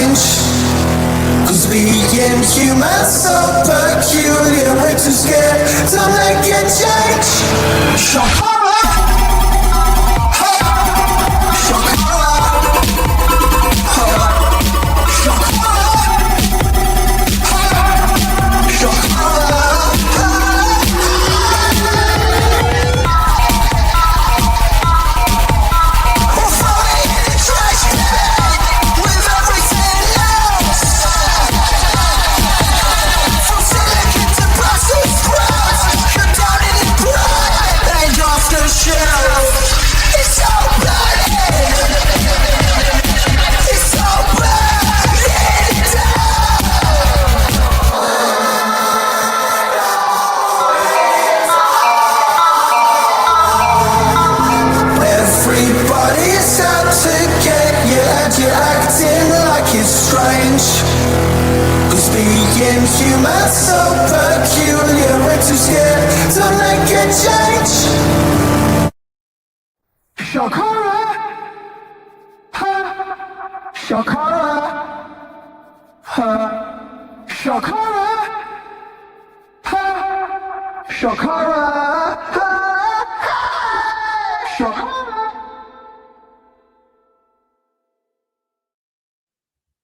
strange. Cause being human so peculiar, we're too scared to make a change. Shock horror. Shock horror. Shock horror. Shock horror. Everybody's out to get you and you're acting like it's strange. Cause being human so peculiar, we're too scared to make a change. Shock horror. Shock horror. Shock horror. Shock horror. Shock horror.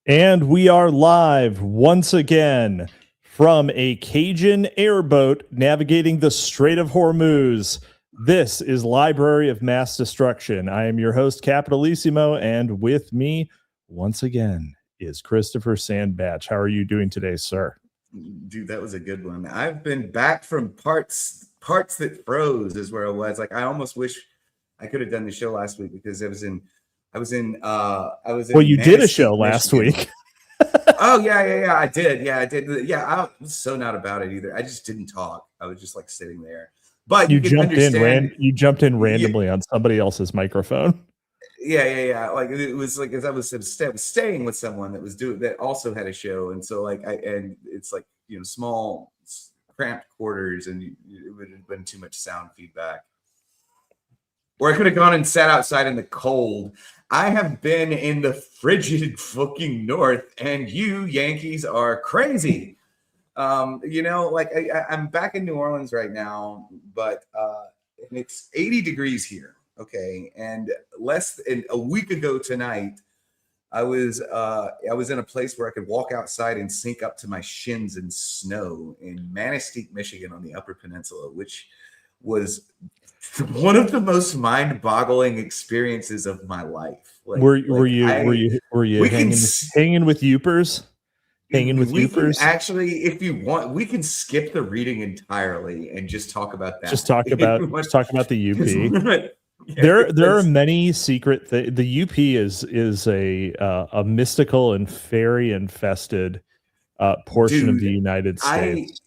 And we are live once again from a Cajun airboat navigating the Strait of Hormuz. This is Library of Mass Destruction. I am your host, Capitalisimo, and with me once again is Christopher Sandbatch. How are you doing today, sir? Dude, that was a good one. I've been back from parts that froze is where I was. Like, I almost wish I could have done the show last week because I was in Well, you did a show last week. Oh yeah, I did. Yeah, I was so not about it either. I just didn't talk. I was just like sitting there. But you jumped in randomly on somebody else's microphone. Yeah. Like it was like as I was staying with someone that also had a show, and so like it's like, you know, small cramped quarters, and it would have been too much sound feedback. Or I could have gone and sat outside in the cold. I have been in the frigid fucking north, and you Yankees are crazy. You know, like I'm back in New Orleans right now, but and it's 80 degrees here. Okay, and less than a week ago tonight, I was in a place where I could walk outside and sink up to my shins in snow in Manistee, Michigan, on the Upper Peninsula, which was one of the most mind-boggling experiences of my life. Like, were you hanging with Yoopers? Actually, if you want, we can skip the reading entirely and just talk about that. Just talk about the UP. There are many secret. The UP is a mystical and fairy infested portion of the United States.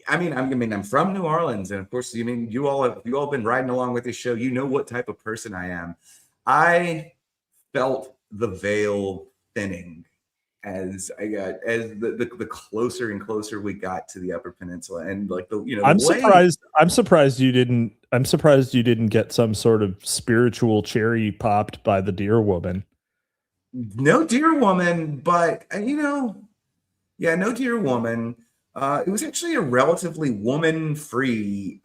I'm from New Orleans, and of course, you all have been riding along with this show. You know what type of person I am. I felt the veil thinning as the closer and closer we got to the Upper Peninsula, and like I'm surprised you didn't get some sort of spiritual cherry popped by the deer woman. No deer woman, but no deer woman. It was actually a relatively woman-free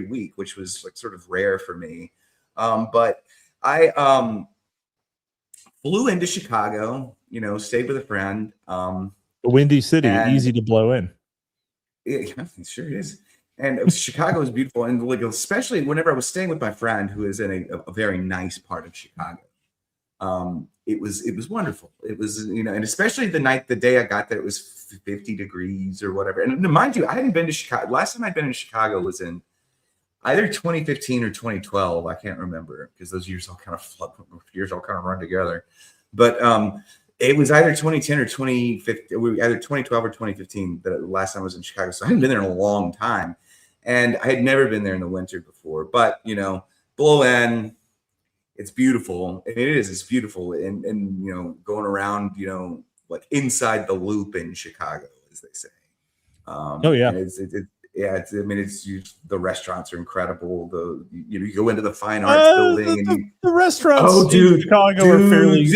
week, which was like sort of rare for me. But I flew into Chicago, stayed with a friend. A windy city, easy to blow in. It sure is. And Chicago is beautiful, and like especially whenever I was staying with my friend who is in a very nice part of Chicago. It was wonderful. It was, and especially the day I got there, it was 50 degrees or whatever. And mind you, I hadn't been to Chicago. Last time I'd been in Chicago was in either 2015 or 2012. I can't remember because those years all kind of run together. But it was either 2010 or 2015, either 2012 or 2015 the last time I was in Chicago. So I hadn't been there in a long time, and I had never been there in the winter before. But blow in. It's beautiful, and it's beautiful, and going around, like inside the loop in Chicago, as they say. yeah, it's, I mean, the restaurants are incredible. You go into the fine arts building and the restaurants in Chicago are fairly.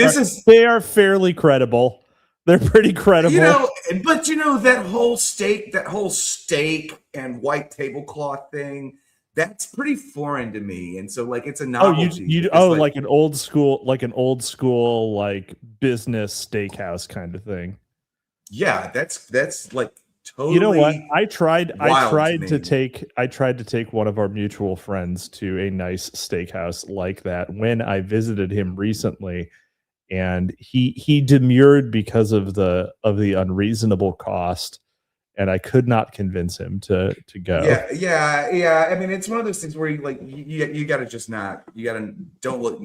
They are fairly credible. They're pretty credible. But that whole steak and white tablecloth thing, that's pretty foreign to me. And so like it's a novelty. Like an old school like business steakhouse kind of thing. Yeah, that's like totally. You know what? I tried to take one of our mutual friends to a nice steakhouse like that when I visited him recently, and he demurred because of the unreasonable cost, and I could not convince him to go. Yeah. I mean, it's one of those things where you gotta just not. You gotta don't look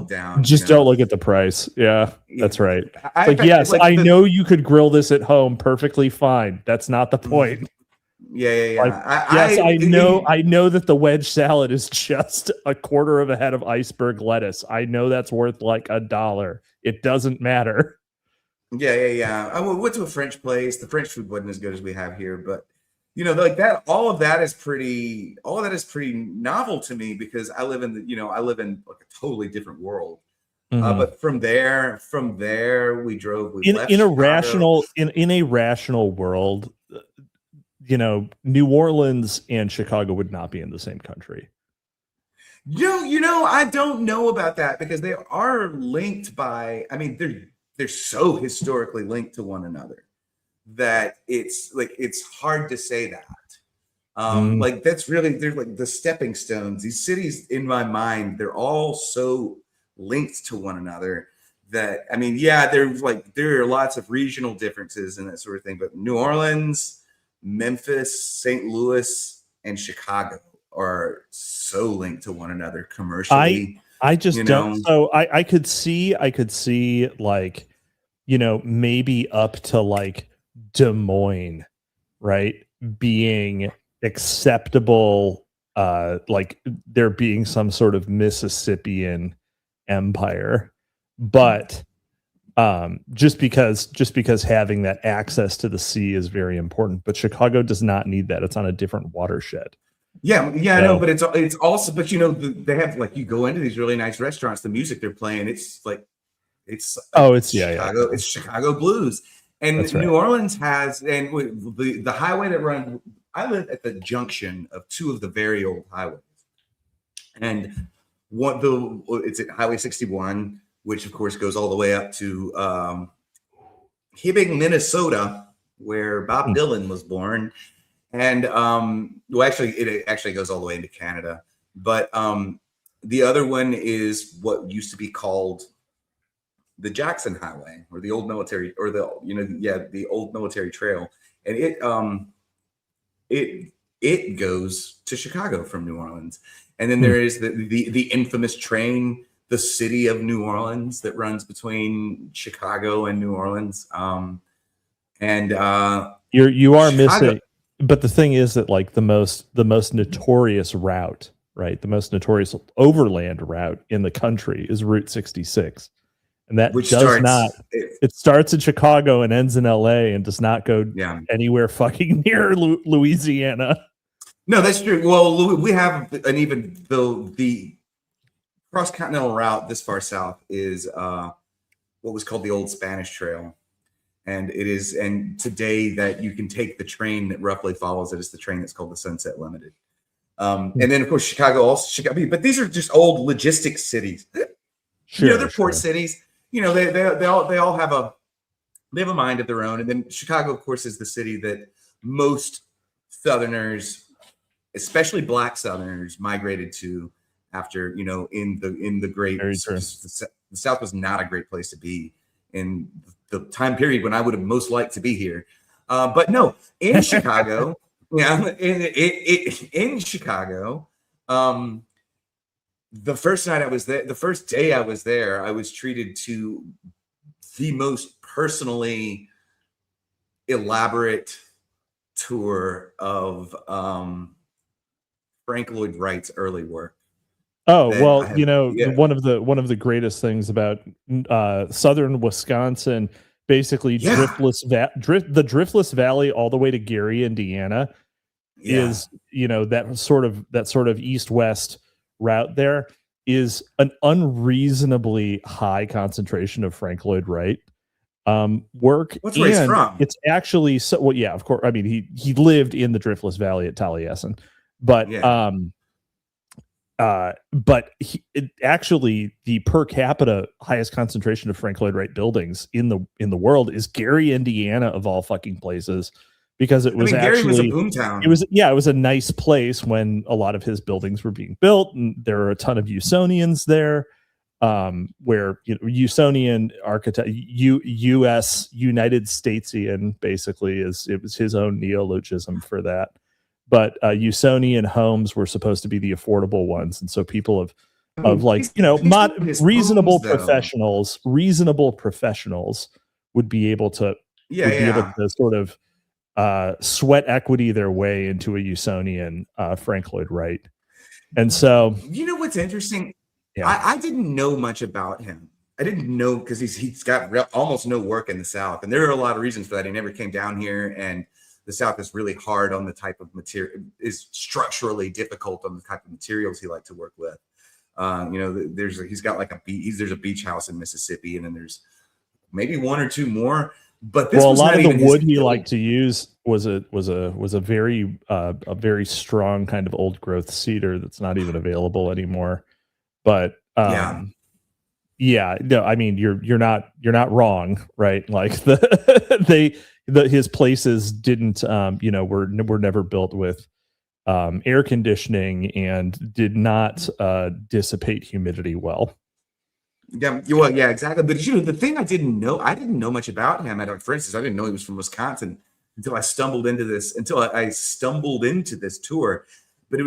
down. Just don't look at the price. Yeah, that's right. I know you could grill this at home perfectly fine. That's not the point. Yeah. I know that the wedge salad is just a quarter of a head of iceberg lettuce. I know that's worth like $1. It doesn't matter. Yeah. I went to a French place. The French food wasn't as good as we have here, but like that. All of that is pretty novel to me because I live in like a totally different world. Mm-hmm. But from there, we drove. In a rational world, New Orleans and Chicago would not be in the same country. I don't know about that because they are linked by. I mean, they're so historically linked to one another that it's hard to say that. Like that's really, they're like the stepping stones. These cities in my mind, they're all so linked to one another that, I mean, yeah, there are lots of regional differences and that sort of thing, but New Orleans, Memphis, St. Louis, and Chicago are so linked to one another commercially. I just don't. So I could see like, maybe up to like Des Moines, right? Being acceptable, like there being some sort of Mississippian empire, but just because having that access to the sea is very important. But Chicago does not need that. It's on a different watershed. Yeah, I know, but it's also, but they have like, you go into these really nice restaurants, the music they're playing, it's Chicago, it's Chicago blues, and right. New Orleans has, and the highway that runs. I live at the junction of two of the very old highways, and it's at Highway 61, which of course goes all the way up to Hibbing, Minnesota, where Bob Dylan was born. And it actually goes all the way into Canada. But the other one is what used to be called the Jackson Highway, or the old military, or the old military trail. And it goes to Chicago from New Orleans. And then there is the infamous train, the City of New Orleans, that runs between Chicago and New Orleans. You are missing. But the thing is that like the most notorious route, right? The most notorious overland route in the country is Route 66. And that it starts in Chicago and ends in LA and does not go anywhere fucking near Louisiana. No, that's true. Well, we have the cross-continental route this far south is what was called the Old Spanish Trail. And today that you can take the train that roughly follows it is the train that's called the Sunset Limited. And then of course Chicago, but these are just old logistics cities. They're port cities. They all have a mind of their own. And then Chicago, of course, is the city that most Southerners, especially Black Southerners, migrated to after in the great. The South was not a great place to be in the time period when I would have most liked to be here. But no, in Chicago, in Chicago, the first day I was there, I was treated to the most personally elaborate tour of Frank Lloyd Wright's early work. Oh, well, one of the greatest things about southern Wisconsin, basically the Driftless Valley all the way to Gary, Indiana, is, that sort of east-west route there is an unreasonably high concentration of Frank Lloyd Wright work. What's where he's from? It's actually of course. I mean, he lived in the Driftless Valley at Taliesin, but actually the per capita highest concentration of Frank Lloyd Wright buildings in the world is Gary, Indiana, of all fucking places, because it was Gary was a boomtown. It was a nice place when a lot of his buildings were being built, and there are a ton of Usonians there, where Usonian architect, U.S. United Statesian, basically it was his own neologism for that. But Usonian homes were supposed to be the affordable ones, and so people of reasonable professionals would be able to sort of sweat equity their way into a Usonian Frank Lloyd Wright. And so, what's interesting? Yeah. I didn't know much about him. I didn't know because he's got almost no work in the South, and there are a lot of reasons for that. He never came down here, and the South is really hard on the type of material, is structurally difficult on the type of materials he liked to work with. He's got there's a beach house in Mississippi, and then there's maybe one or two more. But this a lot of the wood he liked to use was a very strong kind of old growth cedar that's not even available anymore. But you're not wrong, right? Like his places didn't were never built with air conditioning and did not dissipate humidity well. Yeah, exactly. But the thing I didn't know much about him. For instance, I didn't know he was from Wisconsin until I stumbled into this tour. But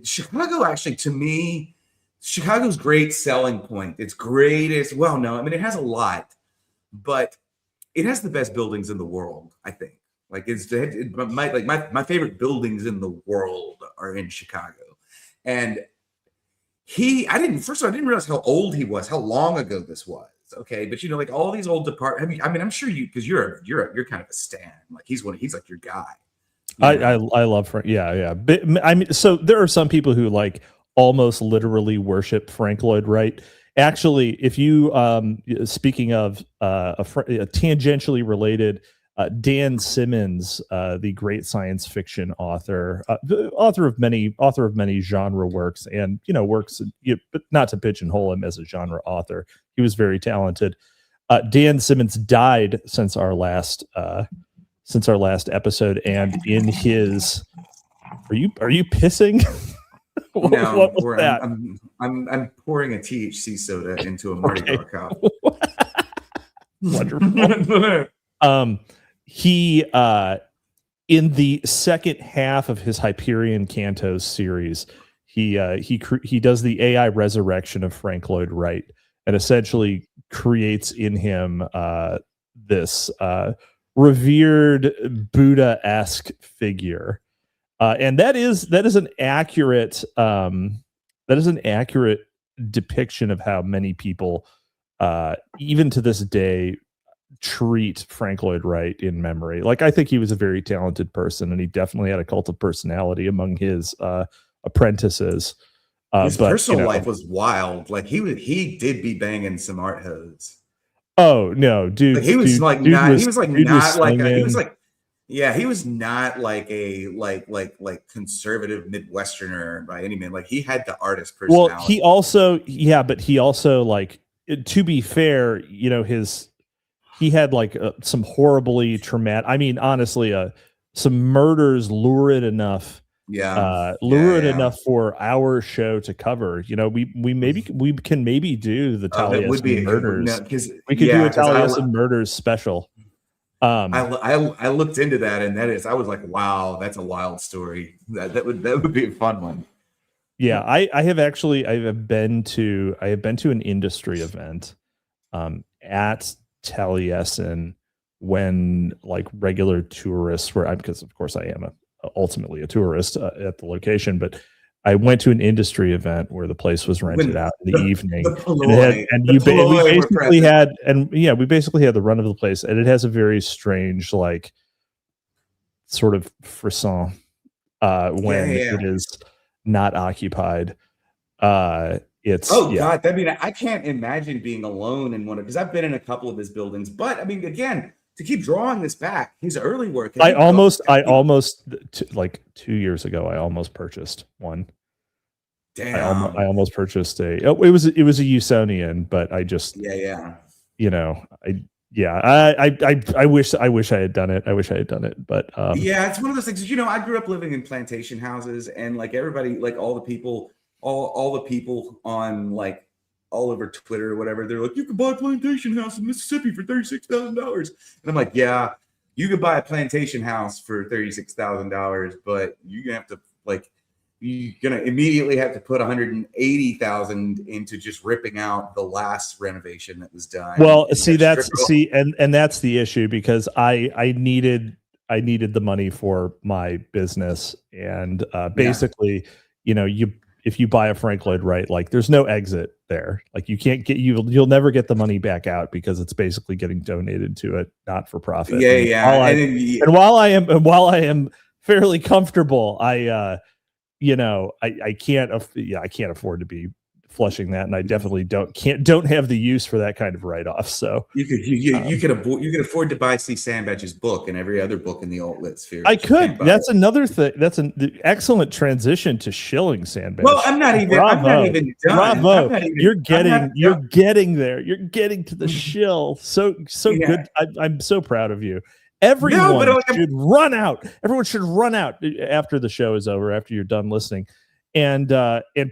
Chicago actually, to me, Chicago's great selling point. Its greatest, it has a lot, but it has the best buildings in the world, I think. Like my favorite buildings in the world are in Chicago. And I didn't realize how old he was, how long ago this was. Okay. But all these old I'm sure because you're kind of a stan. Like he's like your guy. I love Frank. Yeah. But, so there are some people who almost literally worship Frank Lloyd Wright. Actually, if you speaking of tangentially related, Dan Simmons, the great science fiction author, author of many genre works, and works, but not to pigeonhole him as a genre author. He was very talented. Dan Simmons died since our last episode, and in his, are you pissing? What was that? I'm pouring a THC soda into a Mardi Gras cup. Wonderful. He in the second half of his Hyperion Cantos series, he does the AI resurrection of Frank Lloyd Wright, and essentially creates in him this revered Buddha-esque figure. And that is an accurate depiction of how many people, even to this day, treat Frank Lloyd Wright in memory. I think he was a very talented person, and he definitely had a cult of personality among his apprentices. His personal life was wild. He did be banging some art hoes. Oh no, dude! He was not like a conservative Midwesterner by any means. He had the artist personality. Well, he also to be fair, he had some horribly traumatic. I mean, honestly, some murders lurid enough. Enough for our show to cover. We can maybe do the Taliesin murders. We could do a Taliesin murders special. I looked into that, and I was like, wow, that's a wild story. That would be a fun one. Yeah, I have been to an industry event at Taliesin when regular tourists were, because of course I am ultimately a tourist at the location, but I went to an industry event where the place was rented out in the evening, we basically had the run of the place, and it has a very strange sort of frisson when it is not occupied. God, I mean, I can't imagine being alone in one of, because I've been in a couple of his buildings, but I mean, again, to keep drawing this back, his early work. I almost like 2 years ago, I almost purchased one. Damn. I almost purchased it was a Usonian, but I just I wish I had done it. But it's one of those things. I grew up living in plantation houses, and like everybody, like all the people on like all over Twitter or whatever, they're like, you can buy a plantation house in Mississippi for $36,000, and I'm like, yeah, you could buy a plantation house for $36,000, but you're gonna have to you're gonna immediately have to put $180,000 into just ripping out the last renovation that was done. Well, and that's the issue, because I needed the money for my business, and basically, if you buy a Frank Lloyd Wright, like there's no exit there. Like you'll never get the money back out, because it's basically getting donated to a not for profit. And while I am fairly comfortable, I can't afford to be flushing that, and I definitely don't have the use for that kind of write-off. So you could afford to buy C. Sandbatch's book and every other book in the alt-lit sphere. I could. That's another thing. That's an excellent transition to shilling Sandbatch. Well, I'm not even done. Bravo! You're getting there. You're getting to the shill. So good. I'm so proud of you. Everyone should run out. Everyone should run out after the show is over, after you're done listening, and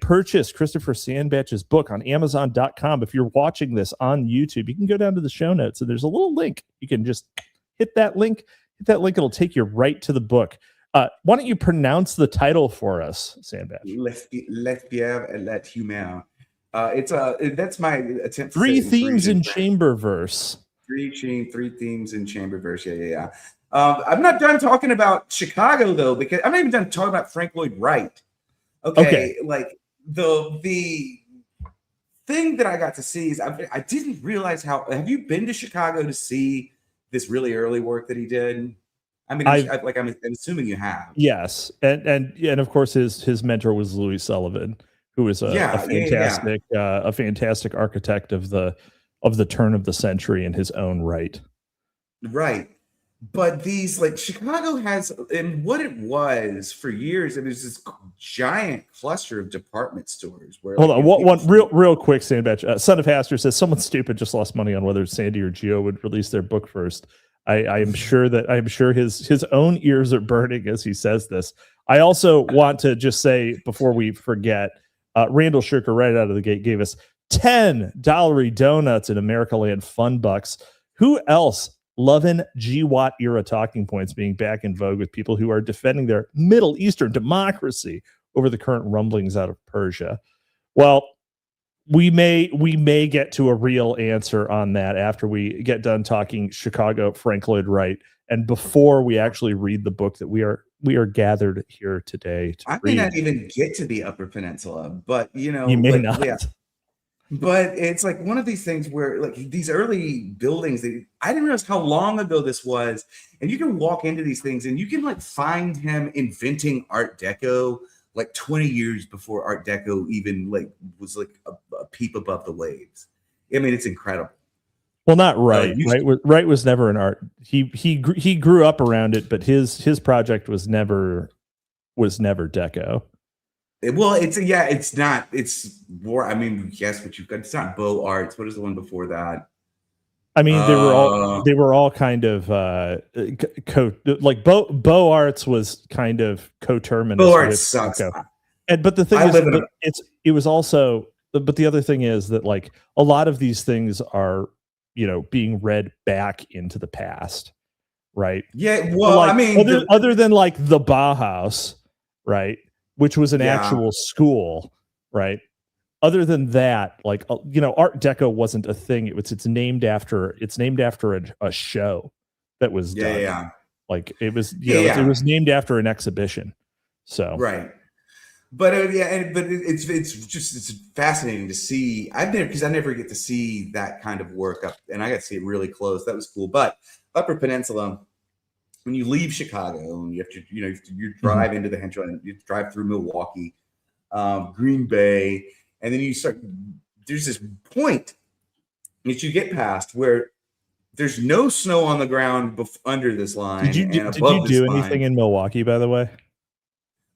purchase Christopher Sandbatch's book on Amazon.com. If you're watching this on YouTube, you can go down to the show notes, and there's a little link. You can just hit that link. It'll take you right to the book. Why don't you pronounce the title for us, Sandbatch? Les Pierre et les Humains. That's my attempt. Three themes in Chamberverse. Three themes in Chamberverse. Yeah. I'm not done talking about Chicago though, because I'm not even done talking about Frank Lloyd Wright. Okay. Like the thing that I got to see is I didn't realize how. Have you been to Chicago to see this really early work that he did? I mean, I'm assuming you have. Yes, and of course his mentor was Louis Sullivan, who was a fantastic architect of the turn of the century in his own right. Right. But these, like, Chicago has, and what it was for years, it was this giant cluster of department stores. Where, hold on, one real quick, Sandbatch. Son of Haster says someone stupid just lost money on whether Sandy or Geo would release their book first. I am sure his own ears are burning as he says this. I also want to just say before we forget, Randall Shirker right out of the gate gave us $10 donuts in America Land Fun Bucks. Who else loving GWAT era talking points being back in vogue with people who are defending their Middle Eastern democracy over the current rumblings out of Persia? Well, we may get to a real answer on that after we get done talking Chicago Frank Lloyd Wright, and before we actually read the book that we are gathered here today to read. I may not even get to the Upper Peninsula, but you may not. Yeah. But it's like one of these things where, like, these early buildings, I didn't realize how long ago this was. And you can walk into these things and you can like find him inventing Art Deco like 20 years before Art Deco even like was like a peep above the waves. I mean, it's incredible. Well, not Wright. Wright was never an art. He grew up around it, but his project was never Deco. Well, it's not. It's more. I mean, yes, but you've got. It's not Beaux Arts. What is the one before that? I mean, they were all kind of like Beaux Arts was kind of coterminous. Beaux Arts sucks. But the thing is, it was also. But the other thing is that like a lot of these things are, being read back into the past, right? Yeah. Well, like, I mean, other than like the Bauhaus, right? Which was an actual school, right? Other than that, like, Art Deco wasn't a thing. It's named after a show that was done. Yeah. Like it was, it was named after an exhibition. So right. But it's fascinating to see. I never get to see that kind of work up, and I got to see it really close. That was cool. But Upper Peninsula, when you leave Chicago and you have to, you drive into the hinterland, you drive through Milwaukee, Green Bay, and then you start. There's this point that you get past where there's no snow on the ground under this line. Did you do anything in Milwaukee, by the way?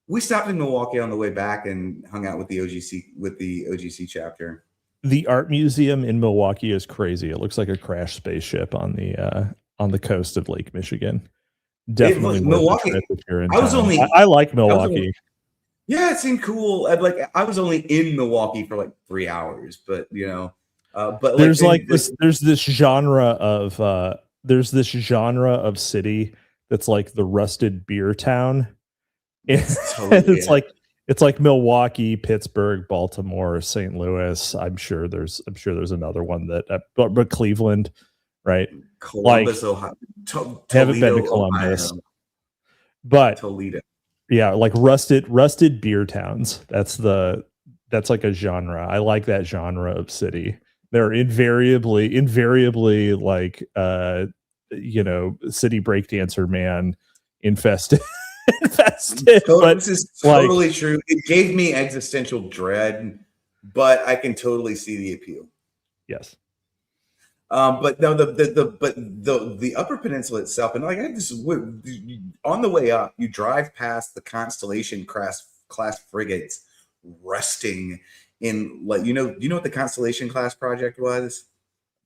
We stopped in Milwaukee on the way back and hung out with the OGC chapter. The art museum in Milwaukee is crazy. It looks like a crashed spaceship on the coast of Lake Michigan. Definitely Milwaukee. I like Milwaukee. Yeah, it seemed cool. I was only in Milwaukee for like 3 hours, but but there's this genre of city that's like the rusted beer town. It's like Milwaukee, Pittsburgh, Baltimore, St. Louis. I'm sure there's another one but Cleveland, right? Columbus, Ohio. Haven't been to Columbus, Ohio. But Toledo. Yeah, like rusted beer towns. That's like a genre. I like that genre of city. They're invariably like city breakdancer man infested. This is totally true. It gave me existential dread, but I can totally see the appeal. Yes. But no, the Upper Peninsula itself, and like I had this on the way up, you drive past the Constellation class frigates resting in like you know what the Constellation class project was?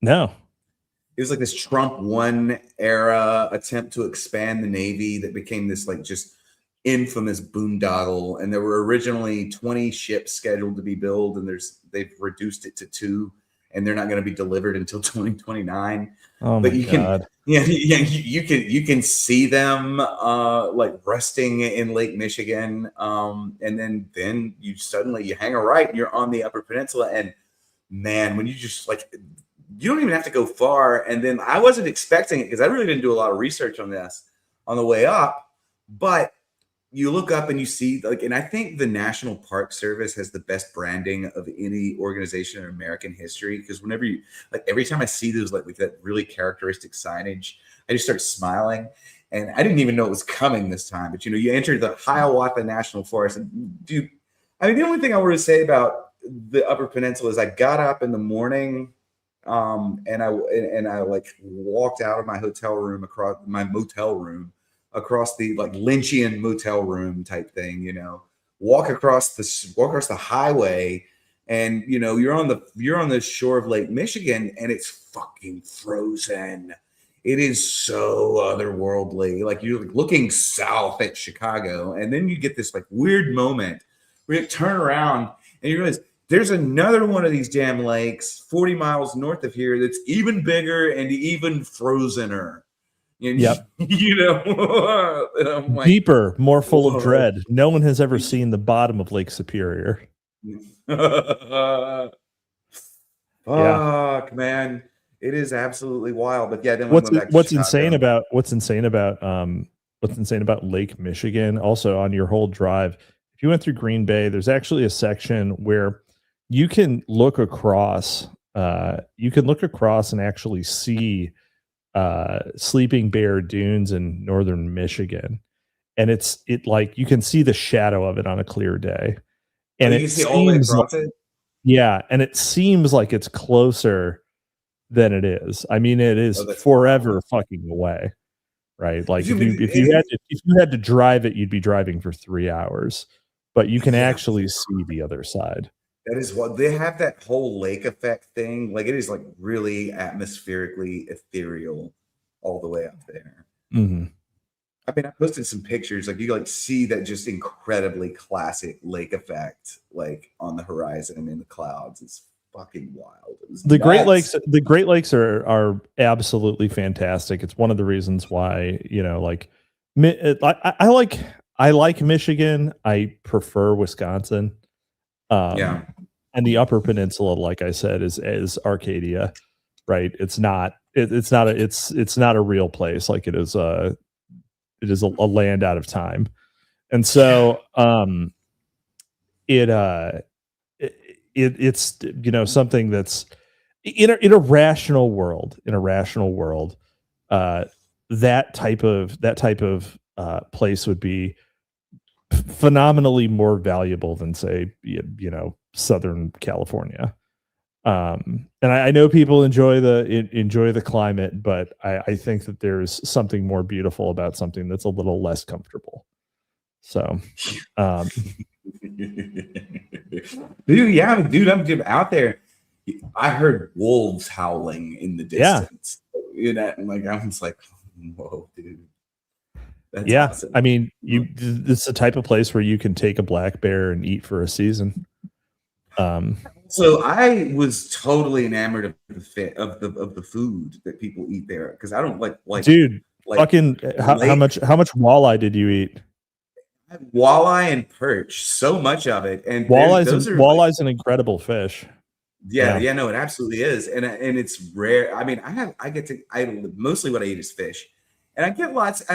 No. It was like this Trump 1 era attempt to expand the Navy that became this like just infamous boondoggle. And there were originally 20 ships scheduled to be built, and they've reduced it to 2, and they're not going to be delivered until 2029. Oh my God. You can see them like resting in Lake Michigan, and then you hang a right and you're on the Upper Peninsula, and man, when you just like. You don't even have to go far. And then I wasn't expecting it because I really didn't do a lot of research on this on the way up. But you look up and you see and I think the National Park Service has the best branding of any organization in American history. Because whenever every time I see those like that really characteristic signage, I just start smiling. And I didn't even know it was coming this time. But you enter the Hiawatha National Forest, and dude, I mean, the only thing I want to say about the Upper Peninsula is I got up in the morning. And I like walked out of my motel room across the like Lynchian motel room type thing, walk across the highway, and you're on the shore of Lake Michigan, and it's fucking frozen. It is so otherworldly. Like you're looking south at Chicago, and then you get this like weird moment where you turn around and you realize there's another one of these damn lakes 40 miles north of here that's even bigger and even frozener. Yep. Like, deeper, more full of dread. No one has ever seen the bottom of Lake Superior. Fuck, man. It is absolutely wild. But yeah, then what's insane about Lake Michigan, also on your whole drive, if you went through Green Bay, there's actually a section where you can look across and actually see Sleeping Bear Dunes in northern Michigan, and it like you can see the shadow of it on a clear day, and you can see all the way across it. Yeah, and it seems like it's closer than it is. I mean, it is forever fucking away, right? Like if you had to drive it, you'd be driving for 3 hours, but you can actually see the other side. That is what they have, that whole lake effect thing. Like it is like really atmospherically ethereal all the way up there. Mm-hmm. I mean, I posted some pictures. Like you like see that just incredibly classic lake effect, like on the horizon and in the clouds. It's fucking wild. The Great Lakes. The Great Lakes are absolutely fantastic. It's one of the reasons why I like Michigan. I prefer Wisconsin. And the Upper Peninsula, like I said, is Arcadia, right? It's not a real place. Like it is a land out of time. And so it's something that's in a rational world, that type of place would be phenomenally more valuable than, say, Southern California. And I know people enjoy the climate, but I think that there's something more beautiful about something that's a little less comfortable. So, dude, I'm out there. I heard wolves howling in the distance. And like, I was like, whoa, dude. That's awesome. I mean, it's the type of place where you can take a black bear and eat for a season. So I was totally enamored of the food that people eat there, because I don't like dude, fucking how much walleye did you eat? Walleye and perch, so much of it. And walleye's an incredible fish. No, it absolutely is, and it's rare. I mean, mostly what I eat is fish, and I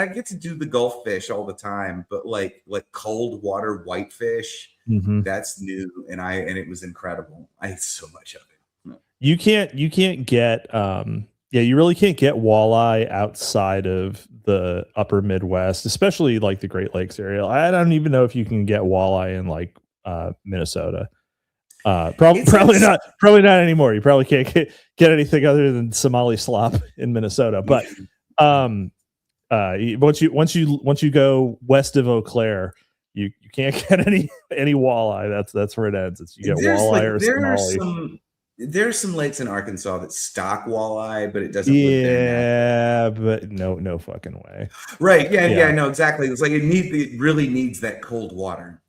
get to do the Gulf fish all the time, but like cold water whitefish, that's new, and it was incredible. I ate so much of it. You can't get you really can't get walleye outside of the upper Midwest, especially like the Great Lakes area. I don't even know if you can get walleye in like Minnesota. Probably not anymore. You probably can't get anything other than Somali slop in Minnesota. But once you go west of Eau Claire, you can't get any walleye. That's where it ends. You get walleye or Somali. There's some lakes in Arkansas that stock walleye, but it doesn't live Yeah, there. but no fucking way. Right. Yeah, no, exactly. It's like it really needs that cold water.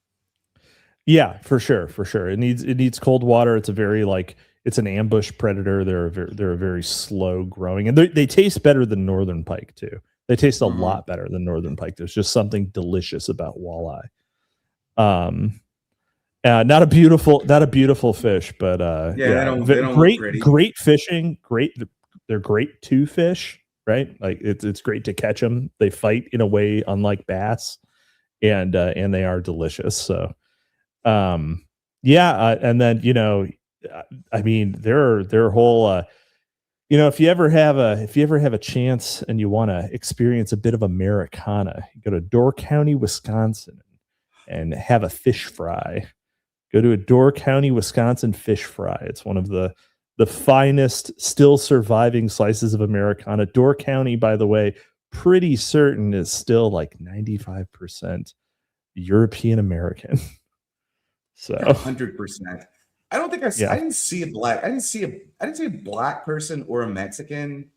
Yeah, for sure. It needs cold water. It's it's an ambush predator. They're a very slow growing, and they taste better than northern pike too. They taste a lot better than northern pike. There's just something delicious about walleye. Not a beautiful fish, but great fishing. They're great to fish, right? Like it's great to catch them. They fight in a way unlike bass, and they are delicious. So, and then I mean, their whole if you ever have a chance and you want to experience a bit of Americana, you go to Door County, Wisconsin, and have a fish fry. Go to a Door County, Wisconsin fish fry. It's one of the finest still surviving slices of Americana. Door County, by the way, pretty certain is still like 95% European American. So 100%. I don't think I didn't see a black person or a Mexican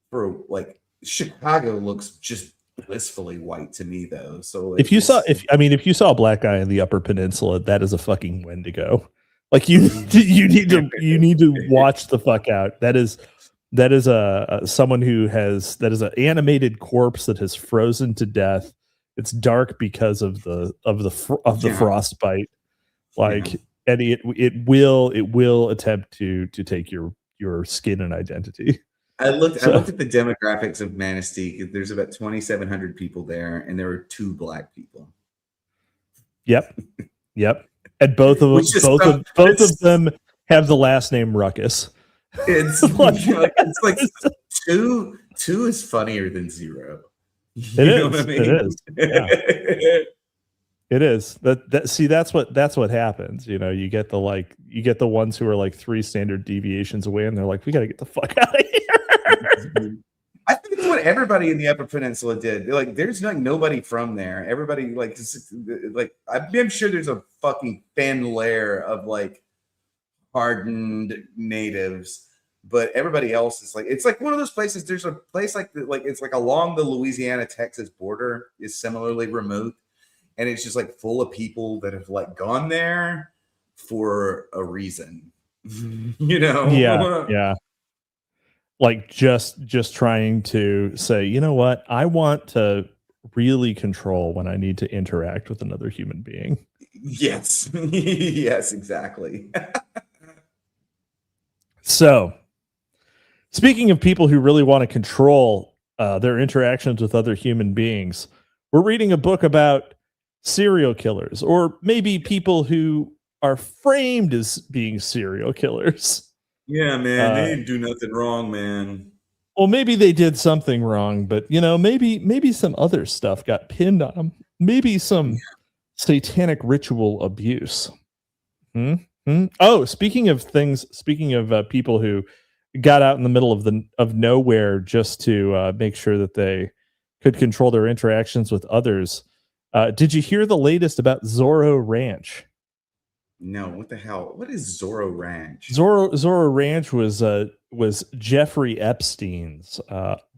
for like Chicago looks just blissfully white to me though. So if you saw a black guy in the Upper Peninsula, that is a fucking Wendigo. Like you need to watch the fuck out. That is someone who that is an animated corpse that has frozen to death. It's dark because of the frostbite. And it will attempt to take your skin and identity. I looked at the demographics of Manistee. There's about 2,700 people there, and there were 2 black people. Yep. And both of them have the last name Ruckus. It's like two is funnier than 0. It is. Yeah. It is. That's what happens. You get the ones who are like 3 standard deviations away, and they're like, we got to get the fuck out of here. I think it's what everybody in the Upper Peninsula did. Like, there's nobody from there. Everybody I'm sure there's a fucking thin layer of like hardened natives, but everybody else is it's like one of those places. There's a place it's like along the Louisiana-Texas border is similarly remote. And it's just like full of people that have like gone there for a reason, Yeah. Like just trying to say, you know what? I want to really control when I need to interact with another human being. Yes. Yes, exactly. So, speaking of people who really want to control their interactions with other human beings, we're reading a book about serial killers, or maybe people who are framed as being serial killers. Yeah, man, they didn't do nothing wrong, man. Well, maybe they did something wrong, but maybe some other stuff got pinned on them. Maybe some satanic ritual abuse. Hmm? Hmm? Oh, speaking of people who got out in the middle of nowhere just to make sure that they could control their interactions with others. Did you hear the latest about Zorro Ranch? No, what the hell? What is Zorro Ranch? Zorro Ranch was Jeffrey Epstein's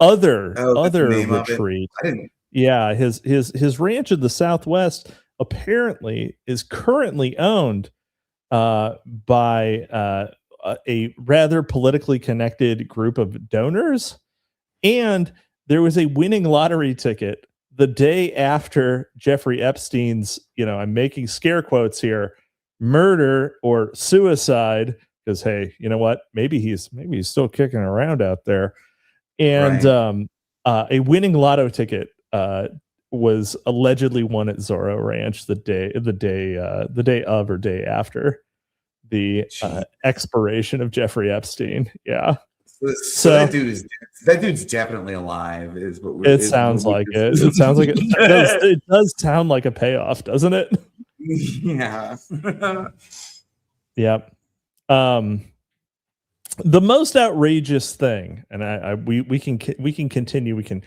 other Oh, that's the name of it. retreat. I didn't. Yeah, his ranch in the Southwest apparently is currently owned by a rather politically connected group of donors, and there was a winning lottery ticket the day after Jeffrey Epstein's, I'm making scare quotes here, murder or suicide, because hey, you know what? Maybe he's still kicking around out there. And Right. a winning lotto ticket was allegedly won at Zorro Ranch the day of or day after the Gee. expiration of Jeffrey Epstein. Yeah. So So that dude's definitely alive. Is what we're. it Is what sounds we like it. It sounds like it does sound like a payoff, doesn't it? Yeah. Yep. The most outrageous thing, and we can continue. We can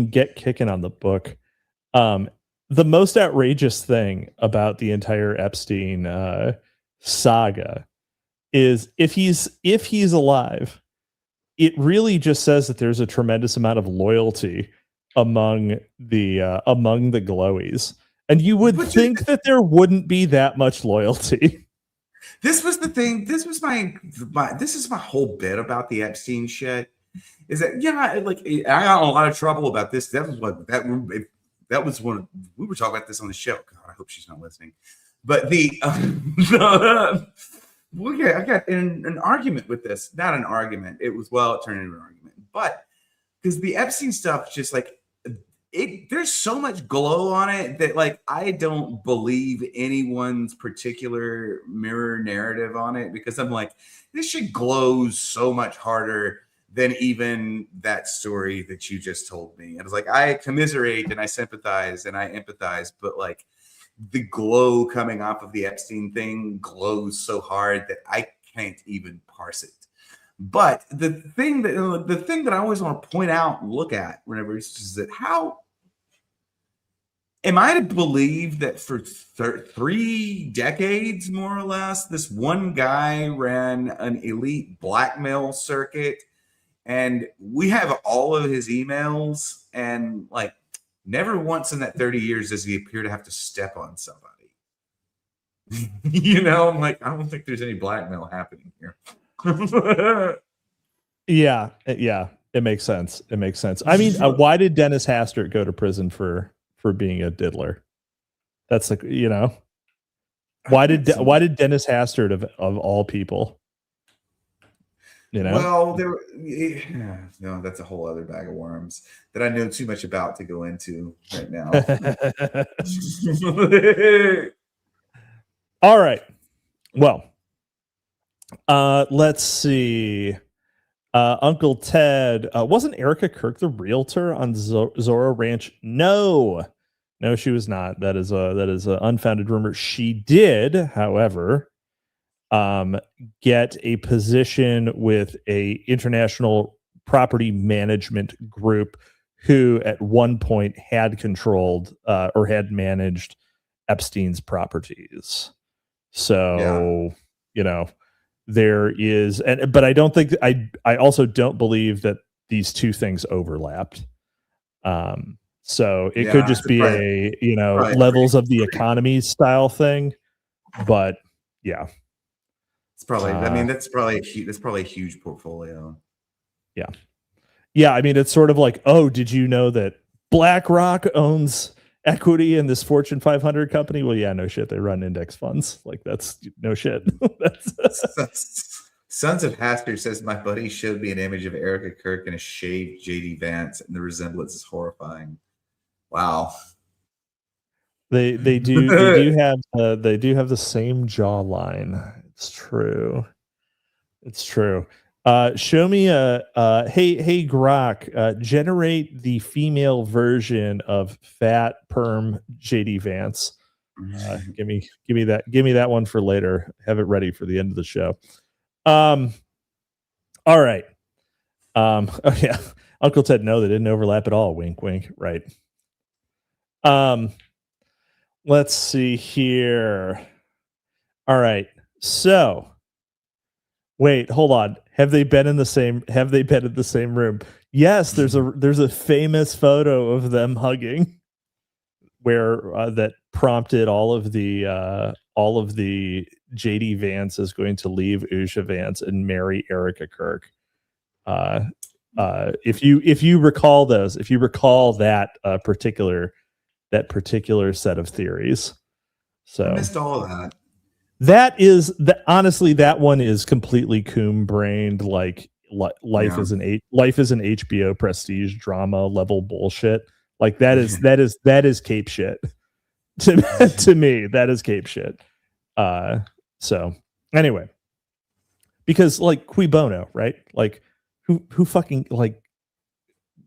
get kicking on the book. The most outrageous thing about the entire Epstein saga is if he's alive, it really just says that there's a tremendous amount of loyalty among the glowies, and you would think that there wouldn't be that much loyalty. This was the thing. This was this is my whole bit about the Epstein shit. Is that like I got in a lot of trouble about this. That was one. We were talking about this on the show. God, I hope she's not listening. But I got in an argument with this. Not an argument. It turned into an argument. But because the Epstein stuff, just like there's so much glow on it that like I don't believe anyone's particular mirror narrative on it, because I'm like, this shit glows so much harder than even that story that you just told me. And I was like, I commiserate and I sympathize and I empathize, but like the glow coming off of the Epstein thing glows so hard that I can't even parse it. But the thing that I always want to point out and look at whenever it's just that, how am I to believe that for 3 decades, more or less, this one guy ran an elite blackmail circuit, and we have all of his emails, and like never once in that 30 years does he appear to have to step on somebody. I'm like, I don't think there's any blackmail happening here. Yeah, it makes sense. I mean, why did Dennis Hastert go to prison for being a diddler? That's like, why did Dennis Hastert of all people? Well, no, that's a whole other bag of worms that I know too much about to go into right now. All right. Well, let's see. Uncle Ted, wasn't Erica Kirk the realtor on Zorro Ranch? No, she was not. That is an unfounded rumor. She did, however, get a position with a international property management group who at one point had controlled or had managed Epstein's properties. So, there is, but I don't think I also don't believe that these two things overlapped. So it could just be levels of the economy style thing, but yeah, it's probably. I mean, that's probably a huge portfolio. Yeah. I mean, it's sort of like, oh, did you know that BlackRock owns equity in this Fortune 500 company? Well, yeah, no shit. They run index funds. Like, that's no shit. Sons of Haster says, my buddy showed me an image of Erica Kirk in a shaved JD Vance, and the resemblance is horrifying. Wow. They do have the same jawline. It's true. Show me hey Grok, generate the female version of fat perm JD Vance. Give me that one for later. Have it ready for the end of the show. All right. Oh yeah, Uncle Ted. No, they didn't overlap at all. Wink, wink. Right. Let's see here. All right. So, wait, hold on. Have they been in the same room? Yes, there's a famous photo of them hugging where that prompted all of the JD Vance is going to leave Usha Vance and marry Erica Kirk. If you recall that particular set of theories. So I missed all of that. Honestly, that one is completely coom-brained, like life is an HBO prestige drama level bullshit. Like that is Cape shit. To me, that is Cape shit. So anyway, because like cui bono, right? Like who fucking like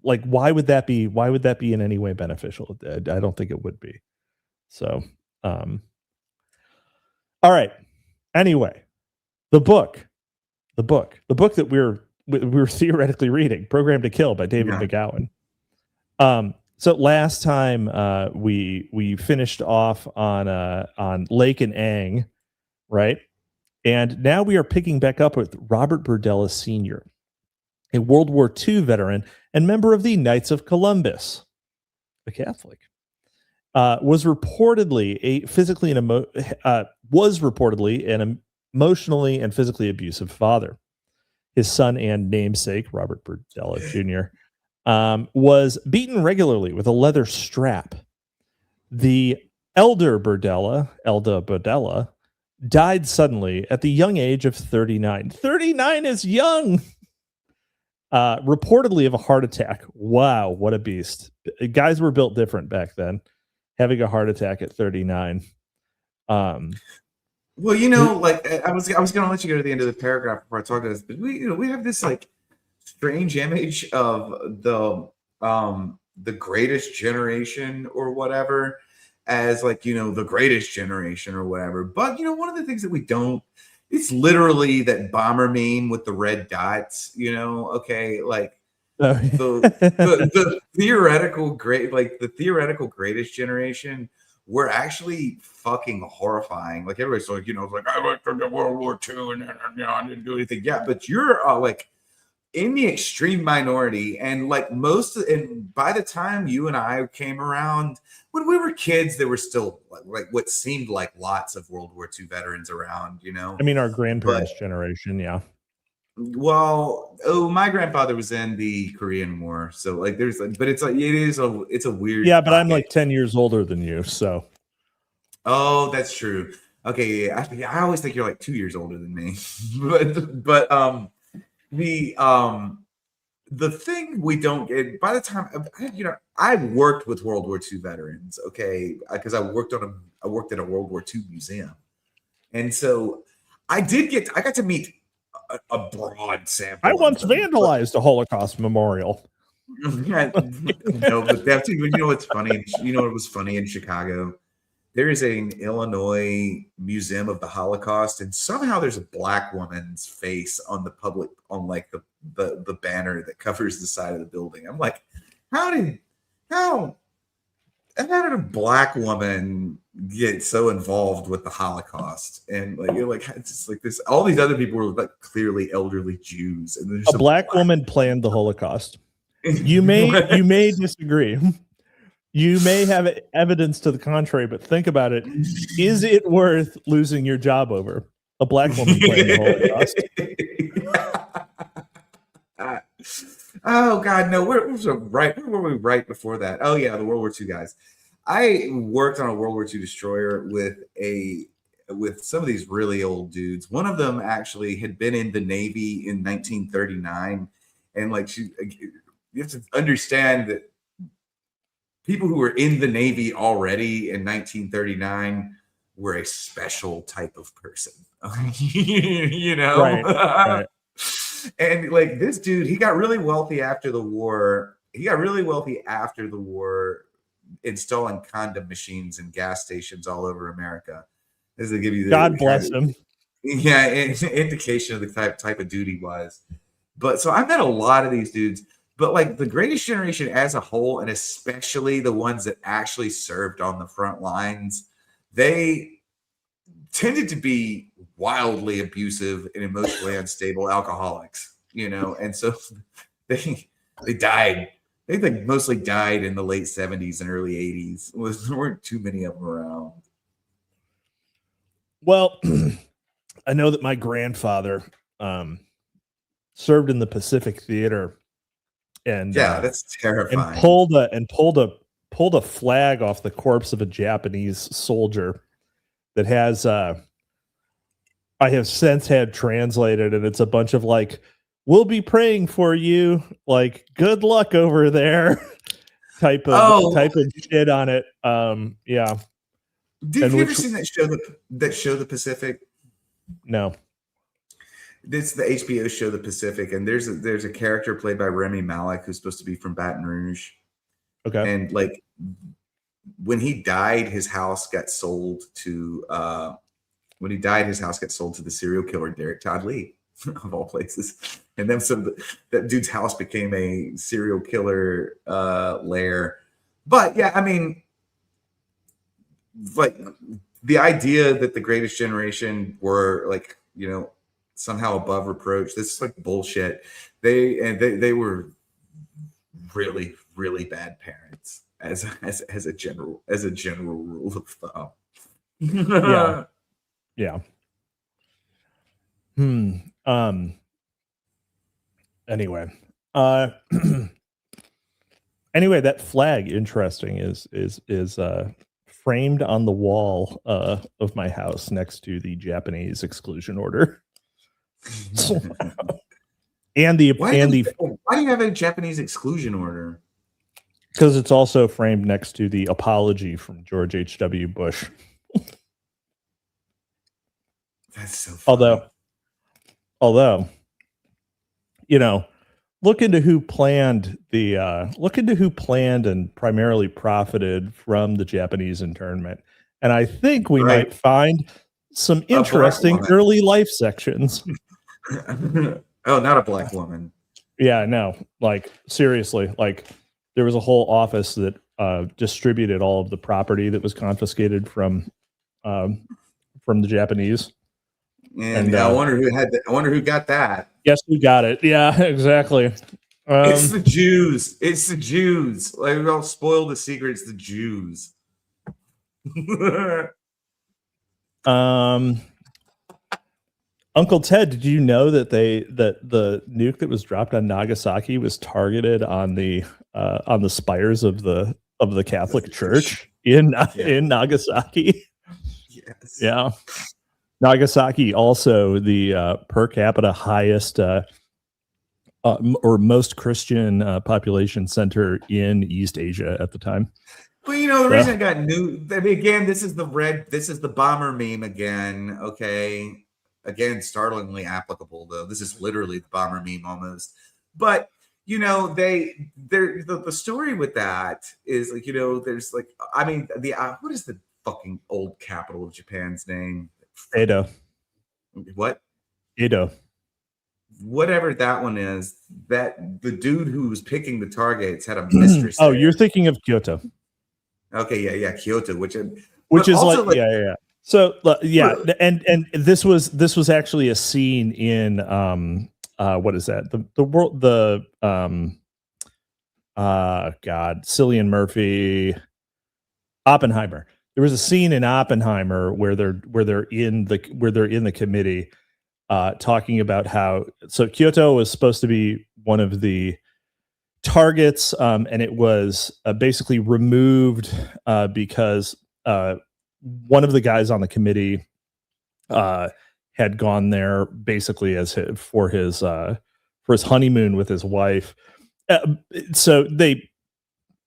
why would that be in any way beneficial? I don't think it would be. So all right. Anyway, the book that we're theoretically reading, Programmed to Kill by David McGowan. So last time we finished off on Lake and Ang, right? And now we are picking back up with Robert Burdella Sr., a World War II veteran and member of the Knights of Columbus, a Catholic. Was reportedly an emotionally and physically abusive father. His son and namesake, Robert Burdella Jr., was beaten regularly with a leather strap. The elder Burdella, died suddenly at the young age of 39. 39 is young! Reportedly of a heart attack. Wow, what a beast. Guys were built different back then. Having a heart attack at 39. Well, like I was gonna let you go to the end of the paragraph before I talk to this, but we have this like strange image of the greatest generation or whatever as like the greatest generation or whatever. But one of the things that we don't, it's literally that bomber meme with the red dots. Okay, like. The theoretical greatest generation were actually fucking horrifying. Like everybody's like, like I went through World War II and I didn't do anything. Yeah, but you're like in the extreme minority, and like and by the time you and I came around, when we were kids, there were still like what seemed like lots of World War II veterans around. I mean, our grandparents' generation, yeah. Well, my grandfather was in the Korean War, so like there's like, but it's a weird. Yeah, but I'm like 10 years older than you, so. Oh, that's true. Okay, yeah, I always think you're like 2 years older than me, but the thing we don't get by the time I worked with World War II veterans, okay, because I worked at a World War II museum, and so I got to meet a broad sample. I once vandalized a Holocaust memorial. No, but that's what's funny. What was funny in Chicago? There is an Illinois Museum of the Holocaust, and somehow there's a black woman's face on the banner that covers the side of the building. I'm like, how did a black woman get so involved with the Holocaust? And like you're like, it's just like this. All these other people were like clearly elderly Jews, and there's a black woman planned the Holocaust. You may disagree. You may have evidence to the contrary, but think about it. Is it worth losing your job over? A black woman playing the Holocaust? Oh God, no. Where were we right before that? Oh yeah, the World War II guys. I worked on a World War II destroyer with some of these really old dudes. One of them actually had been in the Navy in 1939, and like you have to understand that people who were in the Navy already in 1939 were a special type of person. Right. And like this dude, he got really wealthy after the war. Installing condom machines in gas stations all over America. As they give you the God bless him. Yeah, indication of the type of dude he was. But so I've met a lot of these dudes, but like the Greatest Generation as a whole, and especially the ones that actually served on the front lines, they tended to be wildly abusive and emotionally unstable alcoholics, and so they died. They like mostly died in the late 70s and early 80s. There weren't too many of them around. Well, I know that my grandfather served in the Pacific Theater, and that's terrifying. And pulled a flag off the corpse of a Japanese soldier that has I have since had translated, and it's a bunch of like, "We'll be praying for you," like "good luck over there" type of shit on it. Yeah. Have you ever seen that show, The Pacific? No. It's the HBO show, The Pacific, and there's a character played by Remy Malek who's supposed to be from Baton Rouge. Okay. And like when he died, his house got sold to the serial killer Derek Todd Lee, of all places. And then that dude's house became a serial killer lair. But yeah, I mean, like the idea that the Greatest Generation were like, somehow above reproach. This is like bullshit. They were really, really bad parents as a general rule of thumb. Yeah. Anyway. Anyway, that flag, interesting, is framed on the wall of my house next to the Japanese exclusion order. Why do you have a Japanese exclusion order? Because it's also framed next to the apology from George H.W. Bush. That's so funny. Although, look into who planned and primarily profited from the Japanese internment. And I think we might find some interesting early life sections. Oh, not a black woman. Yeah, no. Like, seriously, like there was a whole office that distributed all of the property that was confiscated from the Japanese. And I wonder who got that. Guess who got it? Yeah, exactly. It's the Jews. Like, we all spoil the secret. It's the Jews. Uncle Ted, did you know that the nuke that was dropped on Nagasaki was targeted on the spires of the Catholic Church in Nagasaki? Yes. Yeah. Nagasaki, also the per capita highest or most Christian population center in East Asia at the time. But the reason I got new, again, this is the bomber meme again. Okay. Again, startlingly applicable though. This is literally the bomber meme almost. But the story with that is like, there's like, I mean, what is the fucking old capital of Japan's name? Edo. What? Edo. Whatever that one is, that the dude who was picking the targets had a mistress. Oh, you're thinking of Kyoto. Okay, yeah, Kyoto, which is like yeah. So yeah, and this was actually a scene in what is that? Cillian Murphy, Oppenheimer. There was a scene in Oppenheimer where they're in the committee talking about how Kyoto was supposed to be one of the targets, and it was basically removed because one of the guys on the committee had gone there basically for his honeymoon with his wife. So they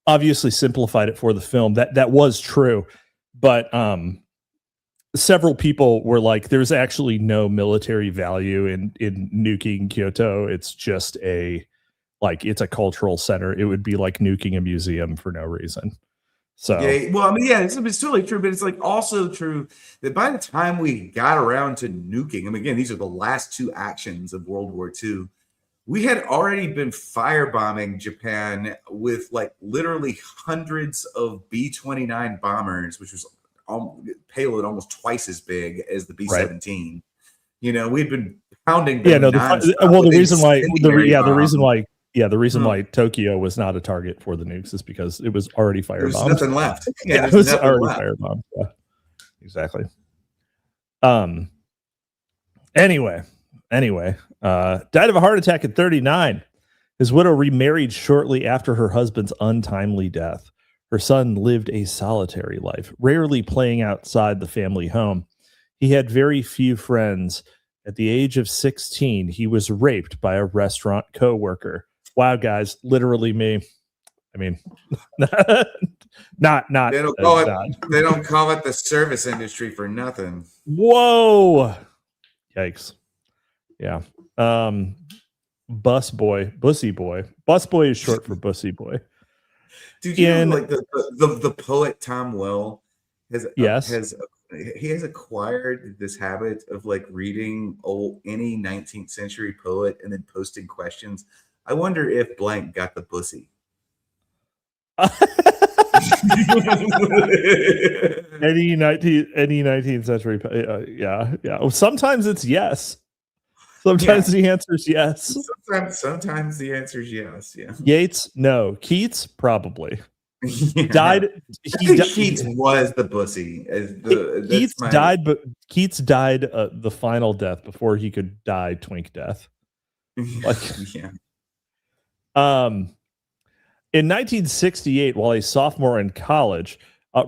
obviously simplified it for the film. That was true, but several people were like, there's actually no military value in nuking Kyoto. It's just it's a cultural center. It would be like nuking a museum for no reason. So yeah, well, I mean, yeah, it's totally true, but it's like also true that by the time we got around to nuking, I mean, again, these are the last two actions of World War II. We had already been firebombing Japan with like literally hundreds of B-29 bombers, which was payload almost twice as big as the B-17. Right. You know, we'd been pounding them. The reason why Tokyo was not a target for the nukes is because it was already firebombed. There's nothing left. Yeah, it was already firebombed. Yeah, exactly. Anyway, died of a heart attack at 39. His widow remarried shortly after her husband's untimely death. Her son lived a solitary life, rarely playing outside the family home. He had very few friends. At the age of 16, he was raped by a restaurant co-worker. Wow, guys, literally me. I mean, not. They don't call it the service industry for nothing. Whoa! Yikes! Yeah. Bussy boy. Bus boy is short for bussy boy. Dude, you know, like the poet Tom Will has acquired this habit of like reading any 19th century poet and then posting questions. I wonder if blank got the bussy. Any 19th century, yeah. Sometimes it's yes. Sometimes the answer is yes. Sometimes the answer is yes. Yeah. Yeats, no. Keats, probably. Yeah. Died. Keats was the bussy. Keats died the final death before he could die twink death. Yeah. In 1968, while a sophomore in college,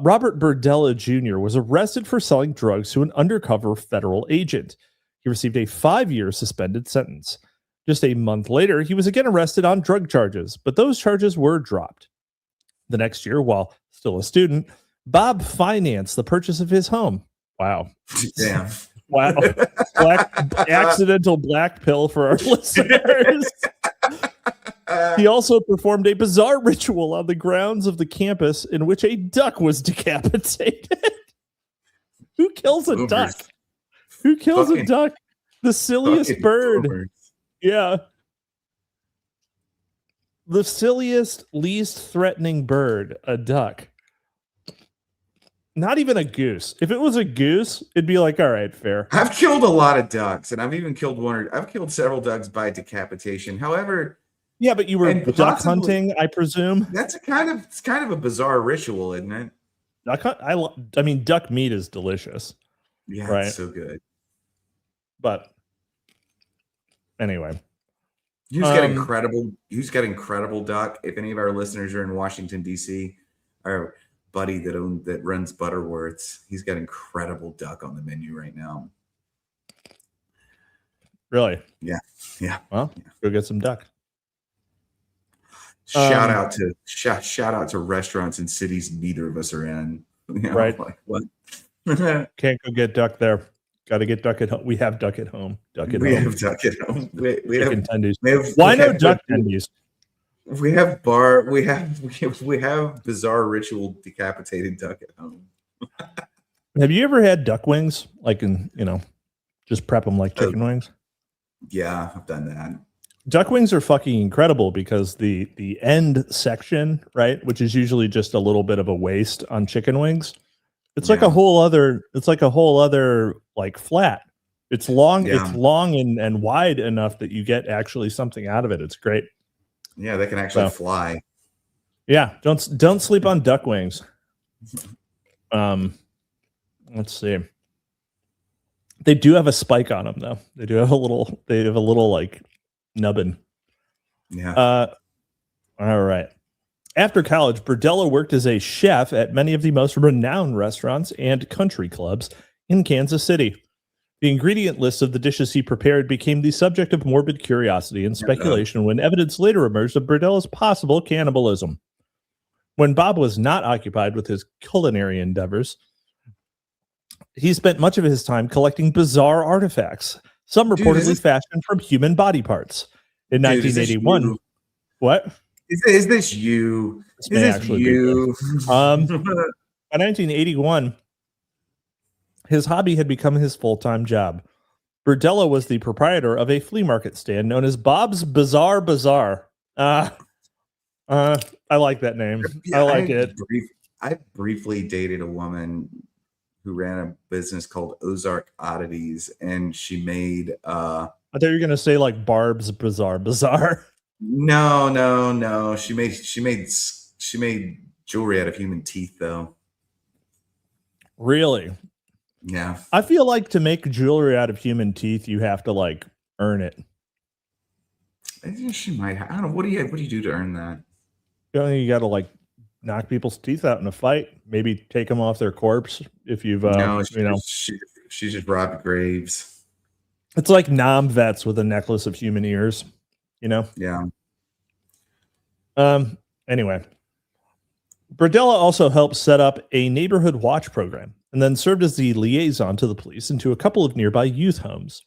Robert Berdella Jr. was arrested for selling drugs to an undercover federal agent. He received a 5-year suspended sentence. Just a month later, he was again arrested on drug charges, but those charges were dropped. The next year, while still a student, Bob financed the purchase of his home. Wow. Damn. Wow. Accidental black pill for our listeners. He also performed a bizarre ritual on the grounds of the campus in which a duck was decapitated. Who kills a duck? Who kills a duck? The silliest bird. Boomers. Yeah. The silliest, least threatening bird, a duck. Not even a goose. If it was a goose, it'd be like, all right, fair. I've killed a lot of ducks, and I've even killed I've killed several ducks by decapitation. However, yeah, but you were duck hunting, I presume. It's kind of a bizarre ritual, isn't it? I mean, duck meat is delicious. Yeah, right? It's so good. But anyway, who's got incredible duck? If any of our listeners are in Washington D.C., our buddy that runs Butterworth's, he's got incredible duck on the menu right now. Really? Yeah. Well, go get some duck. Shout out to restaurants in cities neither of us are in. You know, right? Like, what? Can't go get duck there. Got to get duck at home. We have duck at home. We have duck at home. We have tendies. Why no duck tendies? We have bizarre ritual decapitated duck at home. Have you ever had duck wings? Like just prep them like chicken wings? Yeah, I've done that. Duck wings are fucking incredible because the end section, right, which is usually just a little bit of a waste on chicken wings. It's like a whole other like flat. It's long, it's long and wide enough that you get actually something out of it. It's great. Yeah, they can actually fly. Yeah, don't sleep on duck wings. Let's see. They do have a spike on them though. They have a little like nubbin. Yeah. All right. After college, Berdella worked as a chef at many of the most renowned restaurants and country clubs in Kansas City. The ingredient list of the dishes he prepared became the subject of morbid curiosity and speculation when evidence later emerged of Berdella's possible cannibalism. When Bob was not occupied with his culinary endeavors, He spent much of his time collecting bizarre artifacts, some reportedly fashioned from human body parts. In 1981, what? Is this you? This may actually be. By 1981, his hobby had become his full-time job. Burdella was the proprietor of a flea market stand known as Bob's Bizarre Bazaar. I like that name. I like it. I briefly dated a woman who ran a business called Ozark Oddities, and she made I thought you were gonna say like Barb's Bizarre Bazaar. No. She made jewelry out of human teeth, though. Really? Yeah. I feel like to make jewelry out of human teeth, you have to like earn it. I think she might. I don't know. What do you do to earn that? You got to like knock people's teeth out in a fight. Maybe take them off their corpse if you've she just robbed graves. It's like Nam vets with a necklace of human ears, Yeah. Anyway, Burdella also helped set up a neighborhood watch program and then served as the liaison to the police into a couple of nearby youth homes.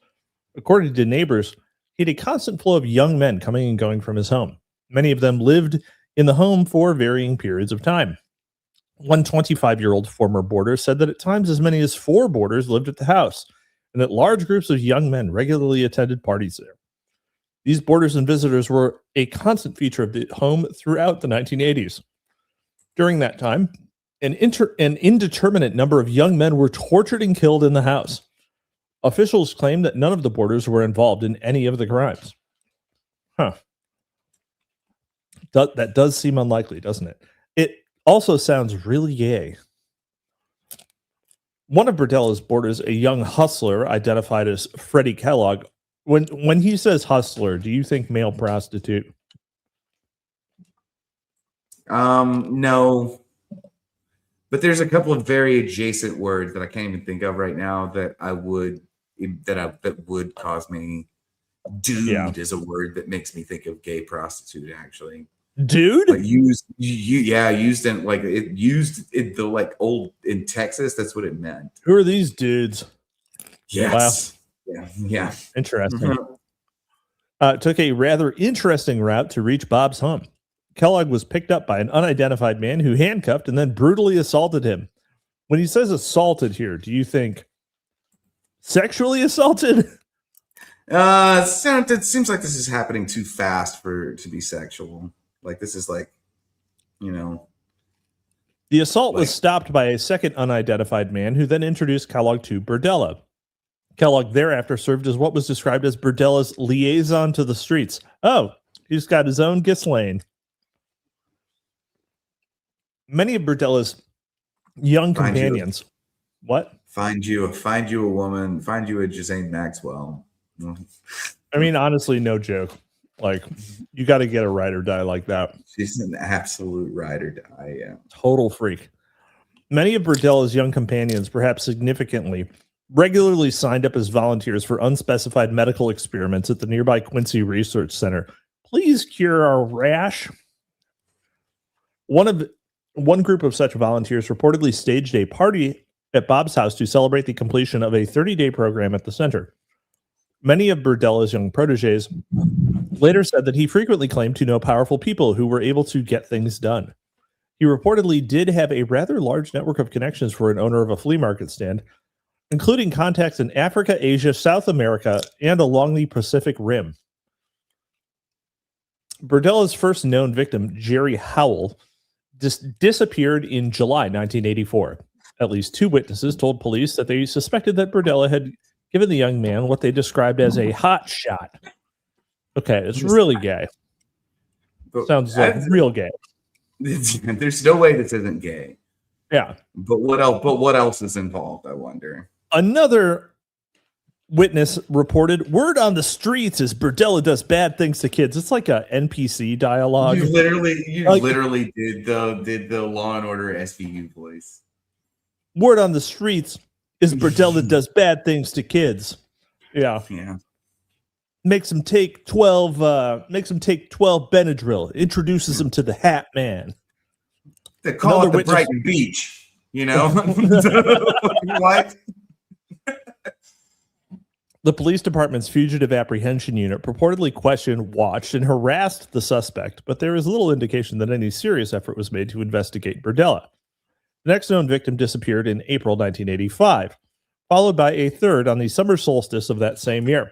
According to neighbors, he had a constant flow of young men coming and going from his home. Many of them lived in the home for varying periods of time. One 25-year-old former boarder said that at times as many as 4 boarders lived at the house, and that large groups of young men regularly attended parties there. These boarders and visitors were a constant feature of the home throughout the 1980s. During that time, an indeterminate number of young men were tortured and killed in the house. Officials claimed that none of the boarders were involved in any of the crimes. That does seem unlikely, doesn't it? It also sounds really gay. One of Burdella's boarders, a young hustler identified as Freddie Kellogg. When he says hustler, do you think male prostitute? No. But there's a couple of very adjacent words that I can't even think of right now that would cause me. Dude is a word that makes me think of gay prostitute, actually. Dude? Like used in like it used in the like old in Texas, that's what it meant. Who are these dudes? Yes. Wow. Yeah. Interesting. Took a rather interesting route to reach Bob's home. Kellogg was picked up by an unidentified man who handcuffed and then brutally assaulted him. When he says assaulted here, do you think sexually assaulted? It seems like this is happening too fast to be sexual. Like this is like, The assault was stopped by a second unidentified man who then introduced Kellogg to Burdella. Kellogg thereafter served as what was described as Burdella's liaison to the streets. Oh, he's got his own Ghislaine. Many of Burdella's young companions. What? Find you a woman. Find you a Jazane Maxwell. I mean, honestly, no joke. Like, you got to get a ride or die like that. She's an absolute ride or die. Yeah. Total freak. Many of Burdella's young companions, perhaps significantly, regularly signed up as volunteers for unspecified medical experiments at the nearby Quincy Research Center. Please cure our rash. One group of such volunteers reportedly staged a party at Bob's house to celebrate the completion of a 30-day program at the center. Many of Burdella's young proteges later said that he frequently claimed to know powerful people who were able to get things done. He reportedly did have a rather large network of connections for an owner of a flea market stand, including contacts in Africa, Asia, South America, and along the Pacific Rim. Burdella's first known victim, Jerry Howell, disappeared in July 1984. At least 2 witnesses told police that they suspected that Burdella had given the young man what they described as a hot shot. Okay, it's really gay. Sounds like real gay. There's no way this isn't gay. Yeah. But what else is involved, I wonder? Another witness reported, word on the streets is Burdella does bad things to kids. It's like a NPC dialogue. You literally did the Law and Order SVU voice. Word on the streets is Burdella does bad things to kids. Yeah. Makes him take 12 Benadryl, introduces him to the Hat Man. They call it the Brighton Beach, What? The police department's fugitive apprehension unit purportedly questioned, watched, and harassed the suspect, but there is little indication that any serious effort was made to investigate Berdella. The next known victim disappeared in April 1985, followed by a third on the summer solstice of that same year.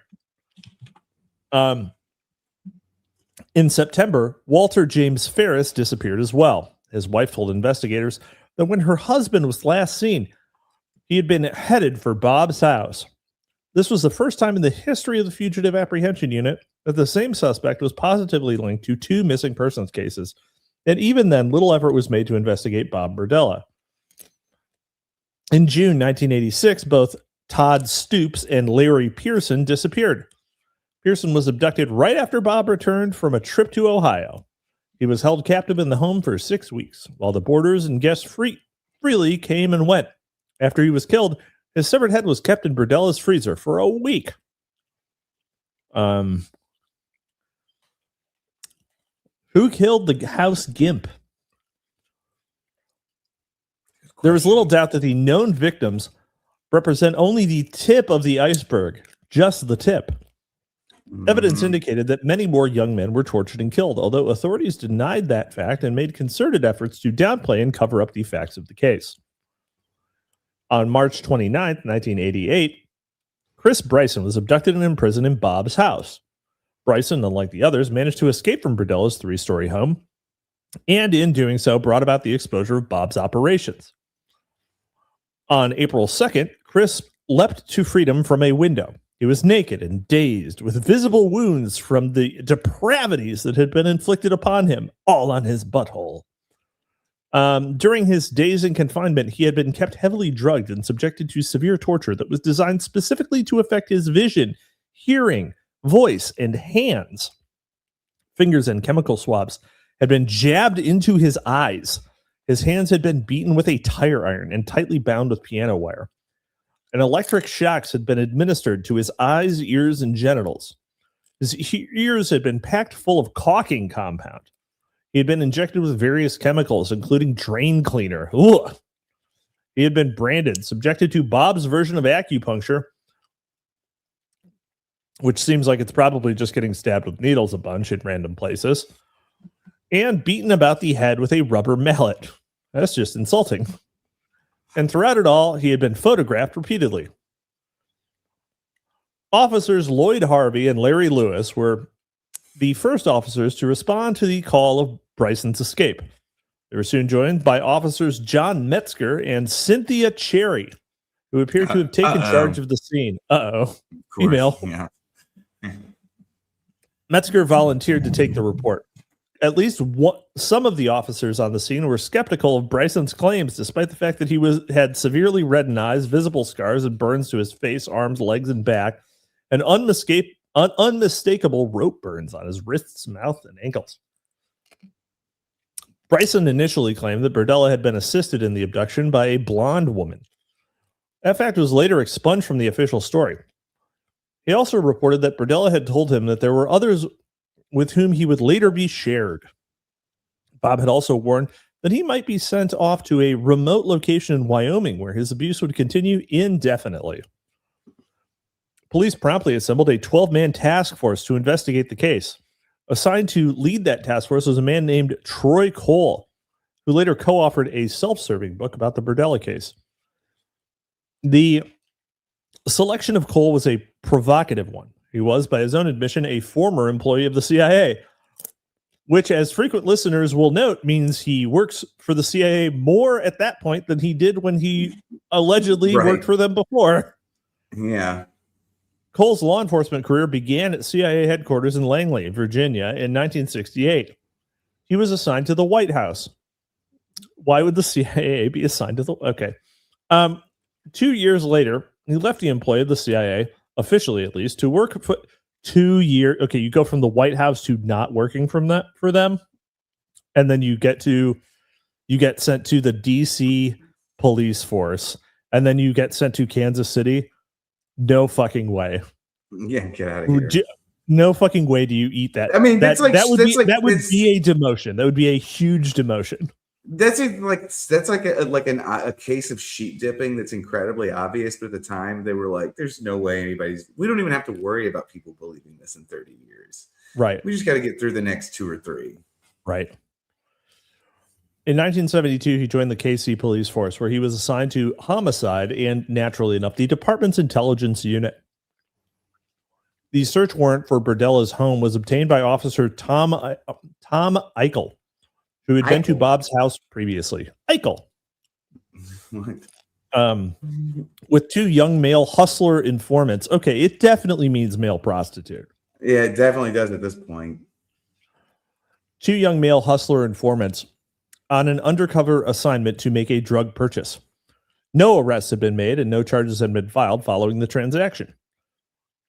In September, Walter James Ferris disappeared as well. His wife told investigators that when her husband was last seen, he had been headed for Bob's house. This was the first time in the history of the Fugitive Apprehension Unit that the same suspect was positively linked to 2 missing persons cases, and even then, little effort was made to investigate Bob Berdella. In June 1986, both Todd Stoops and Larry Pearson disappeared. Pearson was abducted right after Bob returned from a trip to Ohio. He was held captive in the home for 6 weeks, while the boarders and guests freely came and went. After he was killed, his severed head was kept in Berdella's freezer for a week. Who killed the house Gimp? There is little doubt that the known victims represent only the tip of the iceberg, just the tip. Evidence indicated that many more young men were tortured and killed, although authorities denied that fact and made concerted efforts to downplay and cover up the facts of the case. On March 29, 1988, Chris Bryson was abducted and imprisoned in Bob's house. Bryson, unlike the others, managed to escape from Berdella's 3-story home, and in doing so, brought about the exposure of Bob's operations. On April 2nd, Chris leapt to freedom from a window. He was naked and dazed, with visible wounds from the depravities that had been inflicted upon him, all on his butthole. During his days in confinement, he had been kept heavily drugged and subjected to severe torture that was designed specifically to affect his vision, hearing, voice, and hands. Fingers and chemical swabs had been jabbed into his eyes. His hands had been beaten with a tire iron and tightly bound with piano wire. And electric shocks had been administered to his eyes, ears, and genitals. His ears had been packed full of caulking compound. He had been injected with various chemicals, including drain cleaner. Ugh. He had been branded, subjected to Bob's version of acupuncture, which seems like it's probably just getting stabbed with needles a bunch in random places, and beaten about the head with a rubber mallet. That's just insulting. And throughout it all, he had been photographed repeatedly. Officers Lloyd Harvey and Larry Lewis were the first officers to respond to the call of Bryson's escape. They were soon joined by officers John Metzger and Cynthia Cherry, who appeared to have taken charge of the scene. Email. Yeah. Metzger volunteered to take the report. At least some of the officers on the scene were skeptical of Bryson's claims, despite the fact that he had severely reddened eyes, visible scars, and burns to his face, arms, legs, and back, and unmistakable rope burns on his wrists, mouth, and ankles. Bryson initially claimed that Berdella had been assisted in the abduction by a blonde woman. That fact was later expunged from the official story. He also reported that Berdella had told him that there were others with whom he would later be shared. Bob had also warned that he might be sent off to a remote location in Wyoming where his abuse would continue indefinitely. Police promptly assembled a 12-man task force to investigate the case. Assigned to lead that task force was a man named Troy Cole, who later co-authored a self-serving book about the Berdella case. The selection of Cole was a provocative one. He was, by his own admission, a former employee of the CIA, which, as frequent listeners will note, means he works for the CIA more at that point than he did when he allegedly worked for them before. Yeah. Cole's law enforcement career began at CIA headquarters in Langley, Virginia, in 1968. He was assigned to the White House. Why would the CIA be assigned to the... Okay. 2 years later, he left the employ of the CIA, officially at least, to work for 2 years. Okay, you go from the White House to not working for them, and then you get sent to the DC police force, and then you get sent to Kansas City. No fucking way. Yeah, get out of here. No fucking way do you eat that. I mean, that would be a demotion. That would be a huge demotion. That's like a case of sheep dipping that's incredibly obvious, but at the time they were like, "There's no way we don't even have to worry about people believing this in 30 years. Right. We just got to get through the next 2 or 3." Right. In 1972, he joined the KC police force, where he was assigned to homicide and, naturally enough, the department's intelligence unit. The search warrant for Berdella's home was obtained by Officer Tom Eichel, who had been to Bob's house previously. Eichel. With 2 young male hustler informants. Okay, it definitely means male prostitute. Yeah, it definitely does at this point. 2 young male hustler informants on an undercover assignment to make a drug purchase. No arrests had been made and no charges had been filed following the transaction.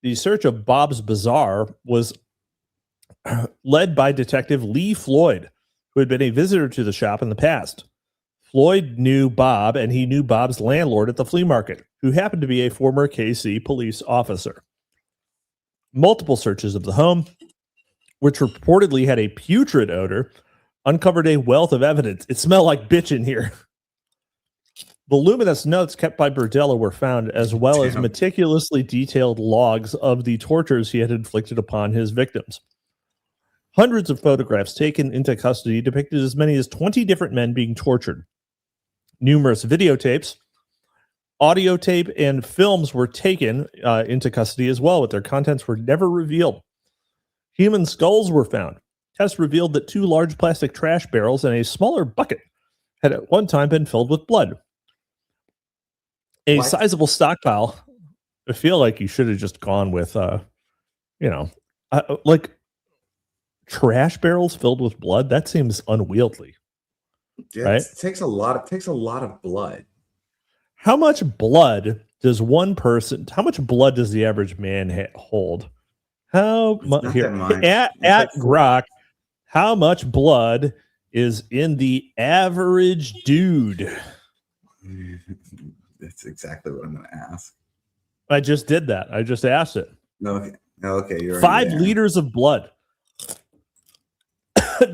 The search of Bob's Bazaar was led by Detective Lee Floyd, who had been a visitor to the shop in the past. Floyd knew Bob, and he knew Bob's landlord at the flea market, who happened to be a former KC police officer. Multiple searches of the home, which reportedly had a putrid odor, uncovered a wealth of evidence. It smelled like bitch in here. Voluminous notes kept by Berdella were found, as well as meticulously detailed logs of the tortures he had inflicted upon his victims. Hundreds of photographs taken into custody depicted as many as 20 different men being tortured. Numerous videotapes, audio tape, and films were taken into custody as well, but their contents were never revealed. Human skulls were found. Tests revealed that 2 large plastic trash barrels and a smaller bucket had at one time been filled with blood. A sizable stockpile. I feel like you should have just gone with, like trash barrels filled with blood. That seems unwieldy. Yeah, right? It takes a lot of blood. How much blood does blood does the average man hold? How much here at Grok? How much blood is in the average dude? That's exactly what I'm going to ask. I just did that. I just asked it. Okay. You're 5 liters of blood.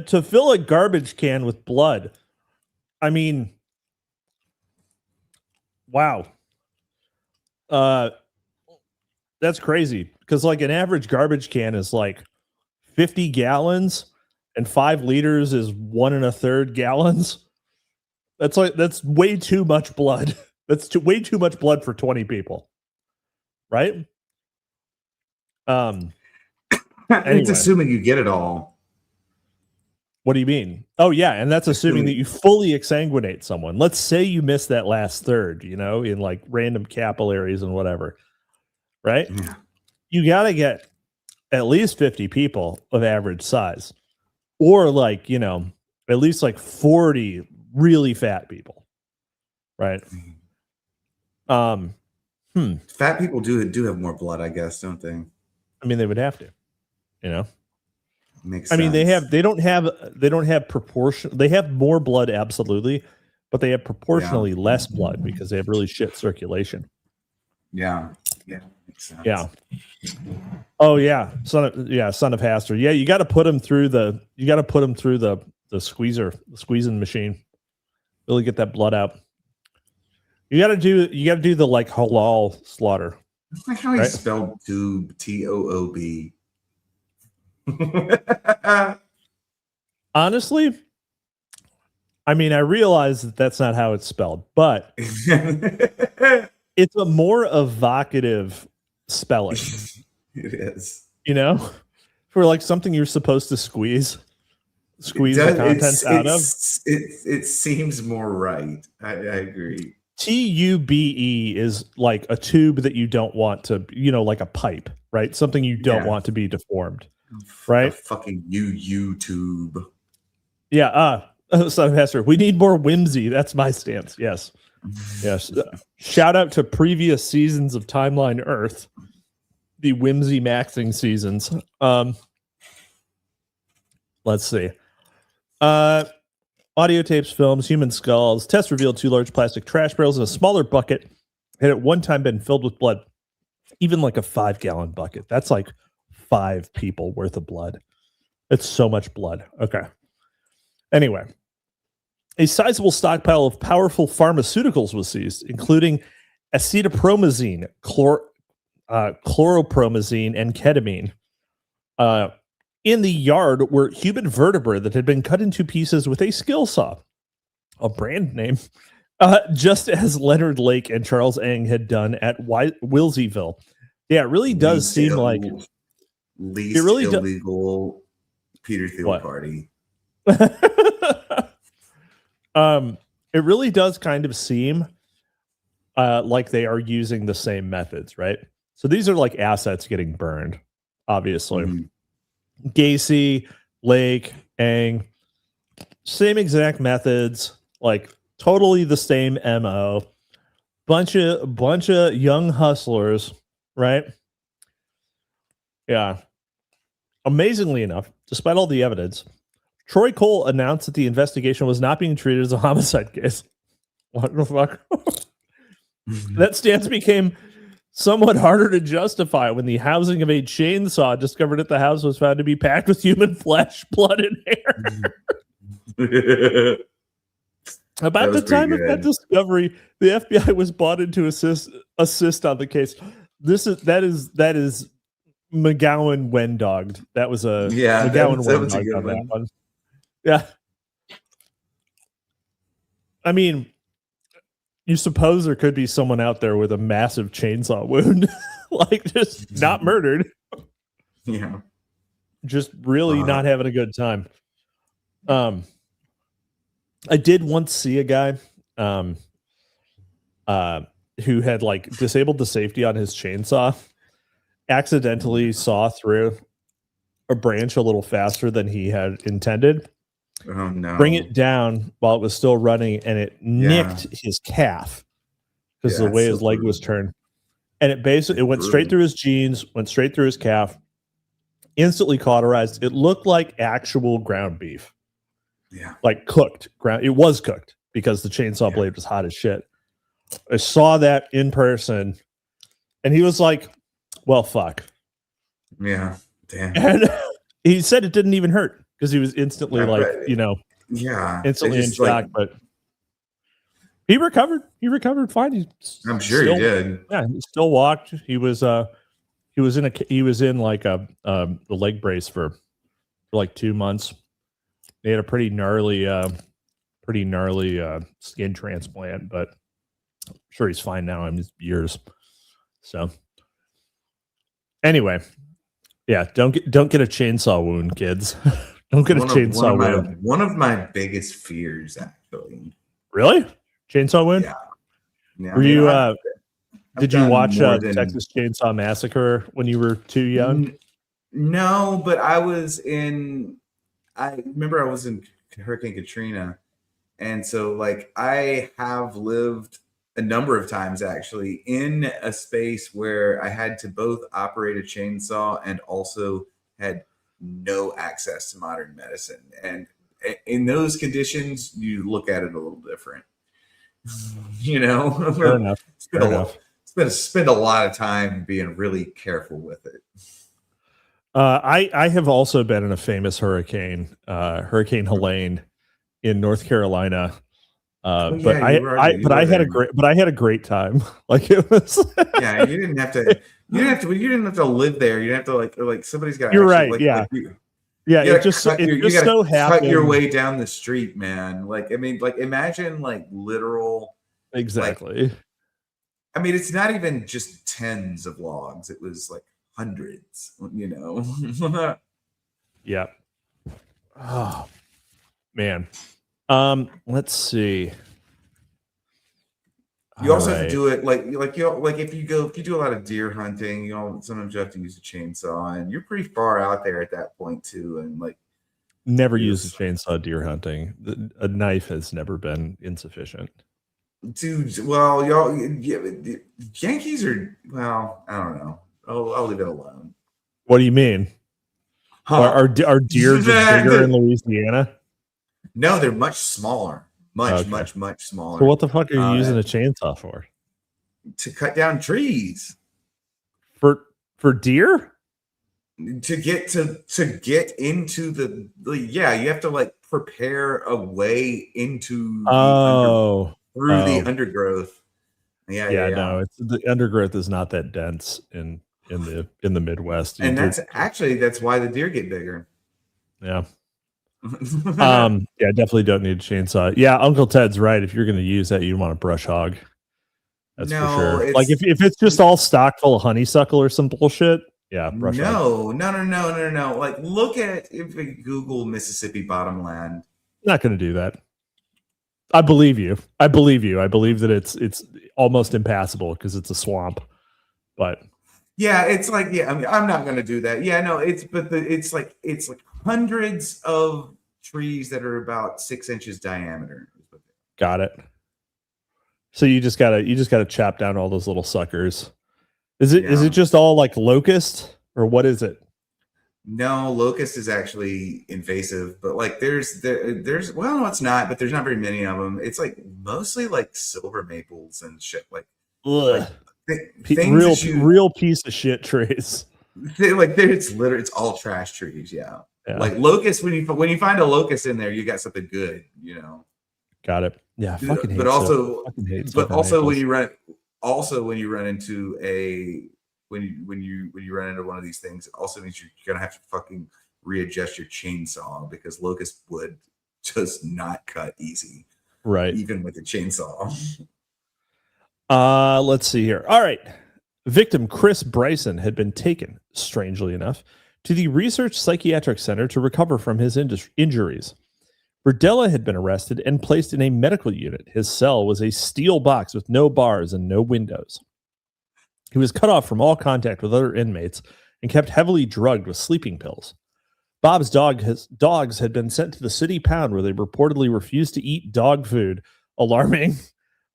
To fill a garbage can with blood. I mean, wow. That's crazy. Because like an average garbage can is like 50 gallons and 5 liters is 1 1/3 gallons. That's way too much blood. That's way too much blood for 20 people. Right? Anyway. It's assuming you get it all. What do you mean? Oh, yeah. And that's assuming that you fully exsanguinate someone. Let's say you miss that last third, in like random capillaries and whatever. Right? Yeah. You got to get at least 50 people of average size. Or like, at least like 40 really fat people. Right? Fat people do have more blood, I guess, don't they? I mean, they would have to, Makes I mean, sense. they don't have proportion. They have more blood, absolutely, but they have proportionally less blood because they have really shit circulation. Yeah. Makes sense. Yeah. Oh yeah, son of Haster. Yeah, you got to put them through the squeezing machine. Really get that blood out. You got to do the like halal slaughter. That's like how he spelled toob, Toob. Honestly, I mean, I realize that that's not how it's spelled, but it's a more evocative spelling. It is. For like something you're supposed to squeeze the contents out of. It seems more right. I agree. TUBE is like a tube that you don't want to, like a pipe, right? Something you don't want to be deformed, right? Fucking YouTube. Yeah. Son of Hester, we need more whimsy. That's my stance. Yes. Shout out to previous seasons of Timeline Earth, the whimsy maxing seasons. Let's see. Audio tapes, films, human skulls. Tests revealed 2 large plastic trash barrels and a smaller bucket had at one time been filled with blood. Even like a 5-gallon bucket. That's like 5 people worth of blood. It's so much blood. Okay. Anyway. A sizable stockpile of powerful pharmaceuticals was seized, including acetopromazine, chloropromazine, and ketamine. In the yard were human vertebrae that had been cut into pieces with a skill saw, a brand name, just as Leonard Lake and Charles Eng had done at Wilseyville. Yeah, it really does seem like least it really illegal Peter Thiel party. It really does kind of seem like they are using the same methods, right? So these are like assets getting burned, obviously. Mm-hmm. Gacy, Lake, Eng, same exact methods, like totally the same MO. Bunch of young hustlers, right? Yeah. Amazingly enough, despite all the evidence, Troy Cole announced that the investigation was not being treated as a homicide case. What the fuck? That stance became somewhat harder to justify when the housing of a chainsaw discovered at the house was found to be packed with human flesh, blood, and hair. About the time of that discovery, the FBI was brought in to assist on the case. That is McGowan Wendogged. That was a McGowan Wendogged on that one. Yeah. I mean, you suppose there could be someone out there with a massive chainsaw wound, like just not murdered. Yeah. Just really not having a good time. I did once see a guy who had like disabled the safety on his chainsaw, accidentally saw through a branch a little faster than he had intended. Oh no. Bring it down while it was still running, and it nicked his calf because of the way his leg was turned. And it went straight through his jeans, went straight through his calf, instantly cauterized. It looked like actual ground beef. Yeah. Like cooked ground. It was cooked because the chainsaw blade was hot as shit. I saw that in person, and he was like, well, fuck. Yeah. Damn. And he said it didn't even hurt because he was instantly instantly in shock. But he recovered. He recovered fine. I'm sure he did. Yeah, he still walked. He was in like the leg brace for like 2 months. They had a pretty gnarly skin transplant, but I'm sure he's fine now in his years. So anyway, yeah, don't get a chainsaw wound, kids. Don't get a chainsaw wound. One of my biggest fears, actually. Really? Chainsaw wound? Yeah. Were you? Did you watch Texas Chainsaw Massacre when you were too young? No, but I remember I was in Hurricane Katrina, and so like I have lived a number of times actually in a space where I had to both operate a chainsaw and also had no access to modern medicine. And in those conditions, you look at it a little different. You know, fair enough. Spend a lot of time being really careful with it. I have also been in a famous hurricane, Hurricane Helene, in North Carolina. But I had a great time. Like it was. Yeah, you didn't have to live there. You didn't have to like somebody's got. You're right. It just so happened. Cut your way down the street, man. Like I mean, like imagine like literal. Exactly. Like, I mean, it's not even just tens of logs. It was like hundreds. You know. Yeah. Oh man. Let's see. You also have to do it like if you do a lot of deer hunting, you know, sometimes you have to use a chainsaw, and you're pretty far out there at that point too. And like, never use a chainsaw deer hunting. A knife has never been insufficient. Dude, well, Yankees are I don't know. I'll leave it alone. What do you mean? Are deer just bigger in Louisiana? No, they're much smaller. Much smaller. So what the fuck are you using a chainsaw for? To cut down trees. For deer? To get into the you have to like prepare a way into through the undergrowth. Yeah. No, it's the undergrowth is not that dense in the Midwest. And that's why the deer get bigger. Yeah. Definitely don't need a chainsaw. Yeah, Uncle Ted's right. If you're going to use that, you want a brush hog. That's for sure. Like if it's just all stock full of honeysuckle or some bullshit. Yeah, brush hog. No. Like if we Google Mississippi bottomland. Not going to do that. I believe you. I believe that it's almost impassable because it's a swamp. But yeah, it's like I mean, I'm not going to do that. Yeah, no, it's like hundreds of trees that are about 6 inches diameter. Got it. So you just gotta chop down all those little suckers. Is it just all like locust or what is it? No, locust is actually invasive, but like there's well, no, it's not, but there's not very many of them. It's like mostly like silver maples and shit. Like, real piece of shit trees. It's all trash trees. Yeah. Like locust. When you find a locust in there, you got something good. You know. Got it. Yeah. But also when you run into when you run into one of these things, it also means you're gonna have to fucking readjust your chainsaw because locust wood does not cut easy, right? Even with a chainsaw. Let's see here. All right, victim Chris Bryson had been taken, strangely enough, to the Research Psychiatric Center to recover from his injuries. Berdella had been arrested and placed in a medical unit. His cell was a steel box with no bars and no windows. He was cut off from all contact with other inmates and kept heavily drugged with sleeping pills. Bob's dogs had been sent to the city pound where they reportedly refused to eat dog food. Alarming.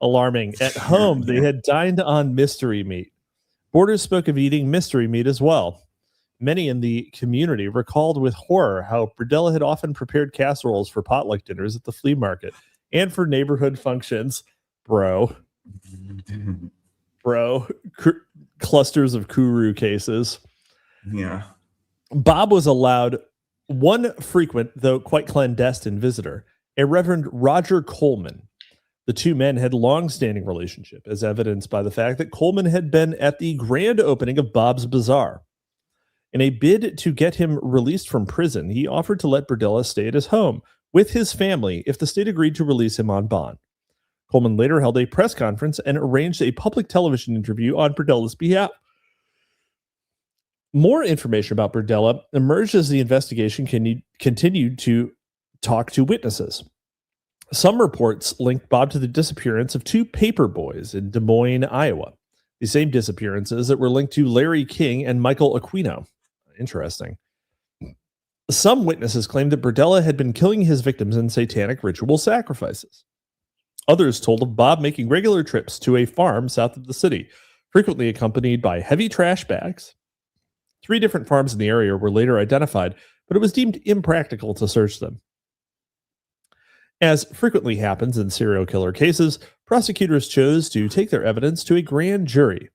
At home, they had dined on mystery meat. Borders spoke of eating mystery meat as well. Many in the community recalled with horror how Berdella had often prepared casseroles for potluck dinners at the flea market and for neighborhood functions. Bro, clusters of Kuru cases. Yeah. Bob was allowed one frequent, though quite clandestine visitor, a Reverend Roger Coleman. The two men had long-standing relationship, as evidenced by the fact that Coleman had been at the grand opening of Bob's Bazaar. In a bid to get him released from prison, he offered to let Berdella stay at his home with his family if the state agreed to release him on bond. Coleman later held a press conference and arranged a public television interview on Berdella's behalf. More information about Berdella emerged as the investigation continued to talk to witnesses. Some reports linked Bob to the disappearance of two paper boys in Des Moines, Iowa, the same disappearances that were linked to Larry King and Michael Aquino. Interesting. Some witnesses claimed that Berdella had been killing his victims in satanic ritual sacrifices. Others told of Bob making regular trips to a farm south of the city, frequently accompanied by heavy trash bags. 3 different farms in the area were later identified, but it was deemed impractical to search them. As frequently happens in serial killer cases, prosecutors chose to take their evidence to a grand jury,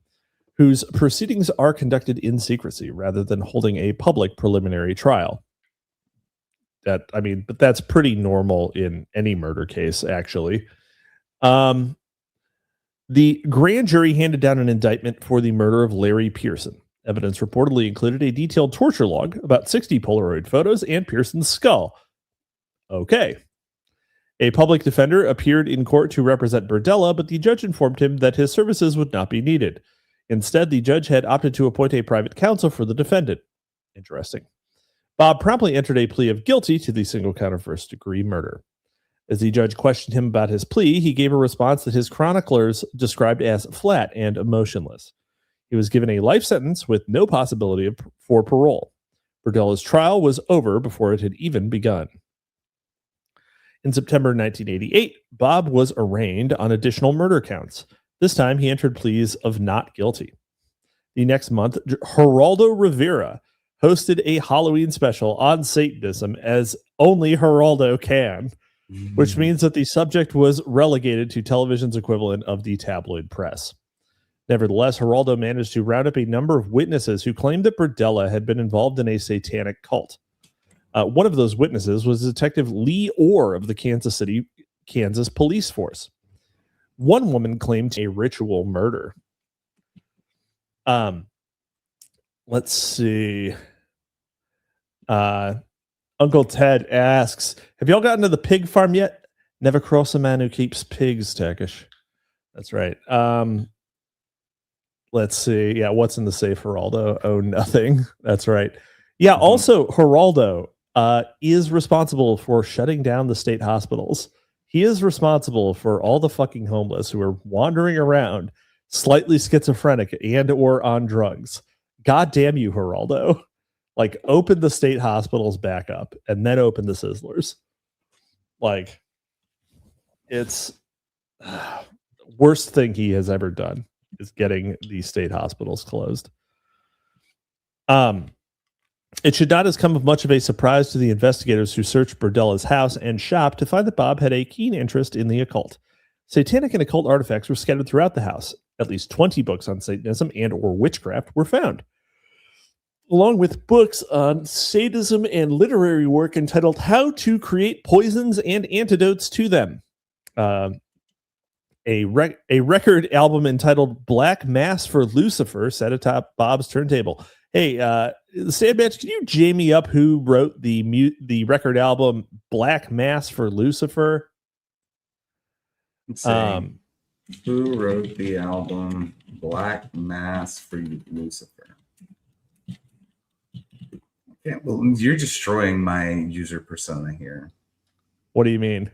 whose proceedings are conducted in secrecy rather than holding a public preliminary trial. But that's pretty normal in any murder case, actually. The grand jury handed down an indictment for the murder of Larry Pearson. Evidence reportedly included a detailed torture log, about 60 Polaroid photos, and Pearson's skull. Okay. A public defender appeared in court to represent Berdella, but the judge informed him that his services would not be needed. Instead, the judge had opted to appoint a private counsel for the defendant. Interesting. Bob promptly entered a plea of guilty to the single count of first-degree murder. As the judge questioned him about his plea, he gave a response that his chroniclers described as flat and emotionless. He was given a life sentence with no possibility for parole. Berdella's trial was over before it had even begun. In September 1988, Bob was arraigned on additional murder counts. This time, he entered pleas of not guilty. The next month, Geraldo Rivera hosted a Halloween special on Satanism, as only Geraldo can, which means that the subject was relegated to television's equivalent of the tabloid press. Nevertheless, Geraldo managed to round up a number of witnesses who claimed that Berdella had been involved in a satanic cult. One of those witnesses was Detective Lee Orr of the Kansas City, Kansas police force. One woman claimed a ritual murder. Let's see. Uncle Ted asks, have y'all gotten to the pig farm yet? Never cross a man who keeps pigs, Takish. That's right. Let's see. Yeah, what's in the safe, Geraldo? Oh, nothing. That's right. Yeah, also, Geraldo is responsible for shutting down the state hospitals. He is responsible for all the fucking homeless who are wandering around, slightly schizophrenic and or on drugs. God damn you, Geraldo. Like, open the state hospitals back up and then open the Sizzlers. Like, it's worst thing he has ever done is getting the state hospitals closed. It should not have come of much of a surprise to the investigators who searched Berdella's house and shop to find that Bob had a keen interest in the occult. Satanic and occult artifacts were scattered throughout the house. At least 20 books on Satanism and or witchcraft were found, along with books on sadism and literary work entitled How to Create Poisons and Antidotes to Them. A record album entitled Black Mass for Lucifer sat atop Bob's turntable. Hey, Sandbatch, can you jam me up who wrote the record album Black Mass for Lucifer? Who wrote the album Black Mass for Lucifer? Yeah, well, you're destroying my user persona here. What do you mean?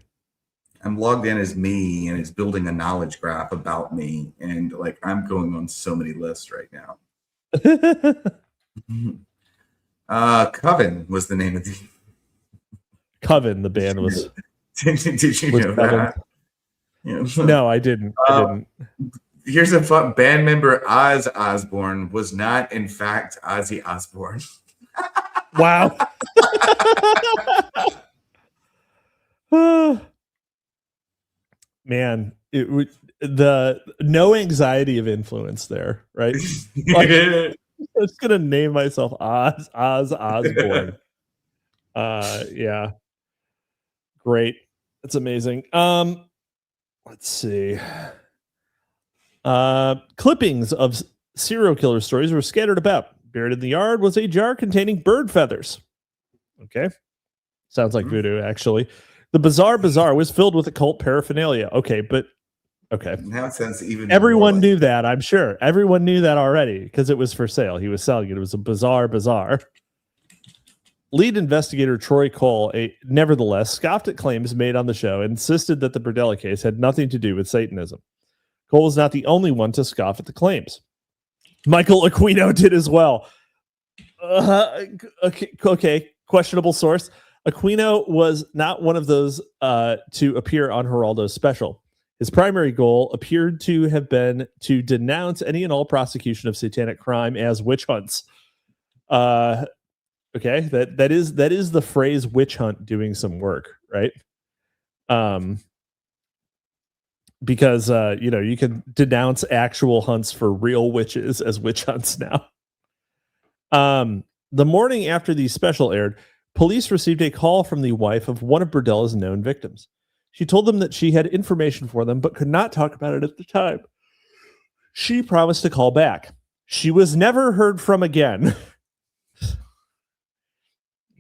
I'm logged in as me, and it's building a knowledge graph about me, and like I'm going on so many lists right now. Coven was the name of the Coven. The band was. Did you know that? Yeah. No, I didn't. Here's a fun band member. Oz Osbourne was not, in fact, Ozzy Osbourne. Wow. Man, it would the no anxiety of influence there, right? Like, I'm just gonna name myself Oz Osbourne. Yeah, great. That's amazing. Let's see. Clippings of serial killer stories were scattered about. Buried in the yard was a jar containing bird feathers. Okay, sounds like voodoo, actually. The Bizarre Bazaar was filled with occult paraphernalia. Okay, but okay. Now it sounds even. Everyone knew that, I'm sure. Everyone knew that already because it was for sale. He was selling it. It was a bizarre bazaar. Lead investigator Troy Cole, nevertheless, scoffed at claims made on the show and insisted that the Berdella case had nothing to do with Satanism. Cole was not the only one to scoff at the claims. Michael Aquino did as well. Okay, questionable source. Aquino was not one of those to appear on Geraldo's special. His primary goal appeared to have been to denounce any and all prosecution of satanic crime as witch hunts. Okay, that is the phrase witch hunt doing some work, right? Because you can denounce actual hunts for real witches as witch hunts now. The morning after the special aired, police received a call from the wife of one of Berdella's known victims. She told them that she had information for them, but could not talk about it at the time. She promised to call back. She was never heard from again.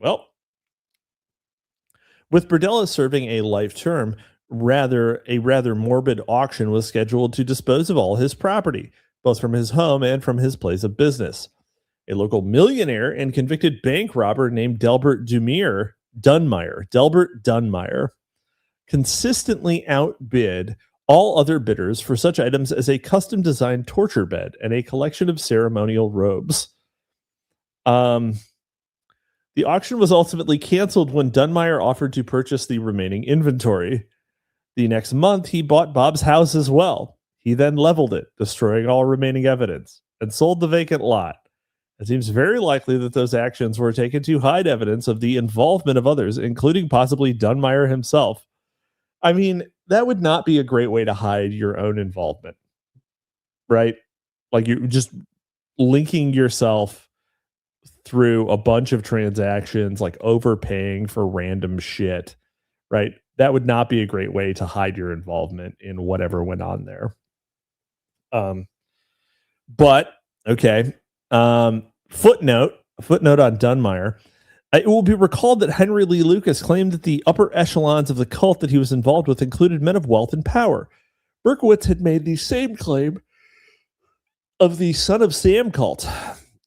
Well, with Berdella serving a life term, a rather morbid auction was scheduled to dispose of all his property, both from his home and from his place of business. A local millionaire and convicted bank robber named Delbert Dunmeyer consistently outbid all other bidders for such items as a custom-designed torture bed and a collection of ceremonial robes. The auction was ultimately canceled when Dunmeyer offered to purchase the remaining inventory. The next month, he bought Bob's house as well. He then leveled it, destroying all remaining evidence, and sold the vacant lot. It seems very likely that those actions were taken to hide evidence of the involvement of others, including possibly Dunmeyer himself. I mean, that would not be a great way to hide your own involvement, right? Like, you're just linking yourself through a bunch of transactions, like overpaying for random shit, right? That would not be a great way to hide your involvement in whatever went on there. But okay. Footnote on Dunmire. It will be recalled that Henry Lee Lucas claimed that the upper echelons of the cult that he was involved with included men of wealth and power. Berkowitz had made the same claim of the Son of Sam cult.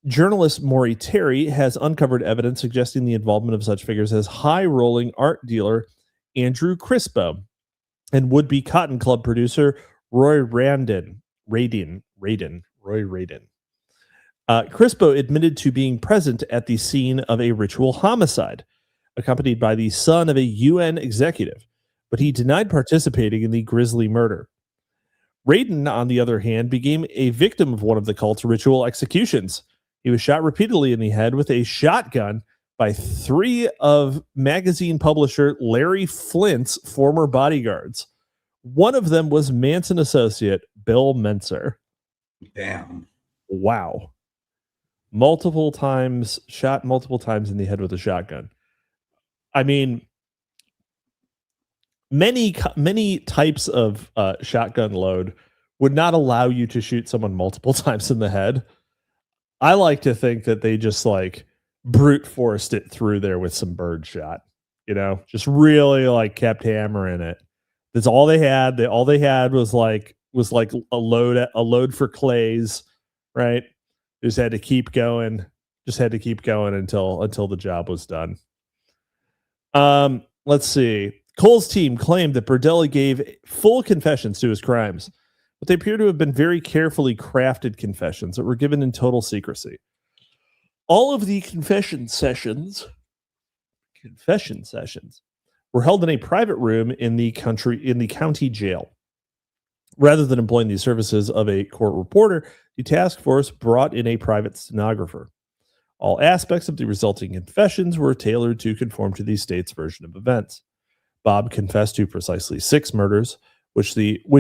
Journalist Maury Terry has uncovered evidence suggesting the involvement of such figures as high-rolling art dealer Andrew Crispo and would-be Cotton Club producer Roy Radin. Crispo admitted to being present at the scene of a ritual homicide, accompanied by the son of a UN executive, but he denied participating in the grisly murder. Radin, on the other hand, became a victim of one of the cult's ritual executions. He was shot repeatedly in the head with a shotgun by 3 of magazine publisher Larry Flint's former bodyguards. One of them was Manson associate Bill Menser. Damn. Wow. Shot multiple times in the head with a shotgun. I mean, many types of shotgun load would not allow you to shoot someone multiple times in the head. I like to think that they just like brute forced it through there with some bird shot, just really like kept hammering it. That's all they had. All they had was like a load for clays, right? Just had to keep going until the job was done. Let's see. Cole's team claimed that Berdella gave full confessions to his crimes, but they appear to have been very carefully crafted confessions that were given in total secrecy. All of the confession sessions were held in a private room in the county jail. Rather than employing the services of a court reporter, the task force brought in a private stenographer. All aspects of the resulting confessions were tailored to conform to the state's version of events. Bob confessed to precisely 6 murders, which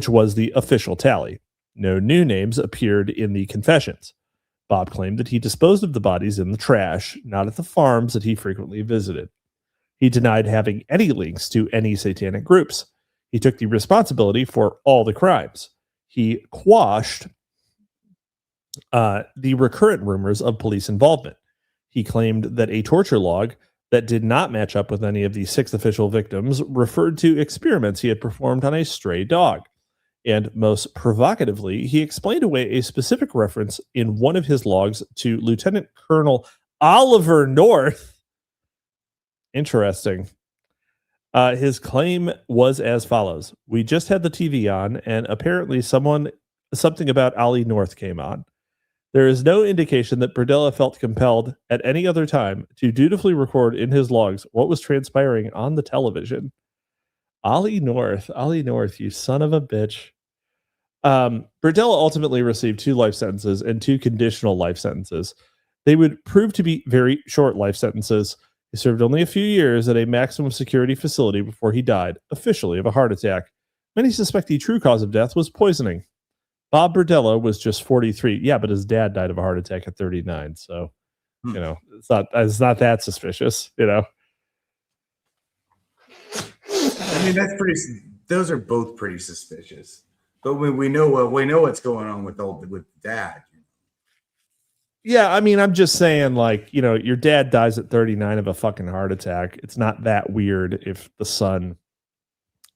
was the official tally. No new names appeared in the confessions. Bob claimed that he disposed of the bodies in the trash, not at the farms that he frequently visited. He denied having any links to any satanic groups. He took the responsibility for all the crimes. He quashed the recurrent rumors of police involvement. He claimed that a torture log that did not match up with any of the 6 official victims referred to experiments he had performed on a stray dog. And most provocatively, he explained away a specific reference in one of his logs to Lieutenant Colonel Oliver North. Interesting. His claim was as follows. We just had the TV on, and apparently something about Ollie North came on. There is no indication that Berdella felt compelled at any other time to dutifully record in his logs what was transpiring on the television. Ollie North, you son of a bitch. Berdella ultimately received 2 life sentences and 2 conditional life sentences. They would prove to be very short life sentences. He served only a few years at a maximum security facility before he died, officially, of a heart attack. Many suspect the true cause of death was poisoning. Bob Berdella was just 43. Yeah, but his dad died of a heart attack at 39. So, it's not that suspicious, I mean, those are both pretty suspicious. But we know what's going on with dad. Yeah, I mean, I'm just saying, like, your dad dies at 39 of a fucking heart attack. It's not that weird if the son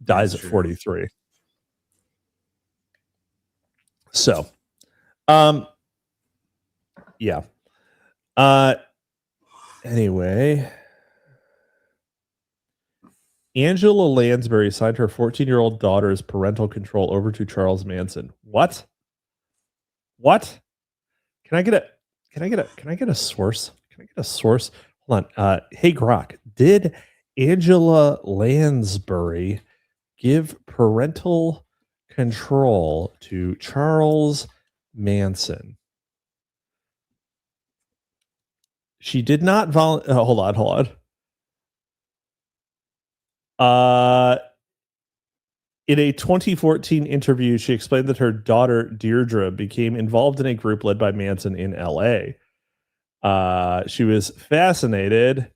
dies at 43. So, yeah. Anyway, Angela Lansbury signed her 14-year-old daughter's parental control over to Charles Manson. What? Can I get a source? Can I get a source? Hold on. Hey Grok, did Angela Lansbury give parental control to Charles Manson? She did not hold on. In a 2014 interview, she explained that her daughter Deirdre became involved in a group led by Manson in LA. She was fascinated,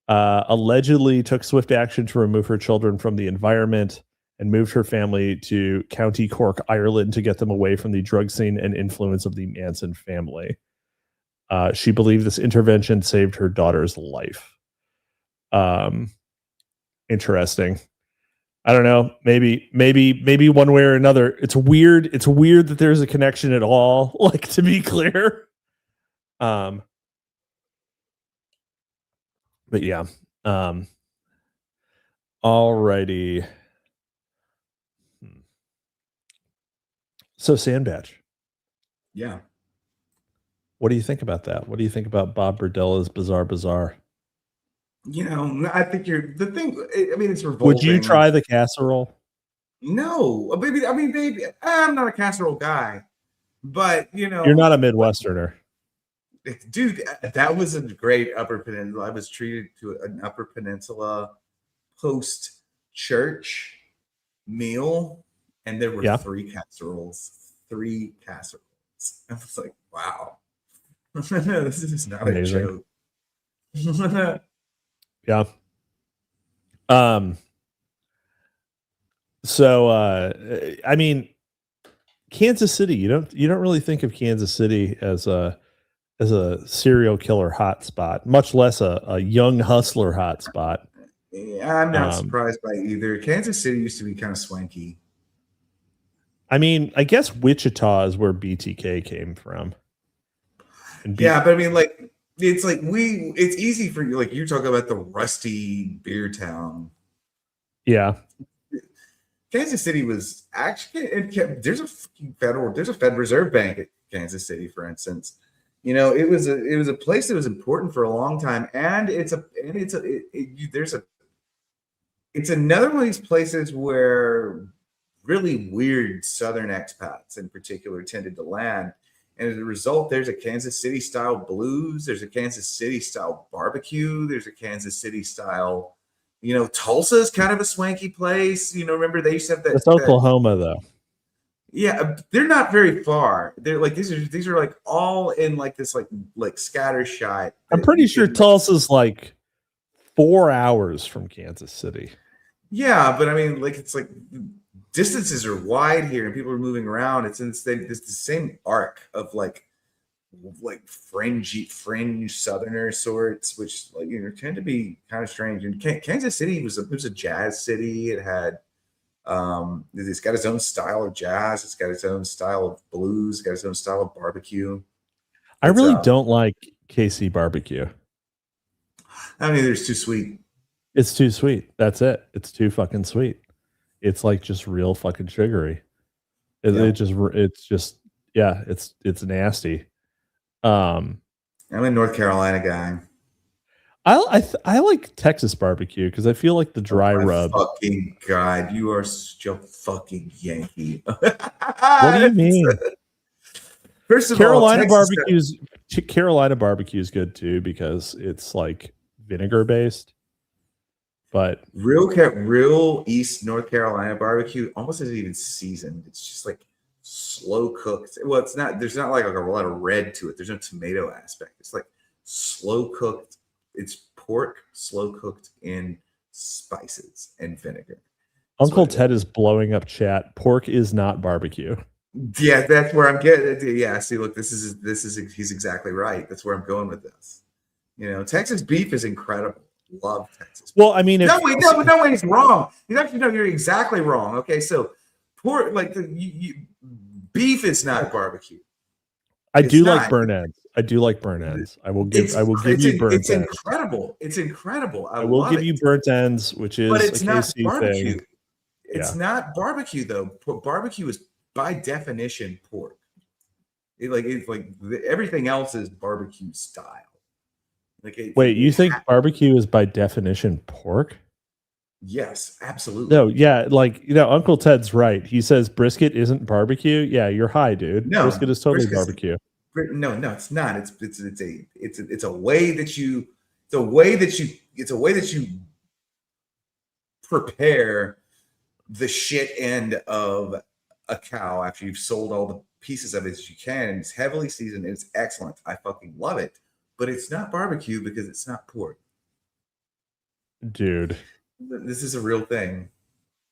allegedly took swift action to remove her children from the environment and moved her family to County Cork, Ireland to get them away from the drug scene and influence of the Manson family. She believed this intervention saved her daughter's life. Interesting. I don't know. Maybe one way or another. It's weird. It's weird that there's a connection at all. Like, to be clear. But yeah. Alrighty. So Sandbatch. Yeah. What do you think about that? What do you think about Bob Berdella's Bizarre Bazaar? You know, I think the thing. I mean, it's revolting. Would you try the casserole? No, baby. I mean, baby. I'm not a casserole guy, but you know, you're not a Midwesterner, dude. That was a great Upper Peninsula. I was treated to an Upper Peninsula post church meal, and there were 3 casseroles. 3 casseroles. I was like, wow, this is not amazing. A joke. Yeah. So I mean, Kansas City, you don't really think of Kansas City as a serial killer hotspot, much less a young hustler hotspot. Yeah, I'm not surprised by either. Kansas City used to be kind of swanky. I mean, I guess Wichita is where BTK came from. Yeah, but I mean, like, it's like it's easy for you, like, you talk about the rusty beer town. Yeah. Kansas City was actually, there's a Federal Reserve Bank at Kansas City, for instance. You know, it was a place that was important for a long time, and it's another one of these places where really weird Southern expats in particular tended to land. And as a result, there's a Kansas City style blues. There's a Kansas City style barbecue. There's a Kansas City style, you know, Tulsa's kind of a swanky place. You know, remember they used to have that. It's Oklahoma, though. Yeah, they're not very far. They're like, these are like all in like this like scattershot. I'm pretty sure Tulsa's like 4 hours from Kansas City. Yeah, but I mean, like, it's like distances are wide here and people are moving around. It's the same arc of like fringe Southerner sorts, which, like, you know, tend to be kind of strange. And Kansas City was a jazz city. It had it's got its own style of jazz. It's got its own style of blues. It's got its own style of barbecue. I really don't like KC barbecue. I mean, it's too sweet. It's too sweet. That's it. It's too fucking sweet. It's like just real fucking sugary. It's nasty. I'm a North Carolina guy. I like Texas barbecue because I feel like the dry rub. Fucking God, you are such a fucking Yankee. What do you mean? First of Carolina all, Carolina barbecue is good too because it's like vinegar based. But real East North Carolina barbecue almost isn't even seasoned. It's just like slow cooked. Well, it's not. There's not like a lot of red to it. There's no tomato aspect. It's like slow cooked. It's pork slow cooked in spices and vinegar. Uncle Ted is blowing up chat. Pork is not barbecue. Yeah, that's where I'm getting. Yeah, see, look, he's exactly right. That's where I'm going with this. You know, Texas beef is incredible. Love Texas. Well, I mean, no way, he's wrong. You're exactly wrong. Okay, so pork, like beef is not barbecue. I do like burnt ends. I will give you burnt ends. It's incredible. It's incredible. I will give you burnt ends, which is but it's a not KC barbecue. thing. It's not barbecue though. Barbecue is by definition pork. Everything else is barbecue style. Wait, you think barbecue is by definition pork? Yes, absolutely. No, yeah, like, you know, Uncle Ted's right. He says brisket isn't barbecue. Yeah, you're high, dude. No, brisket is totally barbecue. No, it's not. It's a way that you prepare the shit end of a cow after you've sold all the pieces of it as you can. And it's heavily seasoned. And it's excellent. I fucking love it. but it's not barbecue because it's not pork. Dude. This is a real thing.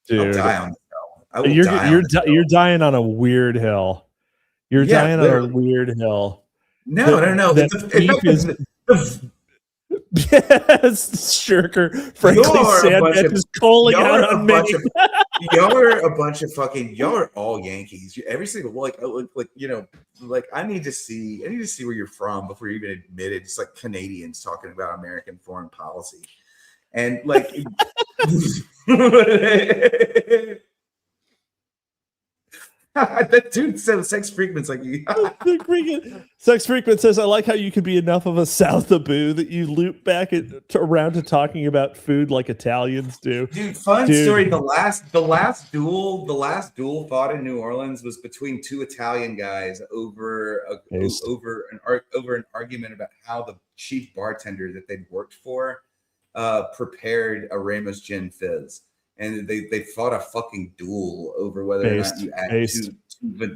Dude. I'll die on this hill. I will die on this hill. You're dying on a weird hill. You're dying literally. on a weird hill. No. Yes, Shirker. Frankly, Sandbatch is calling out on me. Y'all are a bunch of fucking. Y'all are all Yankees. Every single like I need to see where you're from before you even admit it. It's like Canadians talking about American foreign policy, and like. That dude said Sex Freakman's like Sex Freakman says, I like how you could be enough of a Southaboo that you loop back around to talking about food like Italians do. Dude, story. The last duel fought in New Orleans was between two Italian guys over an argument about how the chief bartender that they'd worked for prepared a Ramos Gin Fizz. And they fought a fucking duel over whether or not you add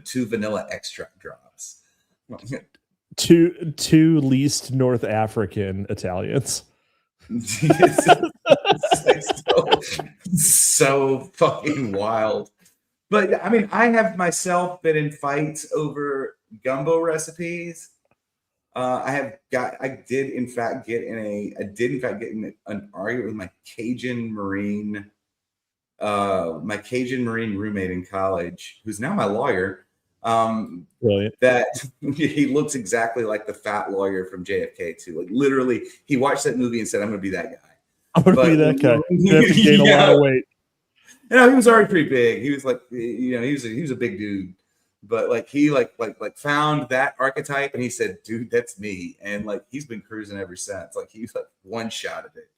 two vanilla extract drops. Two least North African Italians. so fucking wild. But I mean, I have myself been in fights over gumbo recipes. I did in fact get in an argument with my Cajun Marine roommate in college, who's now my lawyer. Brilliant. That he looks exactly like the fat lawyer from JFK too. Like literally, he watched that movie and said, "I'm going to be that guy. I'm going to be that guy. You have to gain a lot of weight." You know, he was already pretty big. He was like, he was a big dude. But like he found that archetype and he said, "Dude, that's me." And like he's been cruising ever since. Like he's like one shot at it.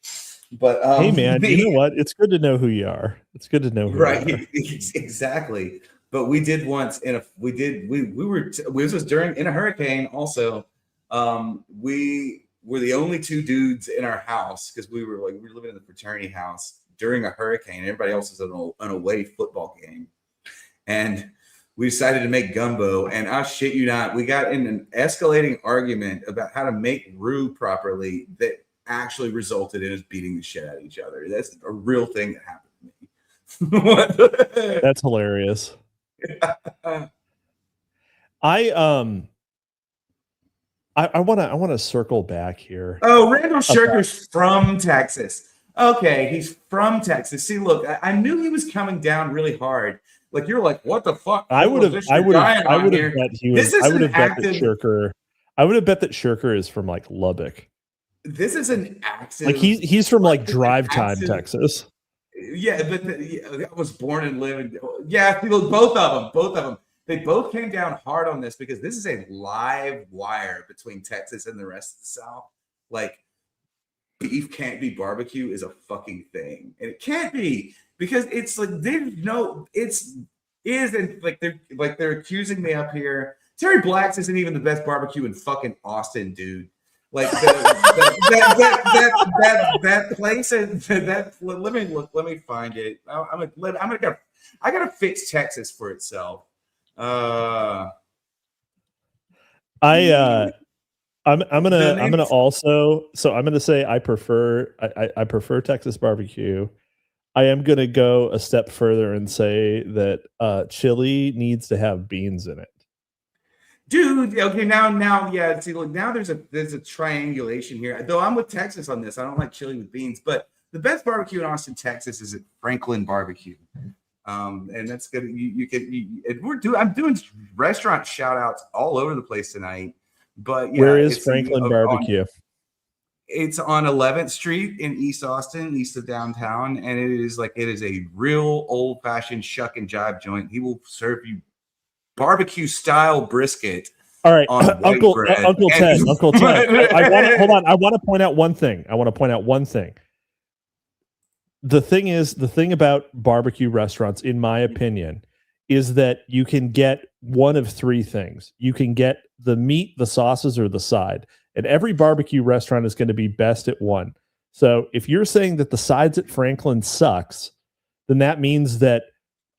But hey man, you know what? It's good to know who you are. It's good to know who right, you are. Exactly. But we did once this was in a hurricane also. We were the only two dudes in our house because we were living in the fraternity house during a hurricane. Everybody else was on an away football game. And we decided to make gumbo, and I shit you not, we got in an escalating argument about how to make roux properly that actually resulted in us beating the shit out of each other. That's a real thing that happened to me. That's hilarious. I want to circle back here. Oh, Randall Shirker's from Texas. Okay, he's from Texas. See, look, I knew he was coming down really hard. Like you're like, what the fuck? I would have bet that Shirker is from like Lubbock. This is an active. Like he's from like Drive Time, Texas. Yeah, but I was born and lived. Yeah, both of them. They both came down hard on this because this is a live wire between Texas and the rest of the South. Like, beef can't be barbecue is a fucking thing, and it can't be because it's like they're accusing me up here. Terry Black's isn't even the best barbecue in fucking Austin, dude. Like that place. Let me find it. I gotta fix Texas for itself. I'm gonna say I prefer Texas barbecue. I am gonna go a step further and say that chili needs to have beans in it. Dude, okay, now, yeah. See, look, now there's a triangulation here. Though I'm with Texas on this. I don't like chili with beans, but the best barbecue in Austin, Texas, is at Franklin Barbecue, and that's good. I'm doing restaurant shout outs all over the place tonight. But yeah, where is Franklin Barbecue? It's on 11th Street in East Austin, east of downtown, and it is a real old fashioned shuck and jive joint. He will serve you barbecue style brisket. All right, Uncle Ted. I want to point out one thing. The thing about barbecue restaurants, in my opinion, is that you can get one of three things. You can get the meat, the sauces, or the side. And every barbecue restaurant is going to be best at one. So if you're saying that the sides at Franklin sucks, then that means that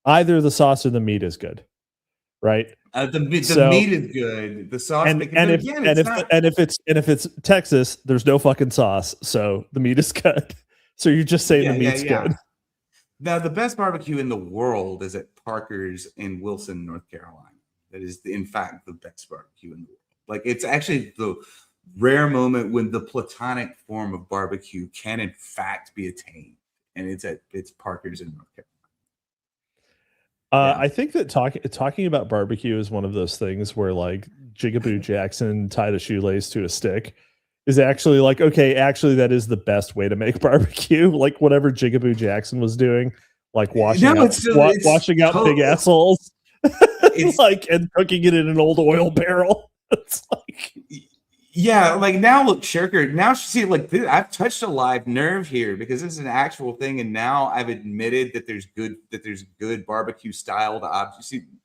either the sauce or the meat is good. Right? The meat is good. The sauce, if it's Texas, there's no fucking sauce, so the meat is good. So you're just saying the meat's good. Now, the best barbecue in the world is at Parker's in Wilson, North Carolina. That is, in fact, the best barbecue in the world. Like, it's actually the rare moment when the platonic form of barbecue can, in fact, be attained, and it's Parker's in North Carolina. I think that talking about barbecue is one of those things where like Jigaboo Jackson tied a shoelace to a stick is actually like, okay, actually that is the best way to make barbecue. Like whatever Jigaboo Jackson was doing, like washing out big assholes, like and cooking it in an old oil barrel. It's like, yeah, like now look, Shirker. Now see, like I've touched a live nerve here because this is an actual thing, and now I've admitted that there's good barbecue styled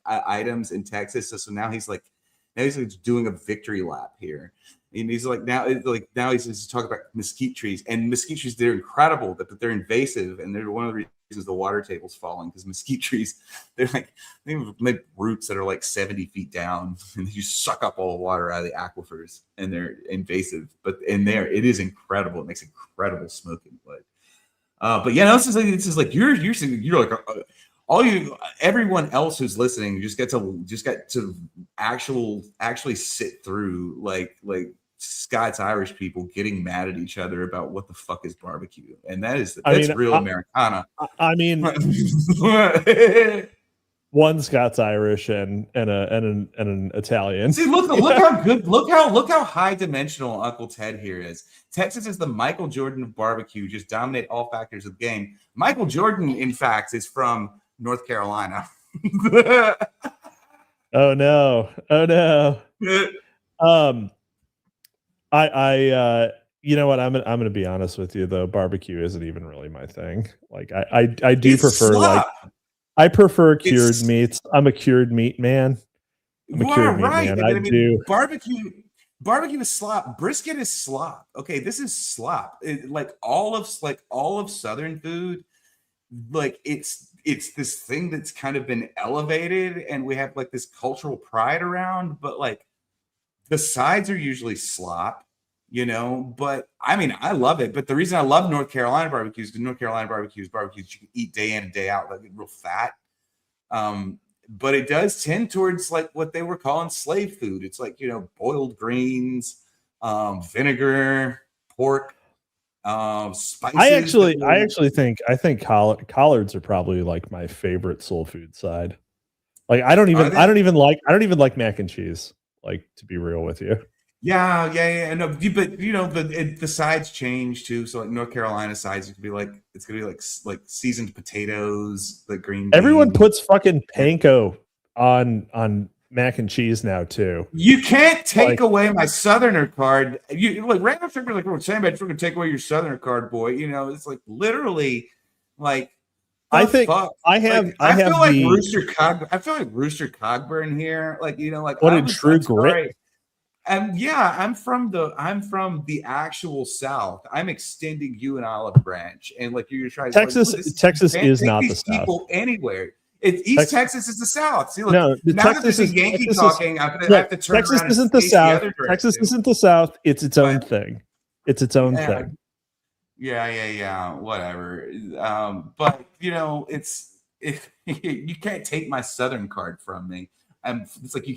items in Texas. So now he's like doing a victory lap here, and he's like now he's talking about mesquite trees, and mesquite trees, they're incredible, but they're invasive, and they're one of the reasons the water table's falling because mesquite trees, they have roots that are like 70 feet down, and you suck up all the water out of the aquifers, and they're invasive. But in there, it is incredible. It makes incredible smoking wood. But yeah, no, this is like you're like everyone else who's listening just got to actually sit through like Scots Irish people getting mad at each other about what the fuck is barbecue, and that's real Americana. I mean, one Scots Irish and an Italian. See, look how high dimensional Uncle Ted here is. Texas is the Michael Jordan of barbecue, just dominate all factors of the game. Michael Jordan, in fact, is from North Carolina. Oh no. I you know what, I'm gonna be honest with you though, barbecue isn't even really my thing. Like I do prefer slop. I prefer cured meats. I'm a cured meat man. I'm a cured meat man. I do. Barbecue is slop. Brisket is slop. Okay, this is slop. Like all of Southern food, like it's this thing that's kind of been elevated, and we have like this cultural pride around, but like the sides are usually slop, you know. But I mean, I love it. But the reason I love North Carolina barbecue is because North Carolina barbecue is barbecues you can eat day in and day out, like real fat. But it does tend towards like what they were calling slave food. It's like, you know, boiled greens, vinegar, pork, spices. I think collards are probably like my favorite soul food side. Like I don't even like mac and cheese. Like, to be real with you. Yeah. No, but you know the sides change too. So like North Carolina sides, it's gonna be like seasoned potatoes, the green beans. Everyone puts fucking panko on mac and cheese now too. You can't take away my Southerner card. You like random sugar, like we're saying, we're gonna take away your Southerner card, boy. You know, it's like literally like. I think fuck? I feel like Rooster Cogburn here. Like, you know, like what a true grit. Yeah, I'm from the actual South. I'm extending you an olive branch, and like you're trying. Texas is not the South. People anywhere. East Texas is the South. See, look, no, now that there's a Yankee talking, I have to turn Texas around. Isn't the South. Texas isn't the South. It's its own thing. It's its own thing. Yeah, whatever. But you know, you can't take my Southern card from me. It's like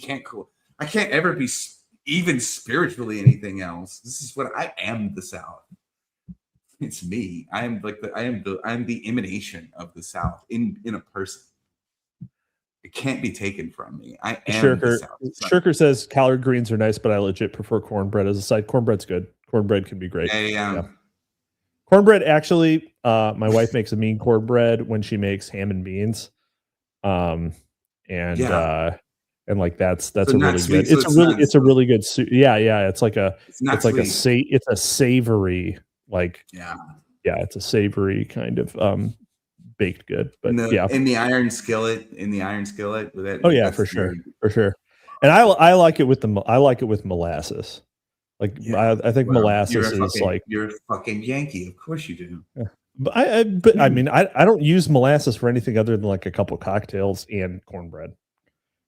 I can't ever be even spiritually anything else. This is what I am. The South. It's me. I'm the emanation of the South in a person. It can't be taken from me. I am the South. Shirker says collard greens are nice, but I legit prefer cornbread as a side. Cornbread's good. Cornbread can be great. Yeah. Cornbread, actually, my wife makes a mean cornbread when she makes ham and beans, and like that's a really good. It's a really good soup. Yeah. It's a savory it's a savory kind of baked good. But in the iron skillet with that. Oh yeah, for sure. And I like it with molasses. Like I think molasses is like you're a fucking Yankee. Of course you do. Yeah. But I mean I don't use molasses for anything other than like a couple cocktails and cornbread.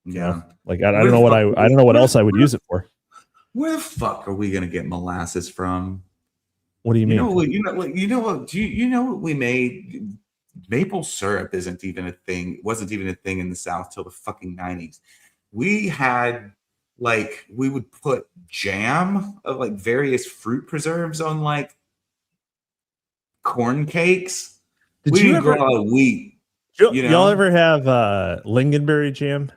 Yeah. Like I don't know what I don't know what else I would use it for. Where the fuck are we gonna get molasses from? What do you mean? You know what we made? Maple syrup isn't even a thing. Wasn't even a thing in the South till the fucking 90s. We had we would put jam of like various fruit preserves on like corn cakes. We didn't grow out of wheat. Y'all ever have lingonberry jam?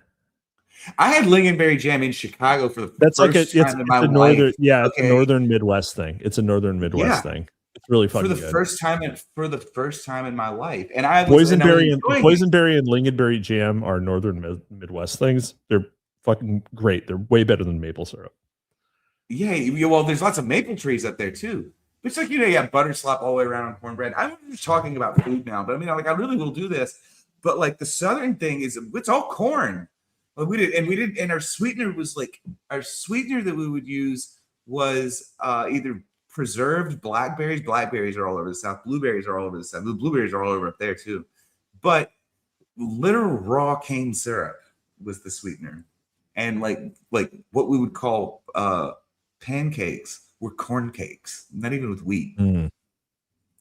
I had lingonberry jam in Chicago for the first time in my life. Northern, it's a northern Midwest thing. It's a northern Midwest thing. It's really fun. For the first time in my life, and I boysenberry and lingonberry jam are northern Midwest things. They're fucking great. They're way better than maple syrup. Yeah, well, there's lots of maple trees up there too. It's like you have butter slop all the way around on cornbread. I'm just talking about food now, but I mean, I really will do this. But like the southern thing is, it's all corn. And our sweetener was our sweetener that we would use was either preserved blackberries. Blackberries are all over the South. Blueberries are all over the South. The blueberries are all over up there too. But literal raw cane syrup was the sweetener, and like what we would call pancakes were corn cakes, not even with wheat.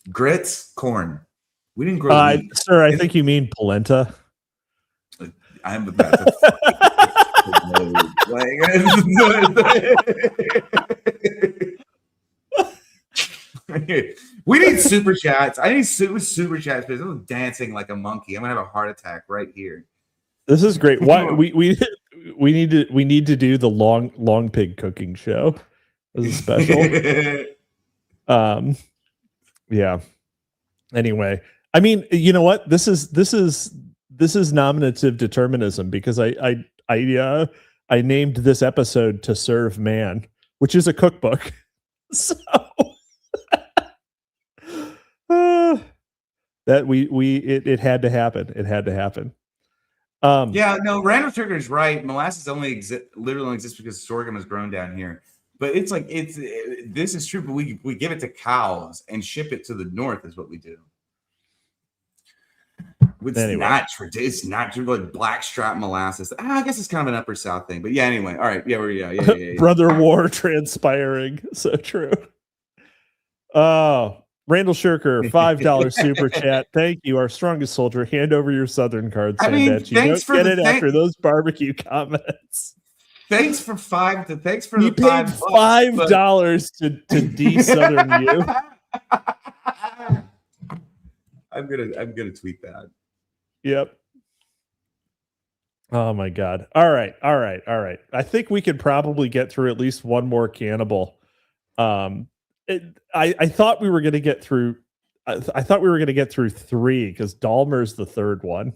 Grits, corn. We didn't grow wheat. Sir, I think you mean polenta. I'm about to we need super chats. I need super chats because I'm dancing like a monkey. I'm gonna have a heart attack right here. This is great. Why we need to do the long pig cooking show as a special. Yeah. Anyway, I mean, you know what? This is nominative determinism because I named this episode To Serve Man, which is a cookbook. So that it had to happen. It had to happen. Random Trigger is right. Molasses literally exists because sorghum is grown down here. But this is true. But we give it to cows and ship it to the north is what we do. It's not true. Like blackstrap molasses. I guess it's kind of an upper South thing. But yeah, anyway. All right. Yeah. Brother war transpiring. So true. Oh, Randall Shirker, $5 super chat. Thank you, our strongest soldier. Hand over your Southern card, Sandbatch. You don't get it after those barbecue comments. Thanks for the paid $5 to de-Southern you. I'm gonna tweet that. Yep. Oh my God. All right. I think we could probably get through at least one more cannibal. I thought we were going to get through. I thought we were going to get through 3 because Dahmer's the third one.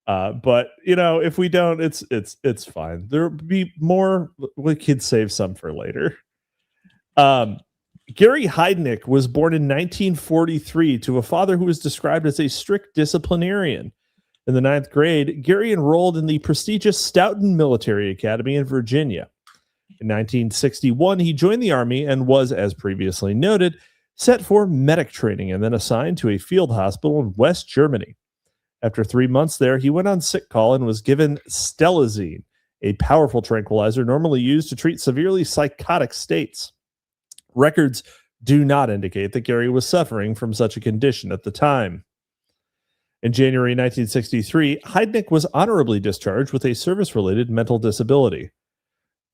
But if we don't, it's fine. There'll be more. We could save some for later. Gary Heidnik was born in 1943 to a father who was described as a strict disciplinarian. In the 9th grade, Gary enrolled in the prestigious Stoughton Military Academy in Virginia. In 1961, he joined the Army and was, as previously noted, set for medic training and then assigned to a field hospital in West Germany. After 3 months there, he went on sick call and was given Stelazine, a powerful tranquilizer normally used to treat severely psychotic states. Records do not indicate that Gary was suffering from such a condition at the time. In January 1963, Heidnik was honorably discharged with a service-related mental disability.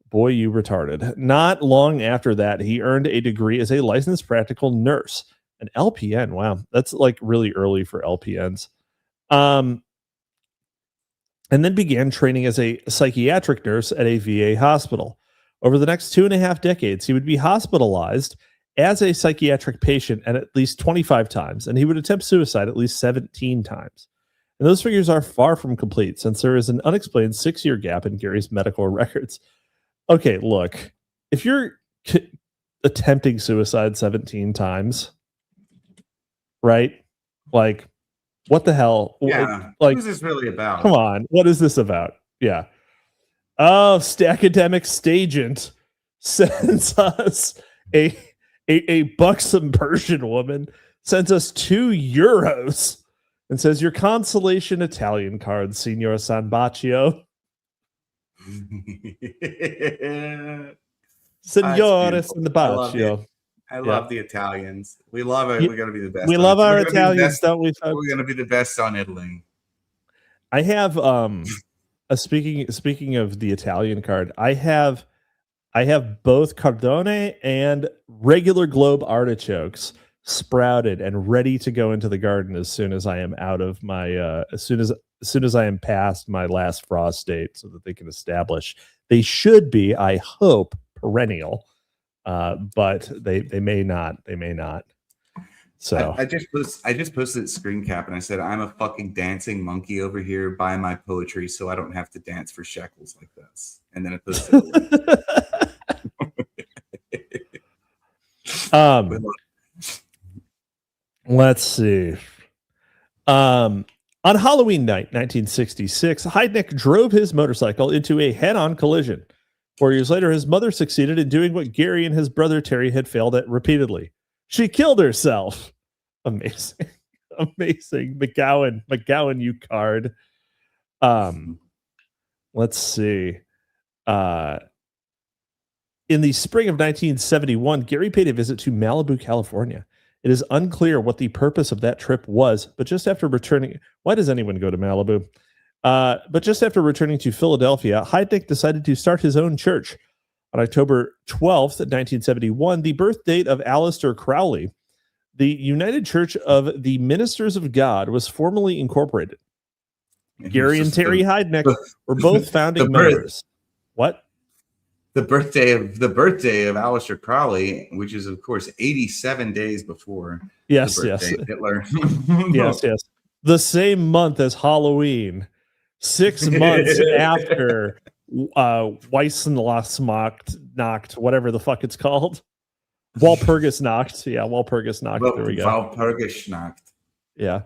Boy, you retarded. Not long after that, he earned a degree as a licensed practical nurse, an LPN. Wow, that's like really early for LPNs. And then began training as a psychiatric nurse at a VA hospital. Over the next 2.5 decades, he would be hospitalized as a psychiatric patient at least 25 times, and he would attempt suicide at least 17 times. And those figures are far from complete, since there is an unexplained 6-year gap in Gary's medical records. Okay, look, if you're attempting suicide 17 times, right? Like, what the hell? Yeah. Like, what is this really about? Come on. What is this about? Yeah. Oh, Stackademic Stagent sends us a buxom Persian woman, sends us €2 and says, your consolation Italian card, Signor Sandbaccio. Senores in the Baccio. I love the Italians. We love it. We're going to be the best. We love our Italians, don't we, folks? We're going to be the best on Italy. I have speaking of the Italian card, I have both Cardone and regular globe artichokes sprouted and ready to go into the garden as soon as I am out of my as soon as I am past my last frost date, so that they can establish. They should be, I hope, perennial, but they may not. They may not. So I just posted a screen cap and I said, I'm a fucking dancing monkey over here buying my poetry so I don't have to dance for shekels like this. And then I posted let's see. On Halloween night, 1966, Heidnik drove his motorcycle into a head-on collision. 4 years later, his mother succeeded in doing what Gary and his brother Terry had failed at repeatedly. She killed herself. Amazing. Amazing. McGowan, you card. Let's see. In the spring of 1971, Gary paid a visit to Malibu, California. It is unclear what the purpose of that trip was, but just after returning... Why does anyone go to Malibu? But just after returning to Philadelphia, Heidnik decided to start his own church. On October 12th, 1971, the birth date of Aleister Crowley, the United Church of the Ministers of God was formally incorporated. Gary and Terry Heidnik were both founding members. What? The birthday of Aleister Crowley, which is of course 87 days before. Yes, the birthday of Hitler. yes. The same month as Halloween, 6 months after Weissensnacht, whatever the fuck it's called. Walpurgisnacht. Yeah, Walpurgisnacht. There we go. Walpurgisnacht. Yeah.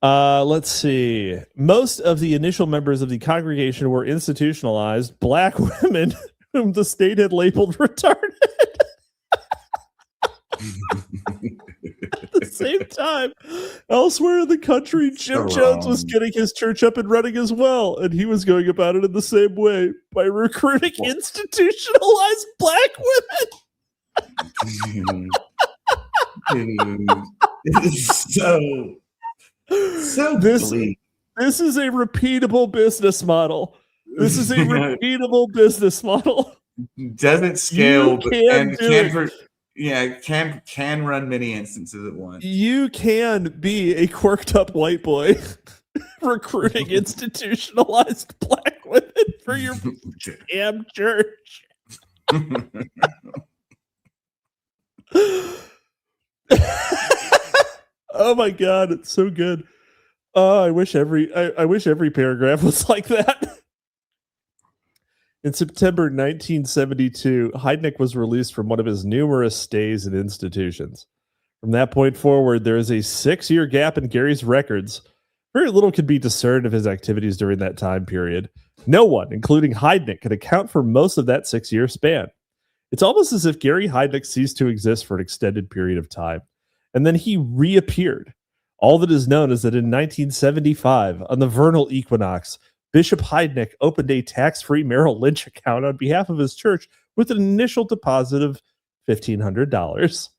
Let's see. Most of the initial members of the congregation were institutionalized black women whom the state had labeled retarded. At the same time, elsewhere in the country, Jim Jones was getting his church up and running as well, and he was going about it in the same way by recruiting institutionalized black women. So this is a repeatable business model. Doesn't scale, can run many instances at once. You can be a quirked up white boy recruiting institutionalized black women for your damn church. Oh my god, it's so good. I wish every paragraph was like that. In September 1972, Heidnik was released from one of his numerous stays in institutions. From that point forward, there is a 6-year gap in Gary's records. Very little could be discerned of his activities during that time period. No one, including Heidnik, could account for most of that 6-year span. It's almost as if Gary Heidnik ceased to exist for an extended period of time, and then he reappeared. All that is known is that in 1975, on the vernal equinox, Bishop Heidnik opened a tax-free Merrill Lynch account on behalf of his church with an initial deposit of $1,500.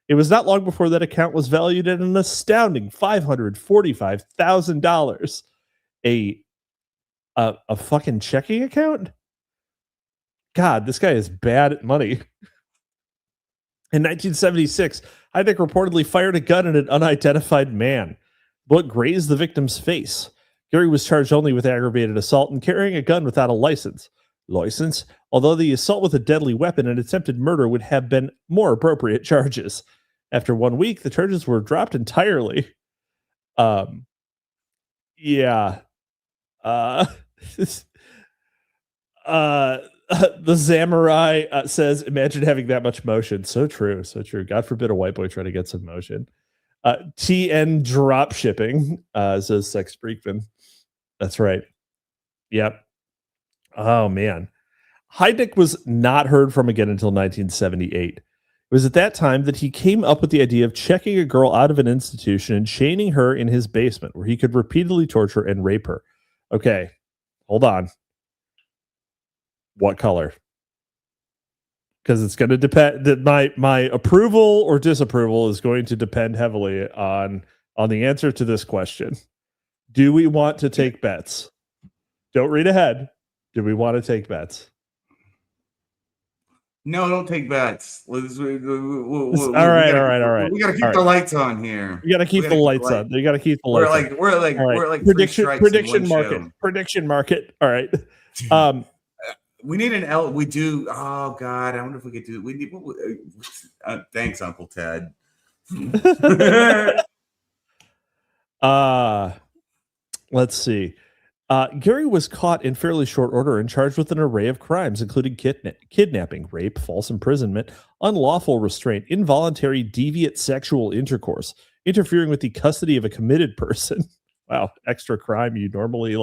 It was not long before that account was valued at an astounding $545,000. A fucking checking account? God, this guy is bad at money. In 1976, Heidnik reportedly fired a gun at an unidentified man. Bullet grazed the victim's face. Gary was charged only with aggravated assault and carrying a gun without a license. Although the assault with a deadly weapon and attempted murder would have been more appropriate charges. After 1 week, the charges were dropped entirely. The Samurai says, imagine having that much motion. So true. God forbid a white boy try to get some motion. TN drop shipping, says Sex Freakman. That's right. Yep. Oh, man. Heidnik was not heard from again until 1978. It was at that time that he came up with the idea of checking a girl out of an institution and chaining her in his basement where he could repeatedly torture and rape her. Okay, Hold on. What color? Because it's going to depend. That my approval or disapproval is going to depend heavily on the answer to this question. Do we want to take bets? Don't read ahead. Do we want to take bets? No, don't take bets. All right. We gotta keep the lights on here. You gotta keep the lights on. You gotta keep the lights on. We're like prediction market. Prediction market. All right. We need an L. We do. Oh God, I wonder if we could do. We need. Thanks, Uncle Ted. Let's see. Gary was caught in fairly short order and charged with an array of crimes, including kidnapping, rape, false imprisonment, unlawful restraint, involuntary deviant sexual intercourse, interfering with the custody of a committed person. Wow, extra crime you normally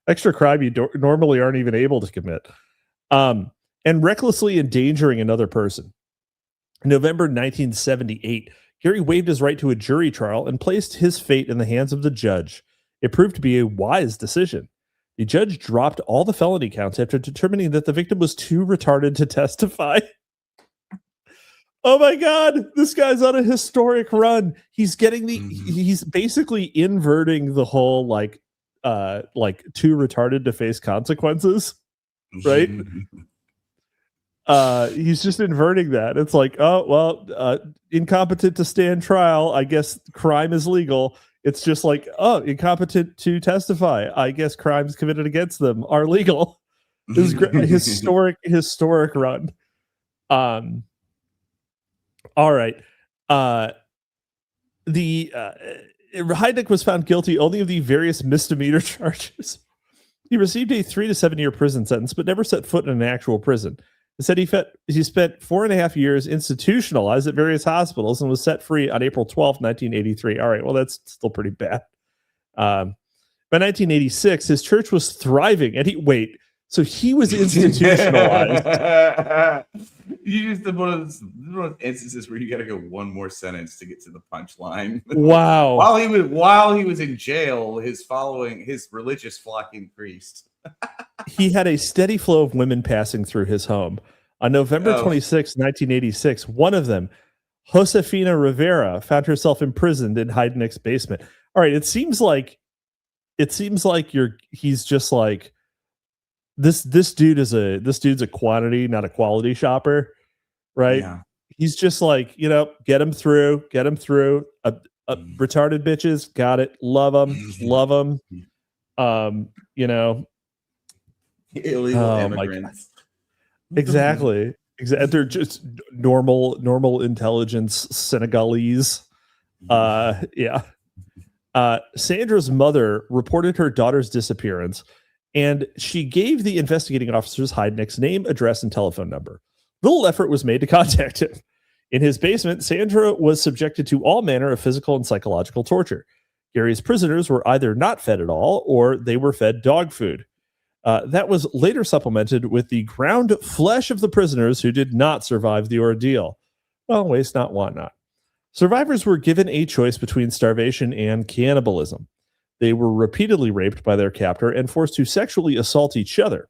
normally aren't even able to commit. And recklessly endangering another person. In November 1978, Gary waived his right to a jury trial and placed his fate in the hands of the judge. It proved to be a wise decision. The judge dropped all the felony counts after determining that the victim was too retarded to testify. Oh my God, this guy's on a historic run. He's getting he's basically inverting the whole like too retarded to face consequences, right? He's just inverting that. It's like, oh well, incompetent to stand trial. I guess crime is legal. It's just like, oh, incompetent to testify. I guess crimes committed against them are legal. This is a historic run. All right. Heidnik was found guilty only of the various misdemeanor charges. He received a 3 to 7 year prison sentence, but never set foot in an actual prison. It said he spent 4.5 years institutionalized at various hospitals and was set free on April 12th, 1983. All right, well, that's still pretty bad. By 1986, his church was thriving, and he was institutionalized. You used one of those instances where you got to go one more sentence to get to the punchline. Wow! while he was in jail, his religious flock increased. He had a steady flow of women passing through his home. On November 26, 1986, one of them, Josefina Rivera, found herself imprisoned in Heidnik's basement. All right, it seems like he's just like this dude's a quantity, not a quality shopper, right? Yeah. He's just like, get him through. Retarded bitches, got it. Love them. Illegal immigrants. Exactly. They're just normal intelligence Senegalese. Sandra's mother reported her daughter's disappearance, and she gave the investigating officers Heidnik's name, address, and telephone number. Little effort was made to contact him. In his basement, Sandra was subjected to all manner of physical and psychological torture. Gary's prisoners were either not fed at all, or they were fed dog food. That was later supplemented with the ground flesh of the prisoners who did not survive the ordeal. Well, waste not, want not. Survivors were given a choice between starvation and cannibalism. They were repeatedly raped by their captor and forced to sexually assault each other.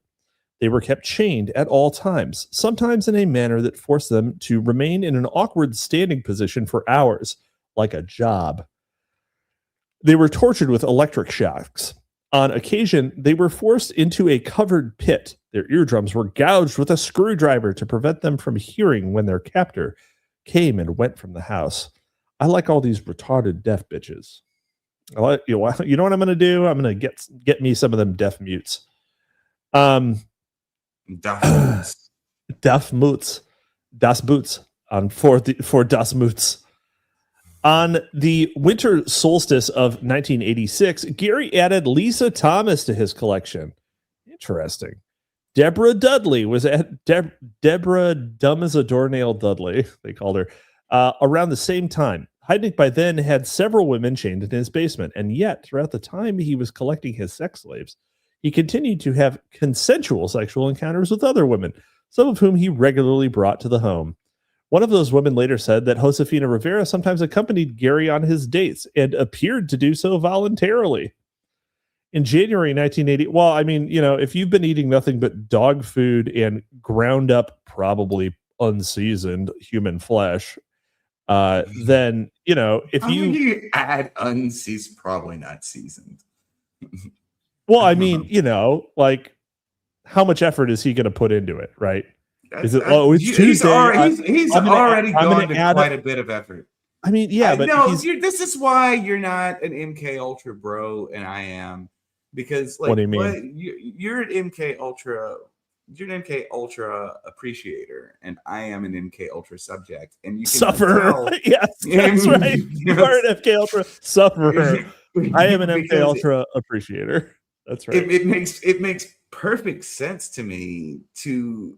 They were kept chained at all times, sometimes in a manner that forced them to remain in an awkward standing position for hours, like a job. They were tortured with electric shocks. On occasion, they were forced into a covered pit. Their eardrums were gouged with a screwdriver to prevent them from hearing when their captor came and went from the house. I like all these retarded deaf bitches. You know what I'm going to do? I'm going to get me some of them deaf mutes. Deaf mutes. Das Boots for Das Moots. On the winter solstice of 1986, Gary added Lisa Thomas to his collection. Interesting. Deborah Dudley was at Deborah Dumb as a Doornail Dudley, they called her, around the same time. Heidnik by then had several women chained in his basement, and yet throughout the time he was collecting his sex slaves, he continued to have consensual sexual encounters with other women, some of whom he regularly brought to the home. One of those women later said that Josefina Rivera sometimes accompanied Gary on his dates and appeared to do so voluntarily. in January 1980. Well, I mean, if you've been eating nothing but dog food and ground up, probably unseasoned human flesh, then if you add unseasoned, probably not seasoned. Well, I mean, like, how much effort is he going to put into it, right? Is it? Oh, it's Tuesday. He's already gone to quite a bit of effort. I mean, yeah, but no, this is why you're not an MKUltra bro, and I am, because like, what do you mean? You're an MKUltra. You're an MKUltra appreciator, and I am an MKUltra subject, and you can sufferer. Yes, that's right. You are an MKUltra sufferer. I am an MKUltra appreciator. That's right. It makes perfect sense to me to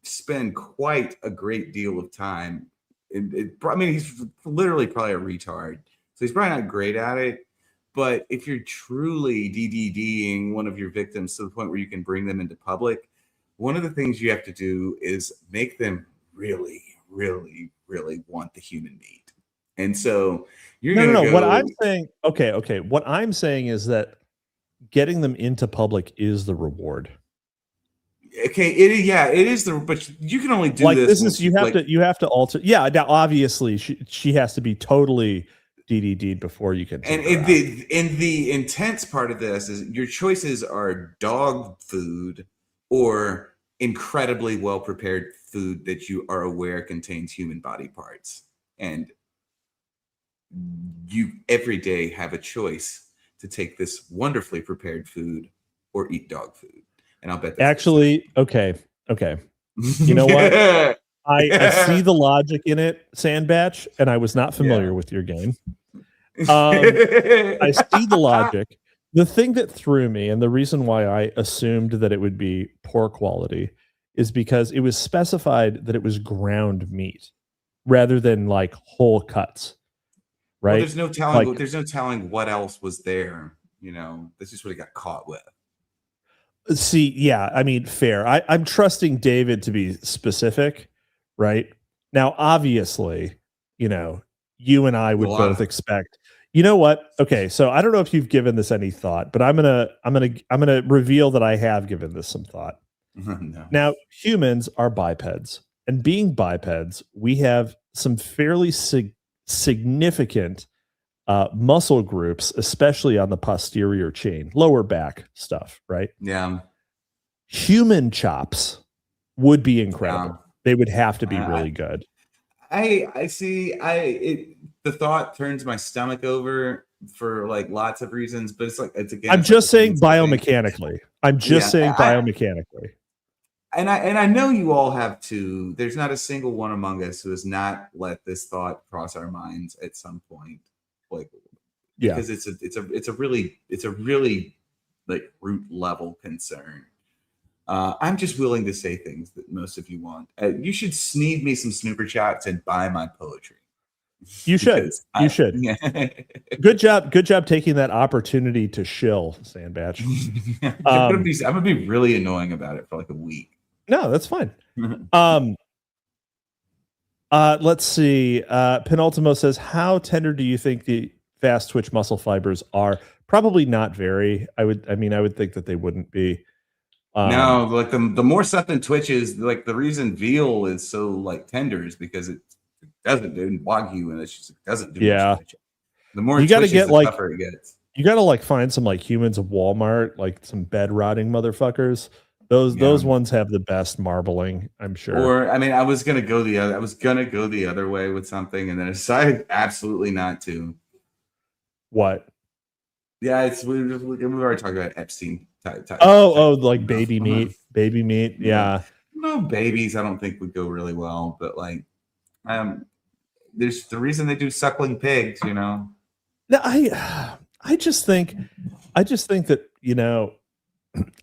spend quite a great deal of time. I mean, he's literally probably a retard, so he's probably not great at it. But if you're truly DDDing one of your victims to the point where you can bring them into public, one of the things you have to do is make them really, really, really want the human meat. And so you're no. What I'm saying, okay. What I'm saying is that getting them into public is the reward. Okay, it is the, but you can only do like this. You have to alter. Yeah, now obviously she has to be totally DDD'd before you can. And the intense part of this is your choices are dog food or incredibly well prepared food that you are aware contains human body parts, and you every day have a choice to take this wonderfully prepared food or eat dog food. And I'll bet actually, okay. You know what? I see the logic in it, Sandbatch, and I was not familiar with your game. I see the logic. The thing that threw me, and the reason why I assumed that it would be poor quality, is because it was specified that it was ground meat rather than like whole cuts. Right? Well, there's no telling what else was there. This is what he got caught with. See, yeah, I mean, fair. I'm trusting David to be specific, right? Now, obviously, you and I would both expect. You know what? Okay, so I don't know if you've given this any thought, but I'm gonna reveal that I have given this some thought. No. Now, humans are bipeds, and being bipeds, we have some fairly significant muscle groups, especially on the posterior chain, lower back stuff, right? Yeah. Human chops would be incredible. Yeah. They would have to be really good. I see. The thought turns my stomach over for like lots of reasons, but it's again. I'm just saying biomechanically. Biomechanically. And I know you all have too. There's not a single one among us who has not let this thought cross our minds at some point. Because it's a really like root level concern. I'm just willing to say things that most of you want. You should sneed me some snooper chats and buy my poetry. You should. You should. Yeah. Good job taking that opportunity to shill, Sandbatch. I'm gonna be really annoying about it for like a week. No, that's fine. Let's see. Penultimo says, how tender do you think the fast twitch muscle fibers are? Probably not very. I would think that they wouldn't be. No, like the more something twitches, like the reason veal is so like tender is because it doesn't do Wagyu, and it doesn't do much twitching. The more you gotta get, the tougher it gets. You gotta like find some like humans of Walmart, like some bed rotting motherfuckers. Those ones have the best marbling, I'm sure. Or I mean, I was gonna go the other way with something, and then I decided absolutely not to. What? Yeah, we've already talked about Epstein type. Like baby meat. Baby meat. Yeah. No, babies, I don't think would go really well, but like, there's the reason they do suckling pigs, No, I just think that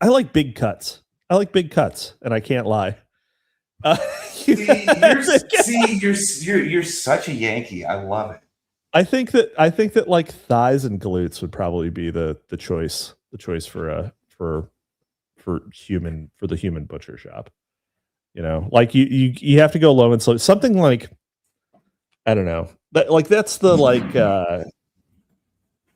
I like big cuts. And I can't lie. You're such a Yankee. I love it. I think that like thighs and glutes would probably be the choice for the human butcher shop. Like you have to go low and slow. Something like, I don't know. That's the like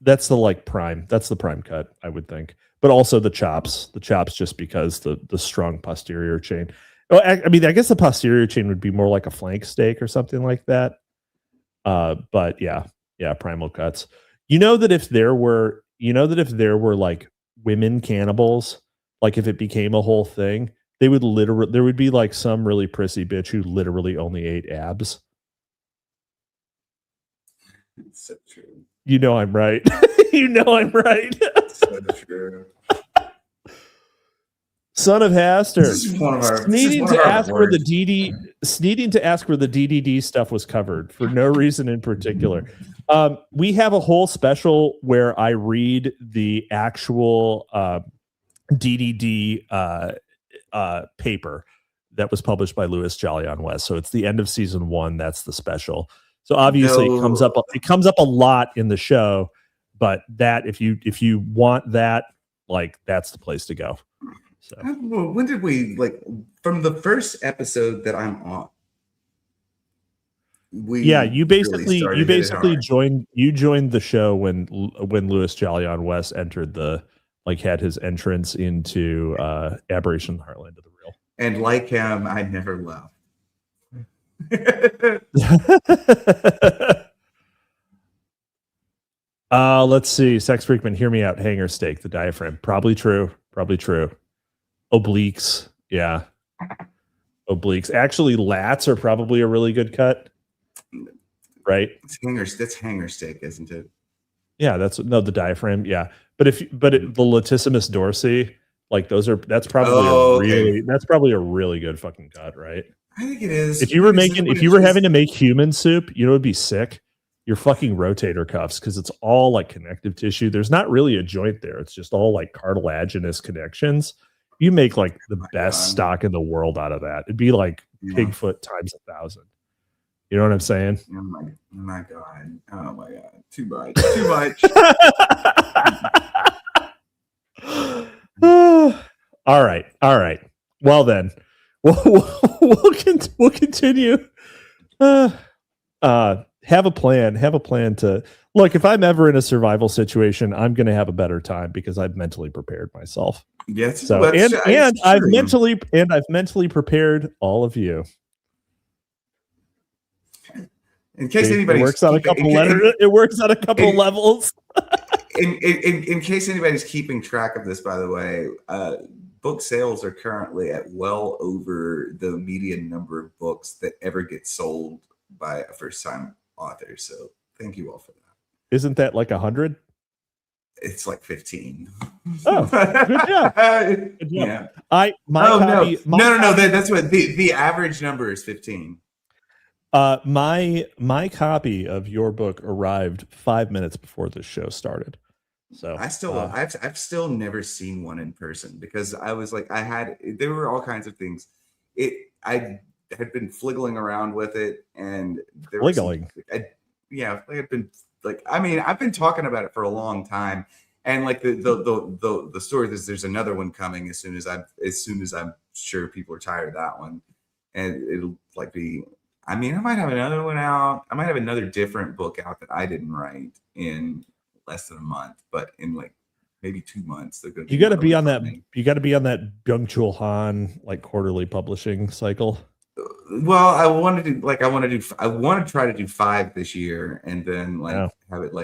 That's the like prime. That's the prime cut, I would think. But also the chops. The chops just because the strong posterior chain. Oh, I mean, I guess the posterior chain would be more like a flank steak or something like that. But yeah, primal cuts. You know that if there were like women cannibals, like if it became a whole thing, there would be like some really prissy bitch who literally only ate abs. It's so true. You know I'm right. You know I'm right. So true. Son of Haster. This is one of our Needing to ask where the DD DDD stuff was covered for no reason in particular. We have a whole special where I read the actual DDD paper that was published by Louis Jolyon West. So it's the end of season 1. That's the special. So obviously it comes up a lot in the show, but that if you want that, like that's the place to go. So when did we from the first episode that I'm on? You basically joined the show when Louis Jolyon West entered had his entrance into Aberration Heartland of the Real. And like him, I never left. Let's see. Sex Freakman, hear me out. Hanger steak, the diaphragm. Probably true. Obliques. Yeah. Obliques. Actually, lats are probably a really good cut. Right? That's hanger steak, isn't it? Yeah, the diaphragm. Yeah. But the latissimus dorsi, like that's probably a really good fucking cut, right? I think it is. If you were having to make human soup, you know it'd be sick. Your fucking rotator cuffs, because it's all like connective tissue. There's not really a joint there. It's just all like cartilaginous connections. You make like the best stock in the world out of that. It'd be like Pigfoot times 1,000. You know what I'm saying? Oh my god. Oh my god. Too much. All right. Well then, we'll continue. Have a plan to look. If I'm ever in a survival situation, I'm going to have a better time because I've mentally prepared myself. Yes. So I've mentally prepared all of you. In case anybody works on a couple levels. In case anybody's keeping track of this, by the way, book sales are currently at well over the median number of books that ever get sold by a first-time author. So thank you all for that. Isn't that like 100? It's like 15. Oh, good job. Good job. Yeah. That's what the average number is 15. My copy of your book arrived 5 minutes before the show started. So I've still never seen one in person because I was like, there were all kinds of things. I had been fliggling around with it, and I've been talking about it for a long time, and like the story is there's another one coming as soon as I'm sure people are tired of that one, and it'll I might have another one out. I might have another different book out that I didn't write in less than a month, but in like maybe 2 months. You got to be on that. You got to be on that Byung-Chul Han like quarterly publishing cycle. Well, I want to try to do 5 this year, and then have it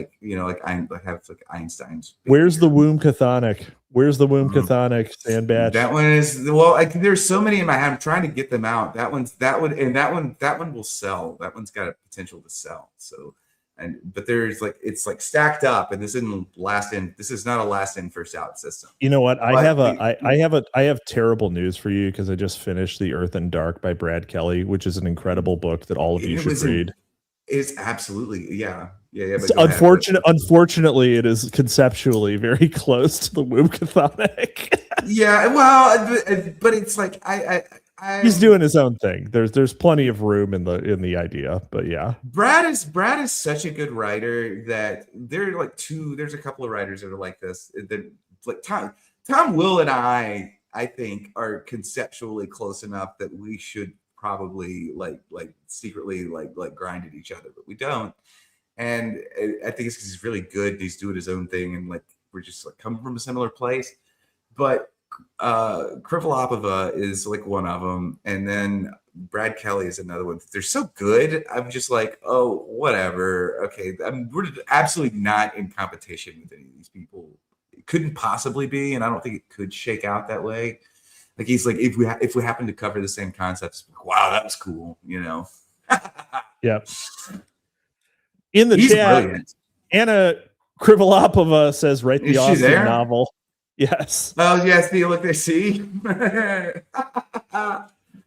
have like Einstein's. Where's the womb chthonic? Sandbatch? That one is there's so many in my head. I'm trying to get them out. That one will sell. That one's got a potential to sell. So, but there's it's stacked up, and this isn't this is not a last in first out system. You know what? I have terrible news for you because I just finished The Earth and Dark by Brad Kelly, which is an incredible book that all of you should read. It's absolutely yeah. Unfortunately, it is conceptually very close to the womb chthonic. Yeah, well, but it's like he's doing his own thing. There's plenty of room in the idea, but yeah. Brad is such a good writer that there's a couple of writers that are like this. That like Tom Will and I think are conceptually close enough that we should probably like secretly like grind at each other, but we don't. And I think it's because he's really good. He's doing his own thing, and like we're just like coming from a similar place. But Krivolopova is like one of them, and then Brad Kelly is another one. They're so good. I'm just like, oh, whatever. Okay, we're absolutely not in competition with any of these people. It couldn't possibly be, and I don't think it could shake out that way. Like he's like, if we happen to cover the same concepts, wow, that was cool, you know. Yep. In the He's chat, brilliant. Anna Krivolopova says, "Write the Is she Austin there? novel." Yes. Oh yes, the look they see. This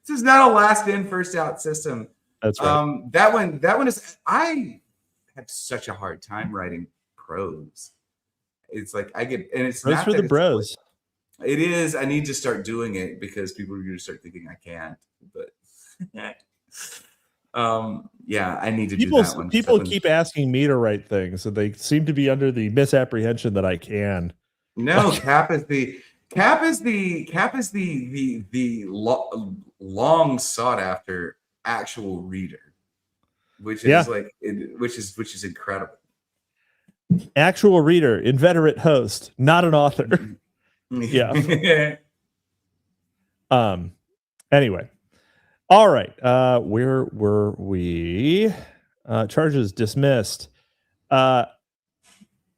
is not a last in, first out system. That's right. That one is. I have such a hard time writing prose. It's like I get, and it's Prose not for that the it's bros. like, it is. I need to start doing it because people are going to start thinking I can't. But yeah, I need to do that one. People keep asking me to write things, and they seem to be under the misapprehension that I can. No, Cap is the long sought after actual reader, which is which is incredible. Actual reader, inveterate host, not an author. Yeah. Anyway. All right. Where were we? Charges dismissed.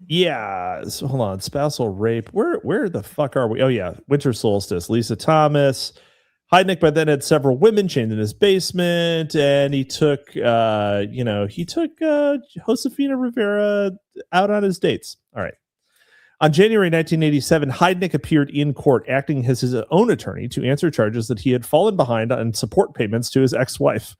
Yeah. So hold on. Spousal rape. Where the fuck are we? Oh yeah. Winter solstice. Lisa Thomas. Heidnik by then had several women chained in his basement, and he took Josefina Rivera out on his dates. All right. On January 1987, Heidnik appeared in court acting as his own attorney to answer charges that he had fallen behind on support payments to his ex-wife.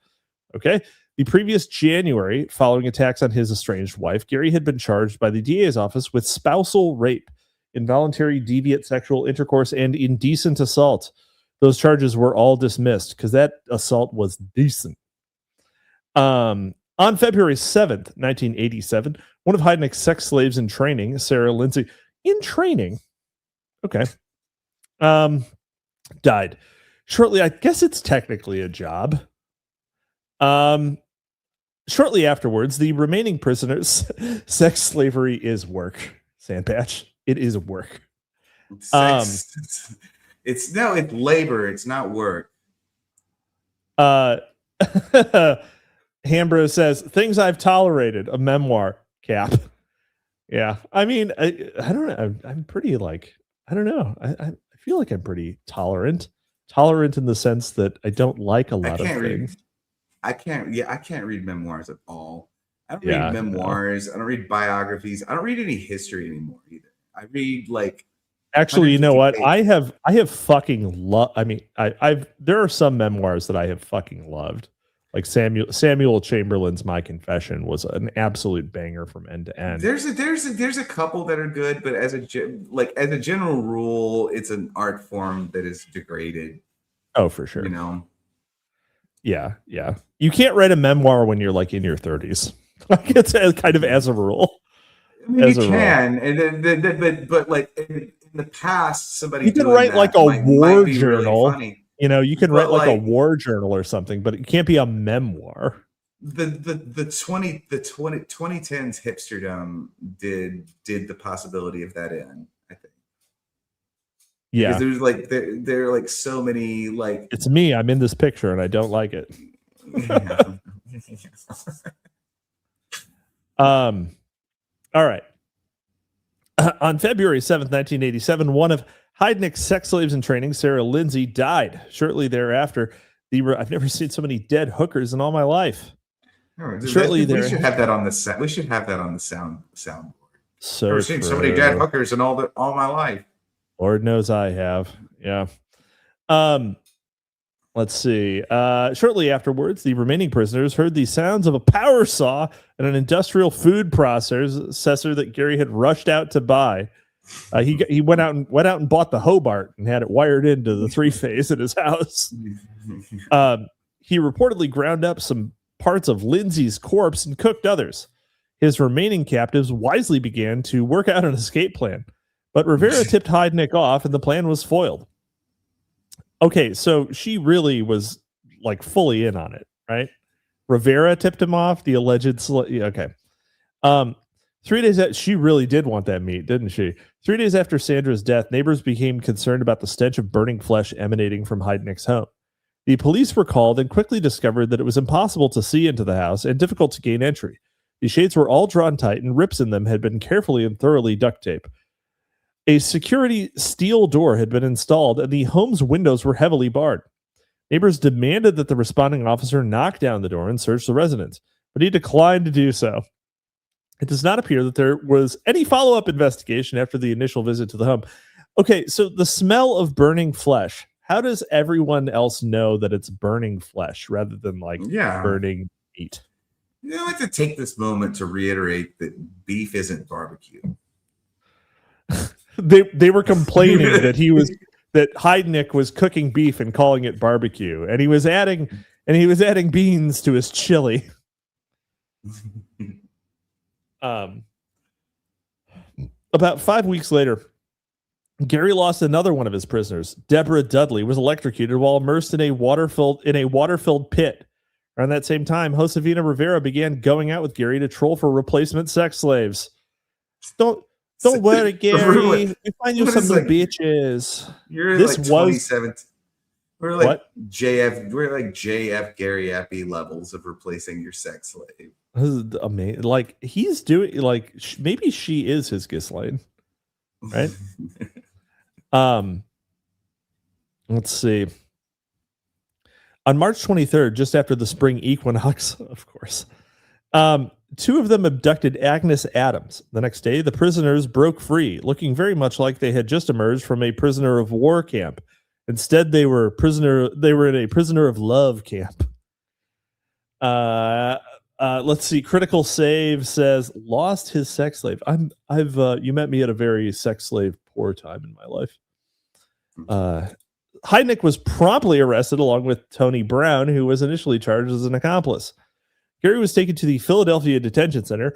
Okay. The previous January, following attacks on his estranged wife, Gary had been charged by the DA's office with spousal rape, involuntary deviant sexual intercourse, and indecent assault. Those charges were all dismissed because that assault was decent. On February 7th, 1987, one of Heidnik's sex slaves in training, Sarah Lindsay, in training, okay, died. Shortly, I guess it's technically a job. Shortly afterwards, the remaining prisoners, sex slavery is work. Sandbatch, it is work. It's labor. It's not work. Hambro says, things I've tolerated, a memoir. Cap. Yeah. I mean, I don't know. I'm pretty like, I don't know. I feel like I'm pretty tolerant in the sense that I don't like a lot of things. I can't read memoirs at all. I don't read memoirs. I don't read biographies. I don't read any history anymore either. I read like, actually, you know what? Pages. I have fucking loved. I mean, there are some memoirs that I have fucking loved. Like Samuel Chamberlain's My Confession was an absolute banger from end to end. There's a couple that are good, but as a general rule, it's an art form that is degraded. Oh, for sure. You know. Yeah. You can't write a memoir when you're like in your 30s. Like it's kind of as a rule. I mean, you can, and then, but like in the past, somebody you can write like a war journal. Really, you know, you can write like a war journal or something, but it can't be a memoir. The 2010s hipsterdom did the possibility of that in, I think. Yeah, because there's like there are like so many like it's me. I'm in this picture and I don't like it. All right. On February 7th, 1987, one of Heidnik's sex slaves in training, Sarah Lindsay, died. Shortly thereafter, I've never seen so many dead hookers in all my life. We should have that on the set. We should have that on the soundboard. So never seen so many dead hookers in all my life. Lord knows I have. Yeah. Let's see. Shortly afterwards, the remaining prisoners heard the sounds of a power saw and an industrial food processor that Gary had rushed out to buy. He went out and bought the Hobart and had it wired into the 3-phase at his house. He reportedly ground up some parts of Lindsay's corpse and cooked others. His remaining captives wisely began to work out an escape plan, but Rivera tipped Heidnik off and the plan was foiled. Okay, so she really was like fully in on it, right? Rivera tipped him off, the alleged okay. 3 days she really did want that meat, didn't she? 3 days after Sandra's death, neighbors became concerned about the stench of burning flesh emanating from Heidnick's home. The police were called and quickly discovered that it was impossible to see into the house and difficult to gain entry. The shades were all drawn tight and rips in them had been carefully and thoroughly duct taped. A security steel door had been installed and the home's windows were heavily barred. Neighbors demanded that the responding officer knock down the door and search the residence, but he declined to do so. It does not appear that there was any follow-up investigation after the initial visit to the home. Okay, so the smell of burning flesh. How does everyone else know that it's burning flesh rather than burning meat? You know, I have to take this moment to reiterate that beef isn't barbecue. They were complaining that Heidnick was cooking beef and calling it barbecue, and he was adding beans to his chili. About 5 weeks later, Gary lost another one of his prisoners. Deborah Dudley was electrocuted while immersed in a water-filled pit. Around that same time, Josefina Rivera began going out with Gary to troll for replacement sex slaves. Don't worry, Gary. We find you some new bitches. You're this like 27. We're like what? We're like JF Gary Appy levels of replacing your sex slave. This is amazing. Like he's doing like maybe she is his Ghislaine, right? Let's see. On March 23rd, just after the spring equinox, of course, two of them abducted Agnes Adams. The next day, the prisoners broke free, looking very much like they had just emerged from a prisoner of war camp. Instead, they were in a prisoner of love camp. Let's see. Critical Save says lost his sex slave. You met me at a very sex slave poor time in my life. Heidnick was promptly arrested along with Tony Brown, who was initially charged as an accomplice. Gary was taken to the Philadelphia Detention Center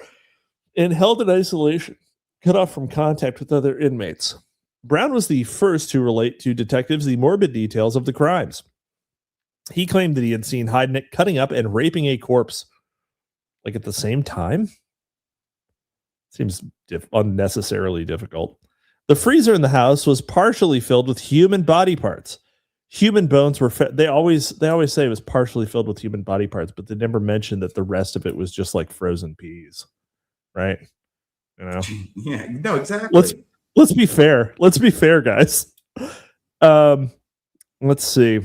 and held in isolation, cut off from contact with other inmates. Brown was the first to relate to detectives the morbid details of the crimes. He claimed that he had seen Heidnick cutting up and raping a corpse, like at the same time. Seems unnecessarily difficult. The freezer in the house was partially filled with human body parts. Human bones were they always say it was partially filled with human body parts, but they never mentioned that the rest of it was just like frozen peas, right? You know? Yeah, no, exactly. Let's be fair. Let's be fair, guys. Let's see.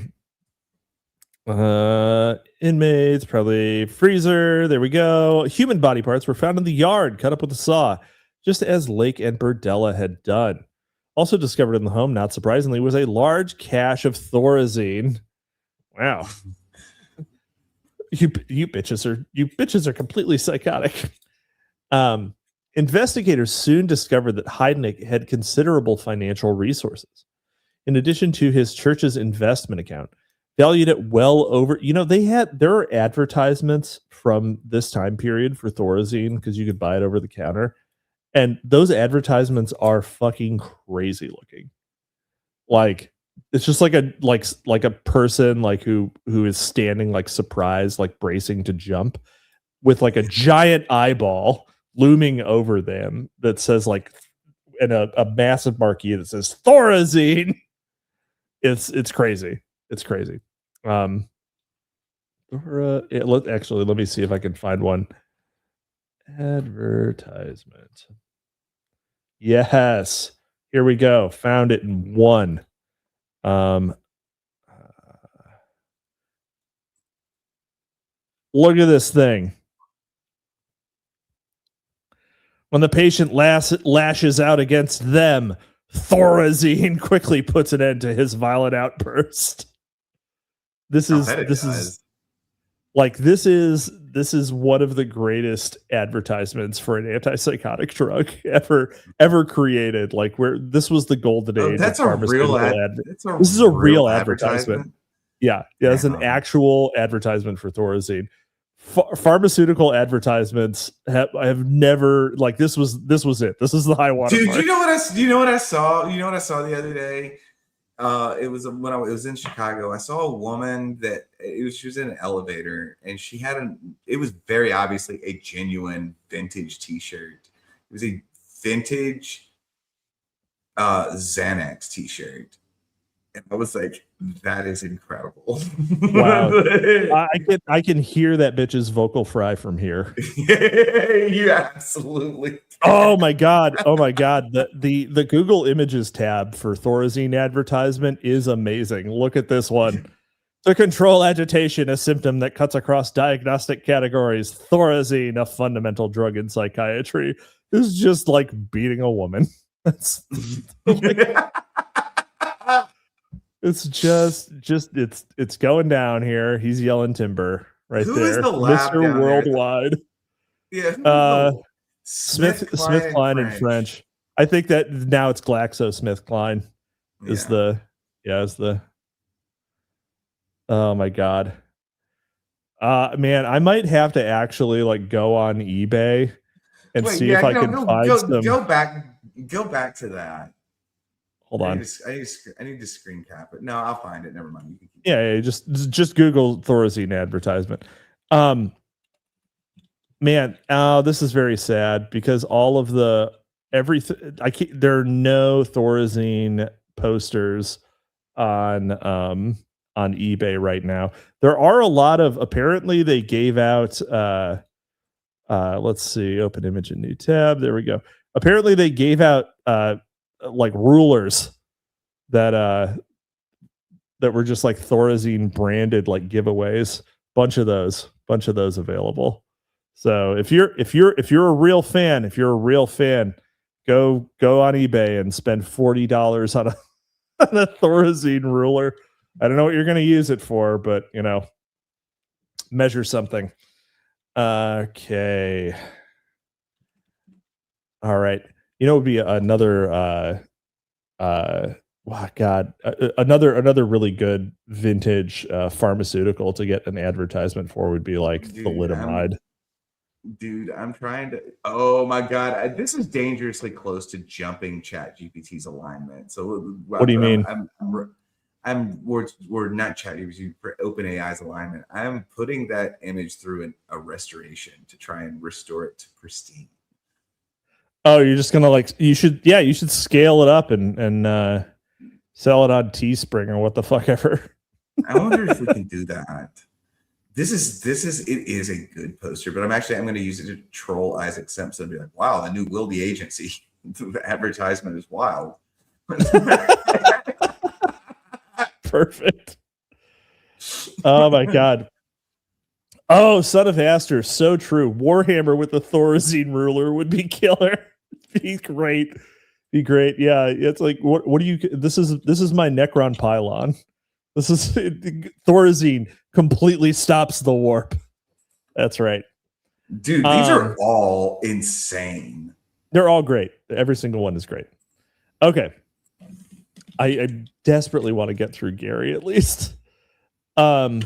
Inmates, probably freezer. There we go. Human body parts were found in the yard, cut up with a saw, just as Lake and Berdella had done. Also discovered in the home, not surprisingly, was a large cache of Thorazine. Wow. You bitches are completely psychotic. Investigators soon discovered that Heidnick had considerable financial resources. In addition to his church's investment account, valued at well over, there are advertisements from this time period for Thorazine because you could buy it over the counter. And those advertisements are fucking crazy looking. Like it's just like a person like who is standing like surprised, like bracing to jump with like a giant eyeball looming over them that says like in a massive marquee that says Thorazine. It's crazy. It's crazy. Let me see if I can find one. Advertisement. Yes. Here we go. Found it in one. Look at this thing. When the patient lashes out against them, Thorazine quickly puts an end to his violent outburst. This is one of the greatest advertisements for an antipsychotic drug ever created. Like where this was the golden age. That's a real ad. This is a real advertisement. Yeah, it's an actual advertisement for Thorazine. Pharmaceutical advertisements have never like this was it. This is the high water. Dude, you know what I saw? You know what I saw the other day? It was when I was in Chicago. I saw a woman that she was in an elevator, and she had it was very obviously a genuine vintage T-shirt. It was a vintage Xanax T-shirt, and I was like, "That is incredible!" Wow, I can hear that bitch's vocal fry from here. You absolutely. Oh my god! Oh my god! The Google Images tab for Thorazine advertisement is amazing. Look at this one. To control agitation, a symptom that cuts across diagnostic categories. Thorazine, a fundamental drug in psychiatry, is just like beating a woman. That's it's just it's going down here. He's yelling timber right Who there. is the lab Mr. down there? Worldwide. Yeah. Smith Klein in French. I think that now it's GlaxoSmithKline is the oh my god. Man, I might have to actually like go on eBay and see if I can find some. Go back to that. Hold on. I need to screen cap it. No, I'll find it. Never mind. Yeah, just Google Thorazine advertisement. Man, this is very sad because all of the there are no Thorazine posters on eBay right now. There are a lot of, apparently they gave out let's see, open image in new tab. There we go. Apparently they gave out like rulers that were just like Thorazine branded like giveaways. Bunch of those available. So if you're a real fan, go on eBay and spend $40 on a Thorazine ruler. I don't know what you're going to use it for, but measure something. Okay. All right. It would be another another really good vintage pharmaceutical to get an advertisement for would be like thalidomide. Dude, I'm trying to. Oh my god, this is dangerously close to jumping ChatGPT's alignment. So what do you mean? We're not ChatGPT for OpenAI's alignment. I'm putting that image through a restoration to try and restore it to pristine. Oh, you're just gonna you should scale it up and sell it on Teespring or what the fuck ever. I wonder if we can do that. It is a good poster, but I'm going to use it to troll Isaac Simpson and be like, wow, the new Will the Agency. The advertisement is wild. Perfect. Oh my god. Oh, Son of Aster, so true. Warhammer with the Thorazine ruler would be killer. Be great. Yeah, it's like what do you this is my Necron pylon. This is Thorazine completely stops the warp. That's right. Dude, these are all insane. They're all great. Every single one is great. Okay. I desperately want to get through Gary at least. About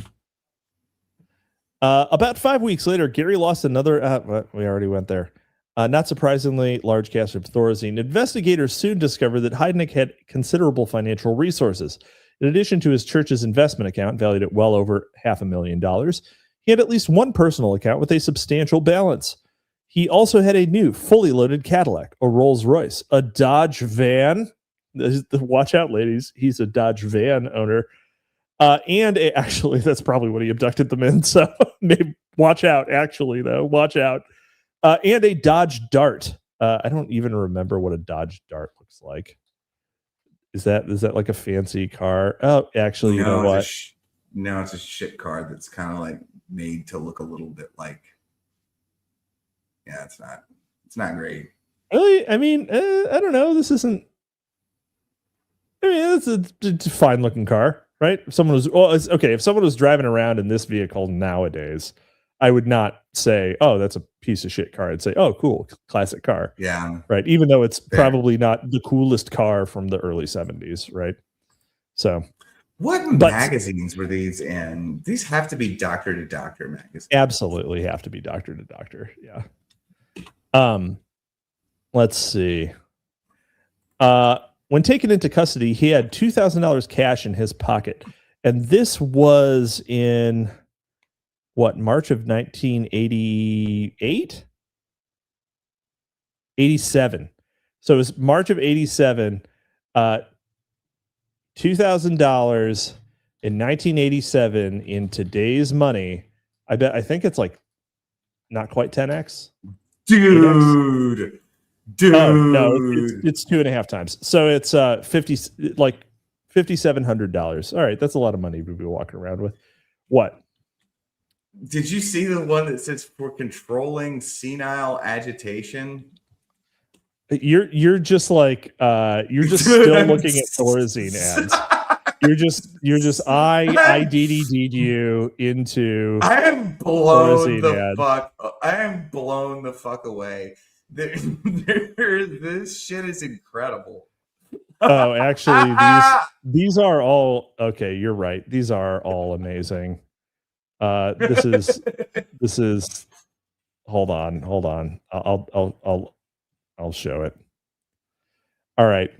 5 weeks later, Gary lost another we already went there. Not surprisingly, large cache of Thorazine. Investigators soon discovered that Heidnik had considerable financial resources. In addition to his church's investment account, valued at well over $500,000, he had at least one personal account with a substantial balance. He also had a new, fully loaded Cadillac, a Rolls-Royce, a Dodge van. Watch out, ladies. He's a Dodge van owner. Actually, that's probably what he abducted them in. So maybe watch out, actually, though. Watch out. And a Dodge Dart. I don't even remember what a Dodge Dart looks like. Is that like a fancy car? Oh, actually, you know what? No, it's a shit car that's kind of like made to look a little bit like. Yeah, it's not great. Really? I mean, I don't know. This isn't. I mean, it's a fine looking car, right? If someone was driving around in this vehicle nowadays, I would not say, "Oh, that's a piece of shit car." I'd say, "Oh, cool, classic car." Yeah, right. Even though it's probably not the coolest car from the early 70s, right? So, what magazines were these in? These have to be doctor to doctor magazines. Absolutely, have to be doctor to doctor. Yeah. Let's see. When taken into custody, he had $2,000 cash in his pocket. And this was in what, March of 1988? 87. So it was March of 87. $2,000 in 1987 in today's money. I think it's like not quite 10x. Dude. Oh, no, it's 2.5 times. So it's $5,700. All right, that's a lot of money to be walking around with. What? Did you see the one that says for controlling senile agitation? You're just like you're just still looking at Thorazine ads. You're just I DDD'd you into. I am blown the fuck. I am blown the fuck away. This shit is incredible. Oh, actually, these are all okay. You're right. These are all amazing. This is. Hold on. I'll show it. All right.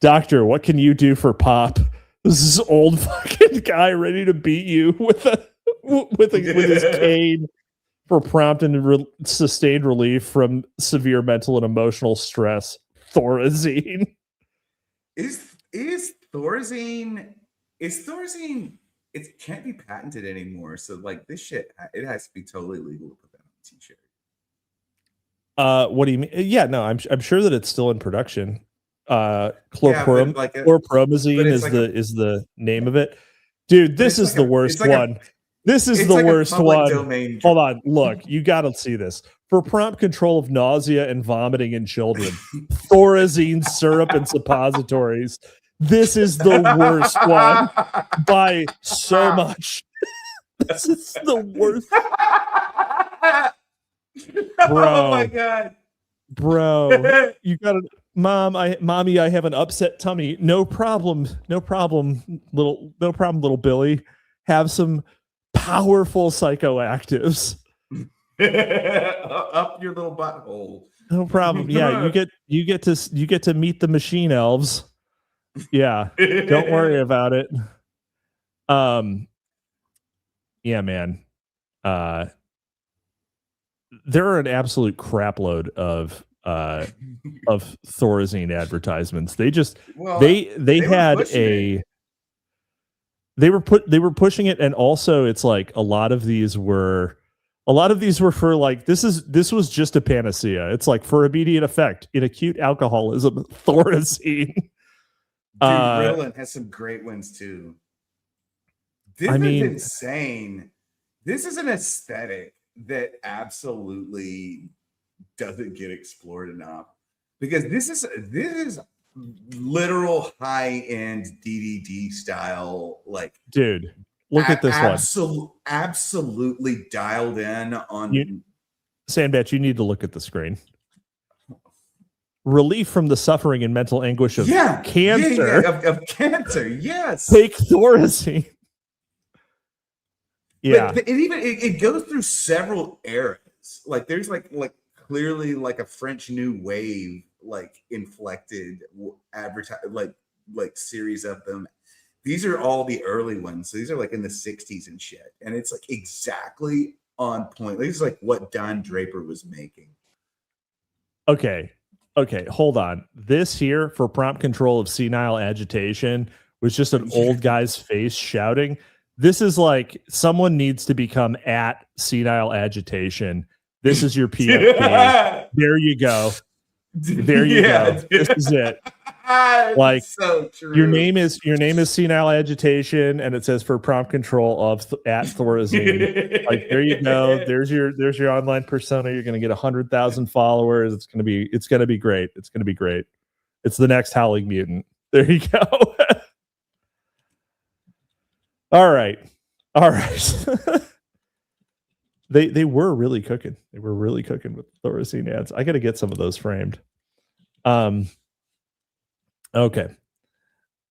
Doctor, what can you do for Pop? This is old fucking guy ready to beat you with his cane for prompt and sustained relief from severe mental and emotional stress. Thorazine. Is Thorazine? It can't be patented anymore. So like this shit, it has to be totally legal to put that on a t-shirt. What do you mean? Yeah, no, I'm sure that it's still in production. Chlorpromazine is the name of it. Dude, this is the worst one. This is the worst one. Hold on, look, you got to see this. For prompt control of nausea and vomiting in children, Thorazine syrup and suppositories. This is the worst one by so much. This is the worst. Bro, oh my god, bro, you gotta, mommy, I have an upset tummy. No problem, little Billy. Have some powerful psychoactives up your little butthole. No problem. Yeah, you get to meet the machine elves. Yeah, don't worry about it. Yeah, man. There are an absolute crapload of Thorazine advertisements. They were pushing it, and also it's like a lot of these were for like this was just a panacea. It's like for immediate effect in acute alcoholism, Thorazine. Dude, Ritalin has some great ones too. This is insane. This is an aesthetic that absolutely doesn't get explored enough, because this is literal high-end DDD style. Like, dude, look at this one. Absolutely dialed in on. Sandbatch, you need to look at the screen. Relief from the suffering and mental anguish of cancer. Of cancer, yes. Take Thorazine. Yeah, but it goes through several eras. Like there's like clearly like a French New Wave like inflected like series of them. These are all the early ones. So these are like in the 60s and shit. And it's like exactly on point. This is like what Don Draper was making. Okay, hold on. This here for prompt control of senile agitation was just an old guy's face shouting. This is like someone needs to become at senile agitation. This is your PFP. There you go. There you go. This is it. Like, so true. Your name is senile agitation, and it says for prompt control of at Thorazine. Like, there you go. There's your online persona. You're gonna get 100,000 followers. It's gonna be great. It's gonna be great. It's the next Howling Mutant. There you go. All right. They were really cooking. They were really cooking with Thorazine ads. I got to get some of those framed. Okay.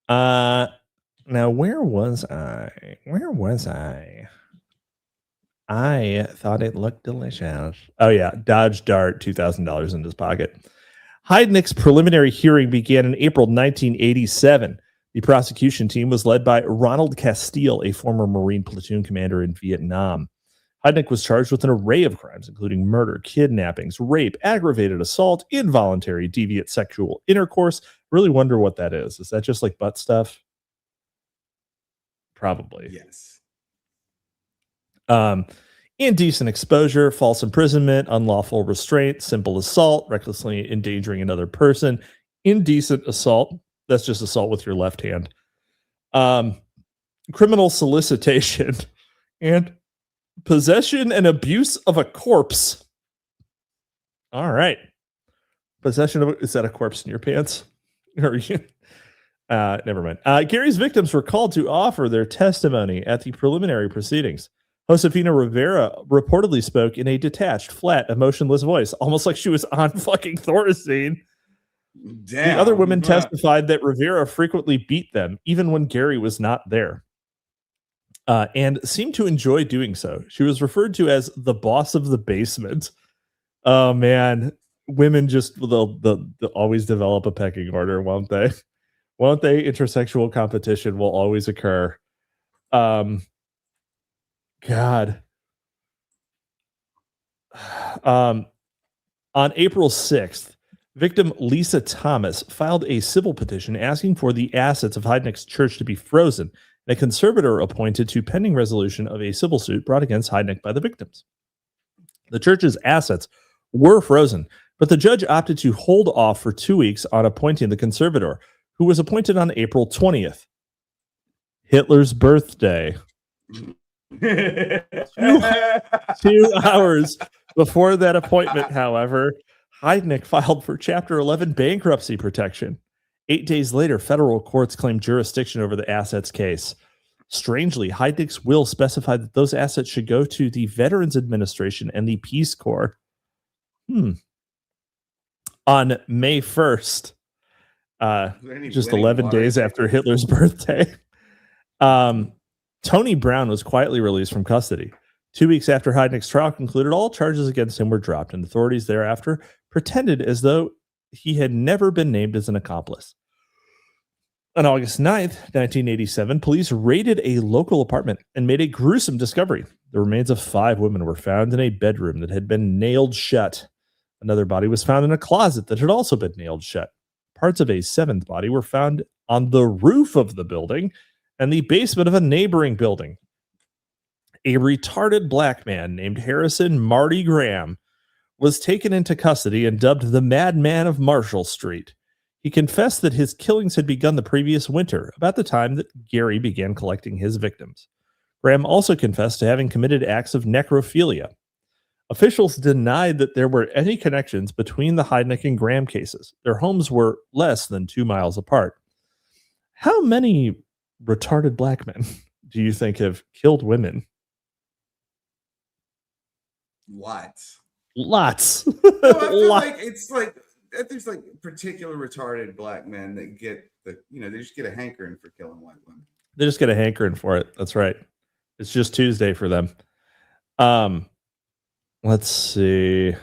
Now where was I? I thought it looked delicious. Oh yeah, Dodge Dart, $2,000 in his pocket. Heidnick's preliminary hearing began in April 1987. The prosecution team was led by Ronald Castile, a former Marine platoon commander in Vietnam. Heidnick was charged with an array of crimes, including murder, kidnappings, rape, aggravated assault, involuntary deviant sexual intercourse. Really wonder what that is. Is that just like butt stuff? Probably. Yes. Indecent exposure, false imprisonment, unlawful restraint, simple assault, recklessly endangering another person, indecent assault. That's just assault with your left hand. Criminal solicitation and possession and abuse of a corpse. All right. Possession of is that a corpse in your pants? Or you? Never mind. Gary's victims were called to offer their testimony at the preliminary proceedings. Josefina Rivera reportedly spoke in a detached, flat, emotionless voice, almost like she was on fucking Thorazine. Damn. The other women testified that Rivera frequently beat them, even when Gary was not there, and seemed to enjoy doing so. She was referred to as the boss of the basement. Oh, man. Women just they'll always develop a pecking order, won't they? Won't they? Intersexual competition will always occur. God. On April 6th, victim Lisa Thomas filed a civil petition asking for the assets of Heidnick's church to be frozen and a conservator appointed to pending resolution of a civil suit brought against Heidnick by the victims. The church's assets were frozen, but the judge opted to hold off for 2 weeks on appointing the conservator, who was appointed on April 20th, Hitler's birthday. 2 hours before that appointment, however, Heidnick filed for Chapter 11 bankruptcy protection. 8 days later, federal courts claimed jurisdiction over the assets case. Strangely, Heidnick's will specified that those assets should go to the Veterans Administration and the Peace Corps. On May 1st, just 11 days after Hitler's birthday, Tony Brown was quietly released from custody. 2 weeks after Heidnick's trial concluded, all charges against him were dropped, and authorities thereafter pretended as though he had never been named as an accomplice. On August 9th, 1987, police raided a local apartment and made a gruesome discovery. The remains of 5 women were found in a bedroom that had been nailed shut. Another body was found in a closet that had also been nailed shut. Parts of a 7th body were found on the roof of the building and the basement of a neighboring building. A retarded black man named Harrison Marty Graham was taken into custody and dubbed the Madman of Marshall Street. He confessed that his killings had begun the previous winter, about the time that Gary began collecting his victims. Graham also confessed to having committed acts of necrophilia. Officials denied that there were any connections between the Heidnick and Graham cases. Their homes were less than 2 miles apart. How many retarded black men do you think have killed women? Lots. No, I feel like it's like there's like particular retarded black men that get they just get a hankering for killing white women. They just get a hankering for it. That's right. It's just Tuesday for them. Let's see.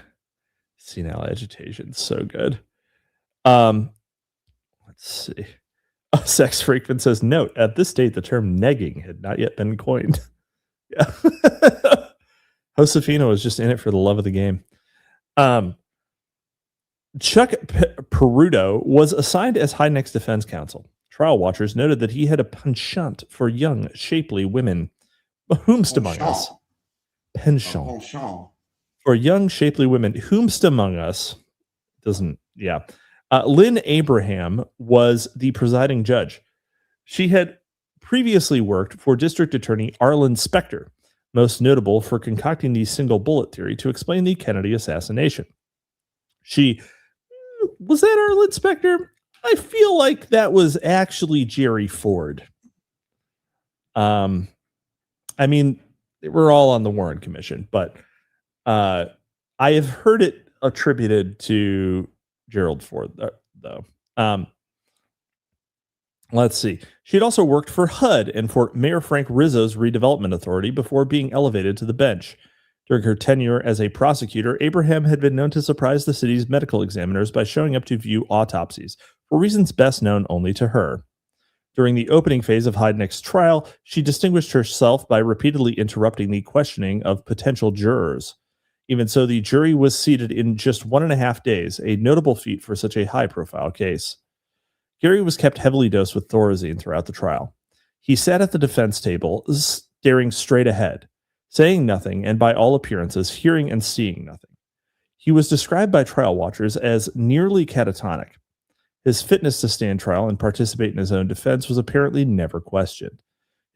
Senile agitation, so good. Let's see. Sex Freakman says, note, at this date, the term negging had not yet been coined. Yeah. Josefina was just in it for the love of the game. Chuck Peruto was assigned as Heidnick's defense counsel. Trial watchers noted that he had a penchant for young, shapely women. Whomst among us? Penchant. For young, shapely women. Whomst among us? Doesn't, yeah. Lynn Abraham was the presiding judge. She had previously worked for District Attorney Arlen Specter, most notable for concocting the single bullet theory to explain the Kennedy assassination. Was that Arlen Specter? I feel like that was actually Jerry Ford. I mean, we're all on the Warren Commission, but I have heard it attributed to Gerald Ford, though. Let's see. She had also worked for HUD and for Mayor Frank Rizzo's redevelopment authority before being elevated to the bench. During her tenure as a prosecutor, Abraham had been known to surprise the city's medical examiners by showing up to view autopsies, for reasons best known only to her. During the opening phase of Heidnick's trial, she distinguished herself by repeatedly interrupting the questioning of potential jurors. Even so, the jury was seated in just 1.5 days, a notable feat for such a high-profile case. Gary was kept heavily dosed with Thorazine throughout the trial. He sat at the defense table, staring straight ahead, saying nothing, and by all appearances, hearing and seeing nothing. He was described by trial watchers as nearly catatonic. His fitness to stand trial and participate in his own defense was apparently never questioned.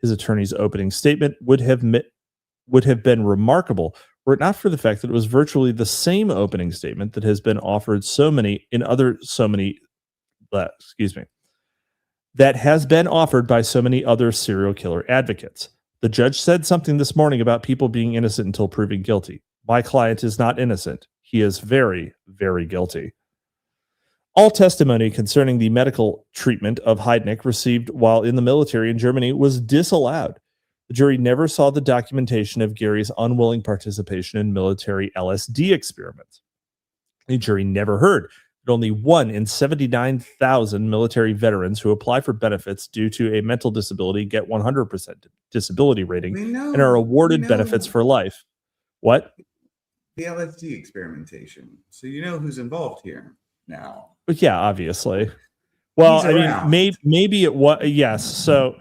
His attorney's opening statement would have been remarkable were it not for the fact that it was virtually the same opening statement that has been offered that has been offered by so many other serial killer advocates. The judge said something this morning about people being innocent until proven guilty. My client is not innocent. He is very, very guilty. All testimony concerning the medical treatment of Heidnick received while in the military in Germany was disallowed. The jury never saw the documentation of Gary's unwilling participation in military LSD experiments. The jury never heard that only 1 in 79,000 military veterans who apply for benefits due to a mental disability get 100% disability rating and are awarded benefits for life. What? The LSD experimentation. So you know who's involved here now. But yeah, obviously. Well, I mean, maybe it was. Yes. So,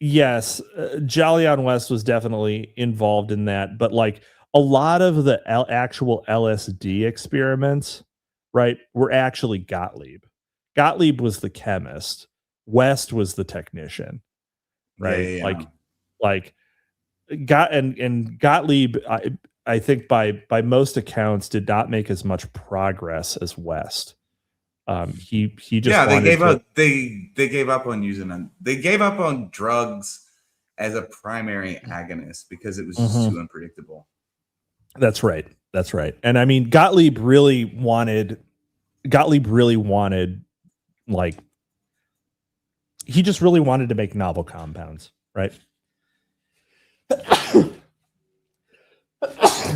yes, Jolyon West was definitely involved in that. But like a lot of the actual LSD experiments, right, were actually Gottlieb. Gottlieb was the chemist. West was the technician, right? Yeah. Like Gottlieb, I think by most accounts, did not make as much progress as West. He just they gave up on using them. They gave up on drugs as a primary agonist because it was just too unpredictable. That's right. And I mean, Gottlieb really wanted like he just really wanted to make novel compounds, right?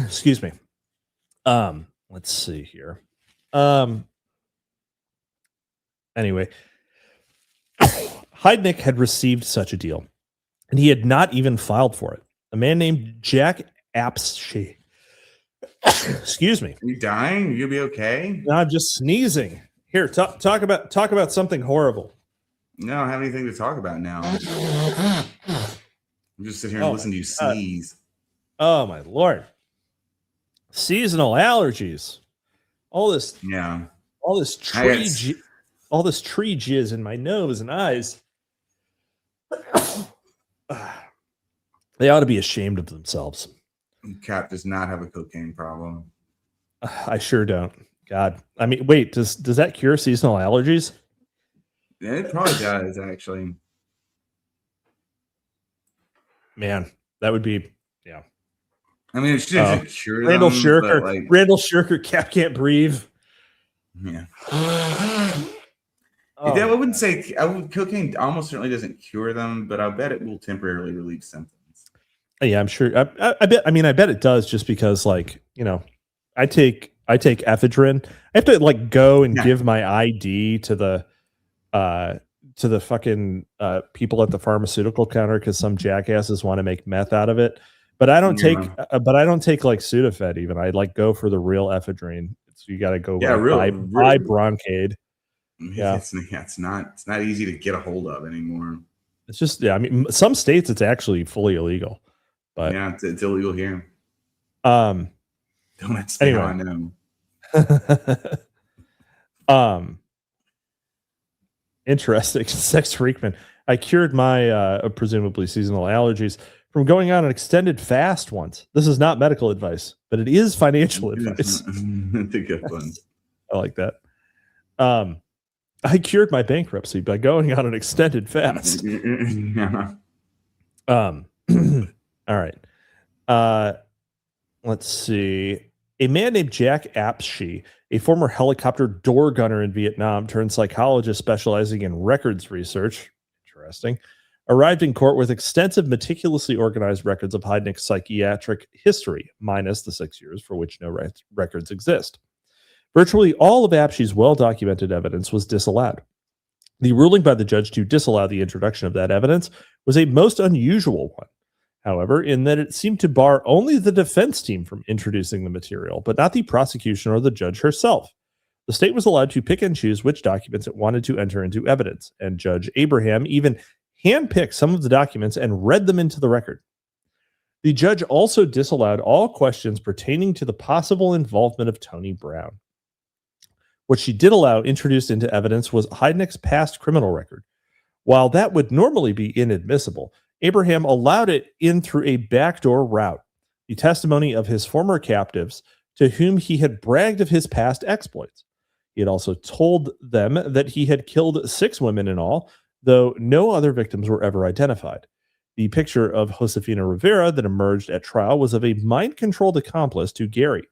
Excuse me. Let's see here. Anyway, Heidnick had received such a deal, and he had not even filed for it. A man named Jack Apshe. Excuse me. Are you dying? You'll be okay. No, I'm just sneezing. Here, talk about something horrible. No, I don't have anything to talk about now. I'm just sitting here and listen to you sneeze. Oh my Lord. Seasonal allergies. All this tree jizz in my nose and eyes. They ought to be ashamed of themselves. Cap does not have a cocaine problem. I sure don't. God. I mean, wait, does that cure seasonal allergies? Yeah, it probably does, actually. Man, that would be, yeah. I mean, it should cure Randall them, Shirker. like, Randall Shirker, Cap can't breathe. Yeah. I wouldn't say cocaine almost certainly doesn't cure them, but I bet it will temporarily relieve symptoms. Yeah, I'm sure. I bet it does, just because, like, you know, I take ephedrine. I have to like go and give my ID to the fucking people at the pharmaceutical counter because some jackasses want to make meth out of it. But I don't take like Sudafed even. I like go for the real ephedrine. So you got to go buy Broncaid. Yeah, it's not easy to get a hold of anymore. It's just, I mean, some states it's actually fully illegal, but yeah, it's illegal here. Don't ask me how I know. Interesting. Sex Freakman. I cured my presumably seasonal allergies from going on an extended fast once. This is not medical advice, but it is financial advice. That's a good one. I like that. I cured my bankruptcy by going on an extended fast. All right. Let's see. A man named Jack Apshe, a former helicopter door gunner in Vietnam turned psychologist specializing in records research, interesting, arrived in court with extensive, meticulously organized records of Heidnick's psychiatric history, minus the 6 years for which no records exist. Virtually all of Apshe's well-documented evidence was disallowed. The ruling by the judge to disallow the introduction of that evidence was a most unusual one, however, in that it seemed to bar only the defense team from introducing the material, but not the prosecution or the judge herself. The state was allowed to pick and choose which documents it wanted to enter into evidence, and Judge Abraham even handpicked some of the documents and read them into the record. The judge also disallowed all questions pertaining to the possible involvement of Tony Brown. What she did allow introduced into evidence was Heidnick's past criminal record. While that would normally be inadmissible, Abraham allowed it in through a backdoor route, the testimony of his former captives to whom he had bragged of his past exploits. He had also told them that he had killed 6 women in all, though no other victims were ever identified. The picture of Josefina Rivera that emerged at trial was of a mind-controlled accomplice to Gary.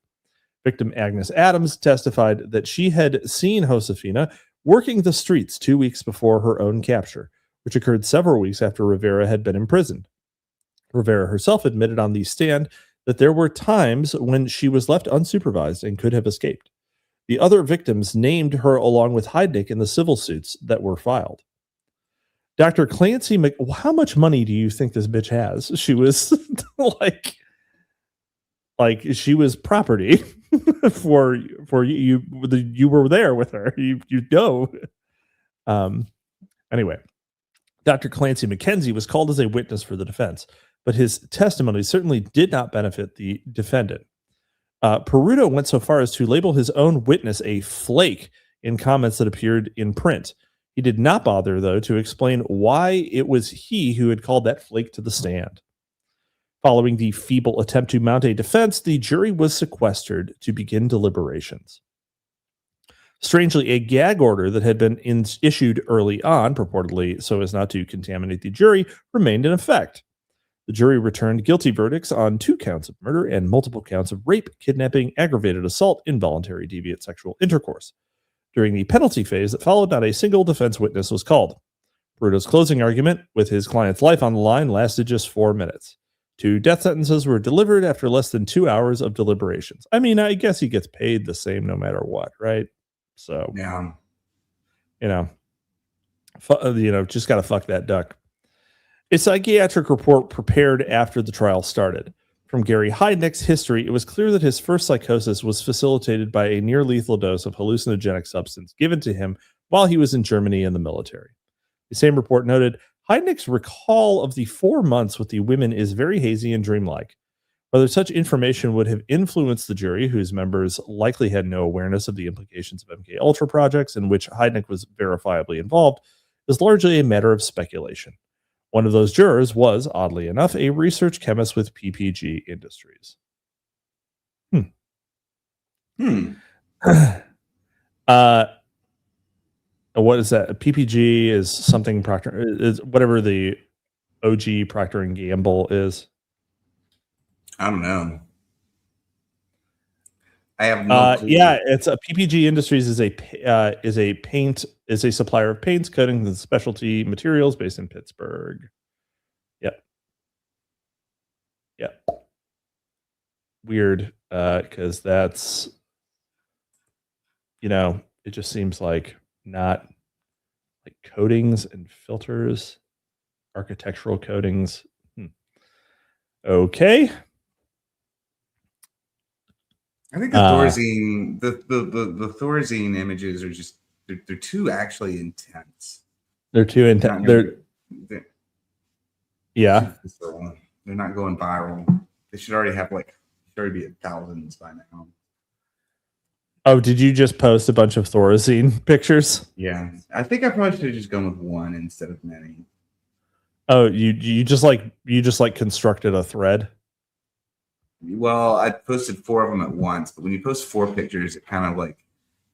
Victim Agnes Adams testified that she had seen Josefina working the streets 2 weeks before her own capture, which occurred several weeks after Rivera had been imprisoned. Rivera herself admitted on the stand that there were times when she was left unsupervised and could have escaped. The other victims named her along with Heidnick in the civil suits that were filed. Dr. Clancy, how much money do you think this bitch has? She was like she was property for you. You were there with her. You know. Anyway, Dr. Clancy McKenzie was called as a witness for the defense, but his testimony certainly did not benefit the defendant. Peruto went so far as to label his own witness a flake in comments that appeared in print. He did not bother, though, to explain why it was he who had called that flake to the stand. Following the feeble attempt to mount a defense, the jury was sequestered to begin deliberations. Strangely, a gag order that had been issued early on, purportedly so as not to contaminate the jury, remained in effect. The jury returned guilty verdicts on 2 counts of murder and multiple counts of rape, kidnapping, aggravated assault, involuntary deviant sexual intercourse. During the penalty phase that followed, not a single defense witness was called. Peruto's closing argument, with his client's life on the line, lasted just 4 minutes. 2 death sentences were delivered after less than 2 hours of deliberations. I mean, I guess he gets paid the same no matter what, right? So, Yeah. Just got to fuck that duck. A psychiatric report prepared after the trial started. From Gary Heidnick's history, it was clear that his first psychosis was facilitated by a near-lethal dose of hallucinogenic substance given to him while he was in Germany in the military. The same report noted, Heidnick's recall of the 4 months with the women is very hazy and dreamlike. Whether such information would have influenced the jury, whose members likely had no awareness of the implications of MKUltra projects in which Heidnick was verifiably involved, is largely a matter of speculation. One of those jurors was, oddly enough, a research chemist with PPG Industries. What is that? PPG is something Procter is whatever the OG Procter and Gamble is. I don't know. I have no clue. Yeah, it's a PPG Industries is a supplier of paints, coatings, and specialty materials based in Pittsburgh. Yep. Weird, because that's it just seems like not like coatings and filters, architectural coatings. Okay. I think the Thorazine, the Thorazine images are just they're too actually intense. They're too intense. Yeah. They're not going viral. They should already have be at thousands by now. Oh, did you just post a bunch of Thorazine pictures? Yeah, I think I probably should have just gone with one instead of many. Oh, you just constructed a thread. Well, I posted 4 of them at once, but when you post 4 pictures, it kind of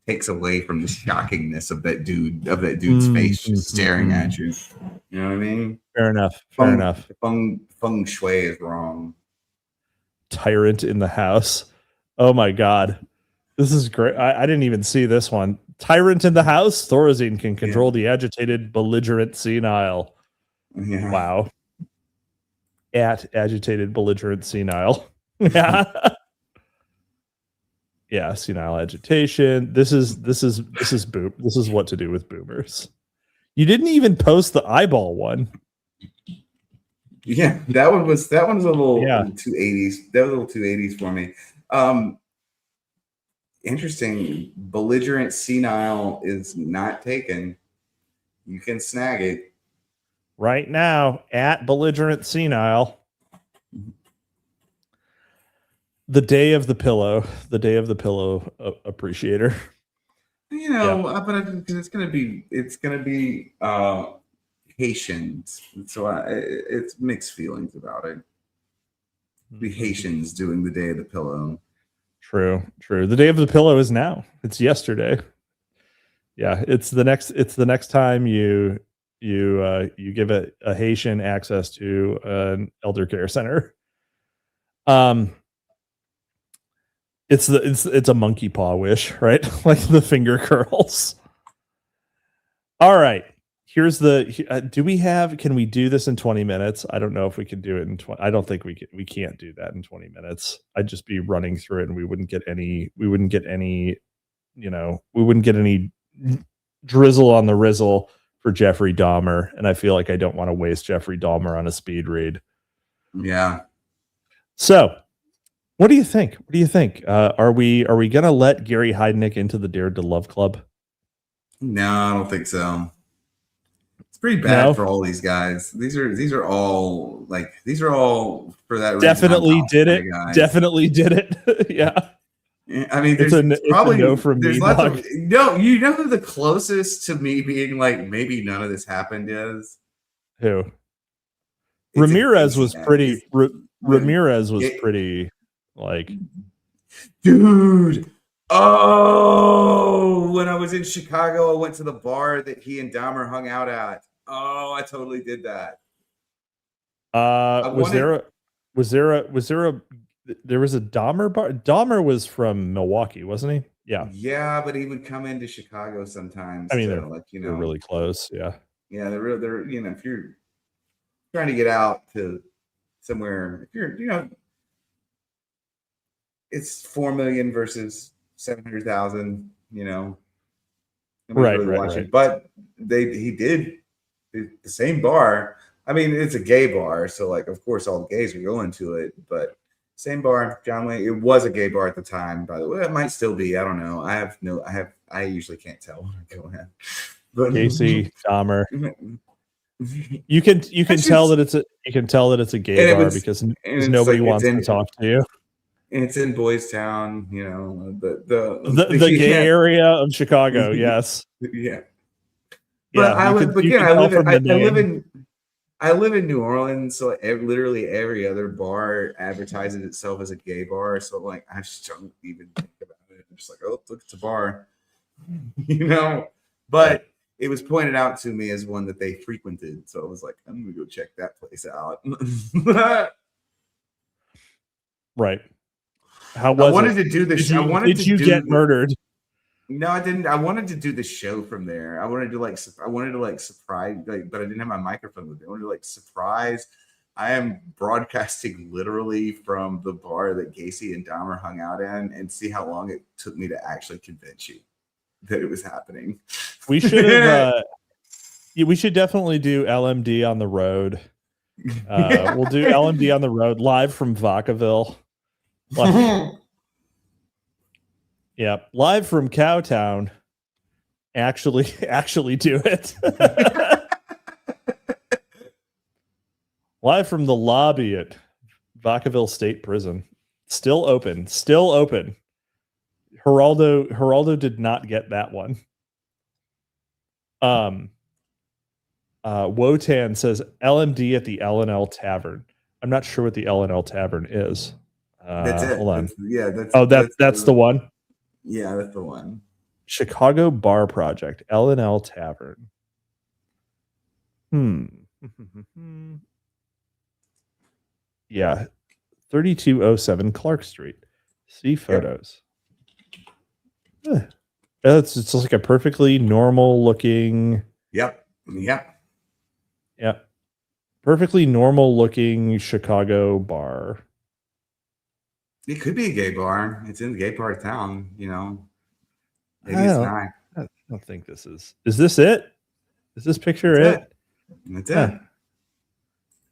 takes away from the shockingness of that dude's face just staring at you. You know what I mean? Fair enough. Feng shui is wrong. Tyrant in the house. Oh my god, this is great. I didn't even see this one. Tyrant in the house. Thorazine can control the agitated, belligerent, senile. Yeah. Wow. At agitated, belligerent, senile. Yeah. Yeah, senile agitation. This is boom. This is what to do with boomers. You didn't even post the eyeball one. Yeah, that one was a little Yeah. 280s. That was a little 280s for me. Interesting. Belligerent senile is not taken. You can snag it Right now at belligerent senile. The day of the pillow appreciator. You know, but it's gonna be Haitians, so it's mixed feelings about it. The Haitians doing the day of the pillow. True. The day of the pillow is now. It's yesterday. Yeah, it's the next time you give a Haitian access to an elder care center. It's a monkey paw wish, right? Like the finger curls. All right. Here's can we do this in 20 minutes? I don't know if we can do it in 20. I don't think we can't do that in 20 minutes. I'd just be running through it and we wouldn't get any drizzle on the rizzle for Jeffrey Dahmer. And I feel like I don't want to waste Jeffrey Dahmer on a speed read. Yeah. So what do you think? Are we going to let Gary Heidnik into the Dared to Love Club? No, I don't think so. It's pretty bad for all these guys. These are all for that reason. Definitely did it. Definitely did it. Yeah. I mean, there's probably no from me. You know who the closest to me being like maybe none of this happened is? Who? Ramirez was pretty. Ramirez was pretty. Like, dude. Oh, when I was in Chicago, I went to the bar that he and Dahmer hung out at. Oh, I totally did that. There was a Dahmer bar? Dahmer was from Milwaukee, wasn't he? Yeah. Yeah, but he would come into Chicago sometimes. I mean, they're really close. Yeah. Yeah, they're if you're trying to get out to somewhere, if you're it's 4 million versus 700,000, right. But he did the same bar. I mean, it's a gay bar, so like, of course, all the gays are going to it. But same bar, John Wayne. It was a gay bar at the time, by the way. It might still be. I don't know. I usually can't tell when I go in. But Casey Dahmer. You can tell that it's a gay bar because nobody wants to talk to you. And it's in Boys Town, the gay area of Chicago. Yes. Yeah. But I live in New Orleans, so literally every other bar advertises itself as a gay bar. So like, I just don't even think about it. I'm just like, oh, look, it's a bar, But it was pointed out to me as one that they frequented, so I was like, I'm gonna go check that place out. Right. How was I wanted to do this. Did you get murdered? No, I didn't. I wanted to do the show from there. I wanted to surprise, but I didn't have my microphone with me. I wanted to surprise. I am broadcasting literally from the bar that Gacy and Dahmer hung out in, and see how long it took me to actually convince you that it was happening. We should have. We should definitely do LMD on the road. We'll do LMD on the road live from Vacaville. Yeah, live from Cowtown. Actually do it. Live from the lobby at Vacaville State Prison. Still open. Geraldo did not get that one. Wotan says LMD at the L&L Tavern. I'm not sure what the L&L Tavern is. That's it. Hold on. That's the one. Yeah, that's the one. Chicago Bar Project, L&L Tavern. Yeah, 3207 Clark Street. See photos. Yep. It's like a perfectly normal looking. Yep. perfectly normal looking Chicago bar. It could be a gay bar. It's in the gay part of town, you know. Maybe I it's don't, not. I don't think this is. Is this it? Is this picture That's it? That's it. Huh.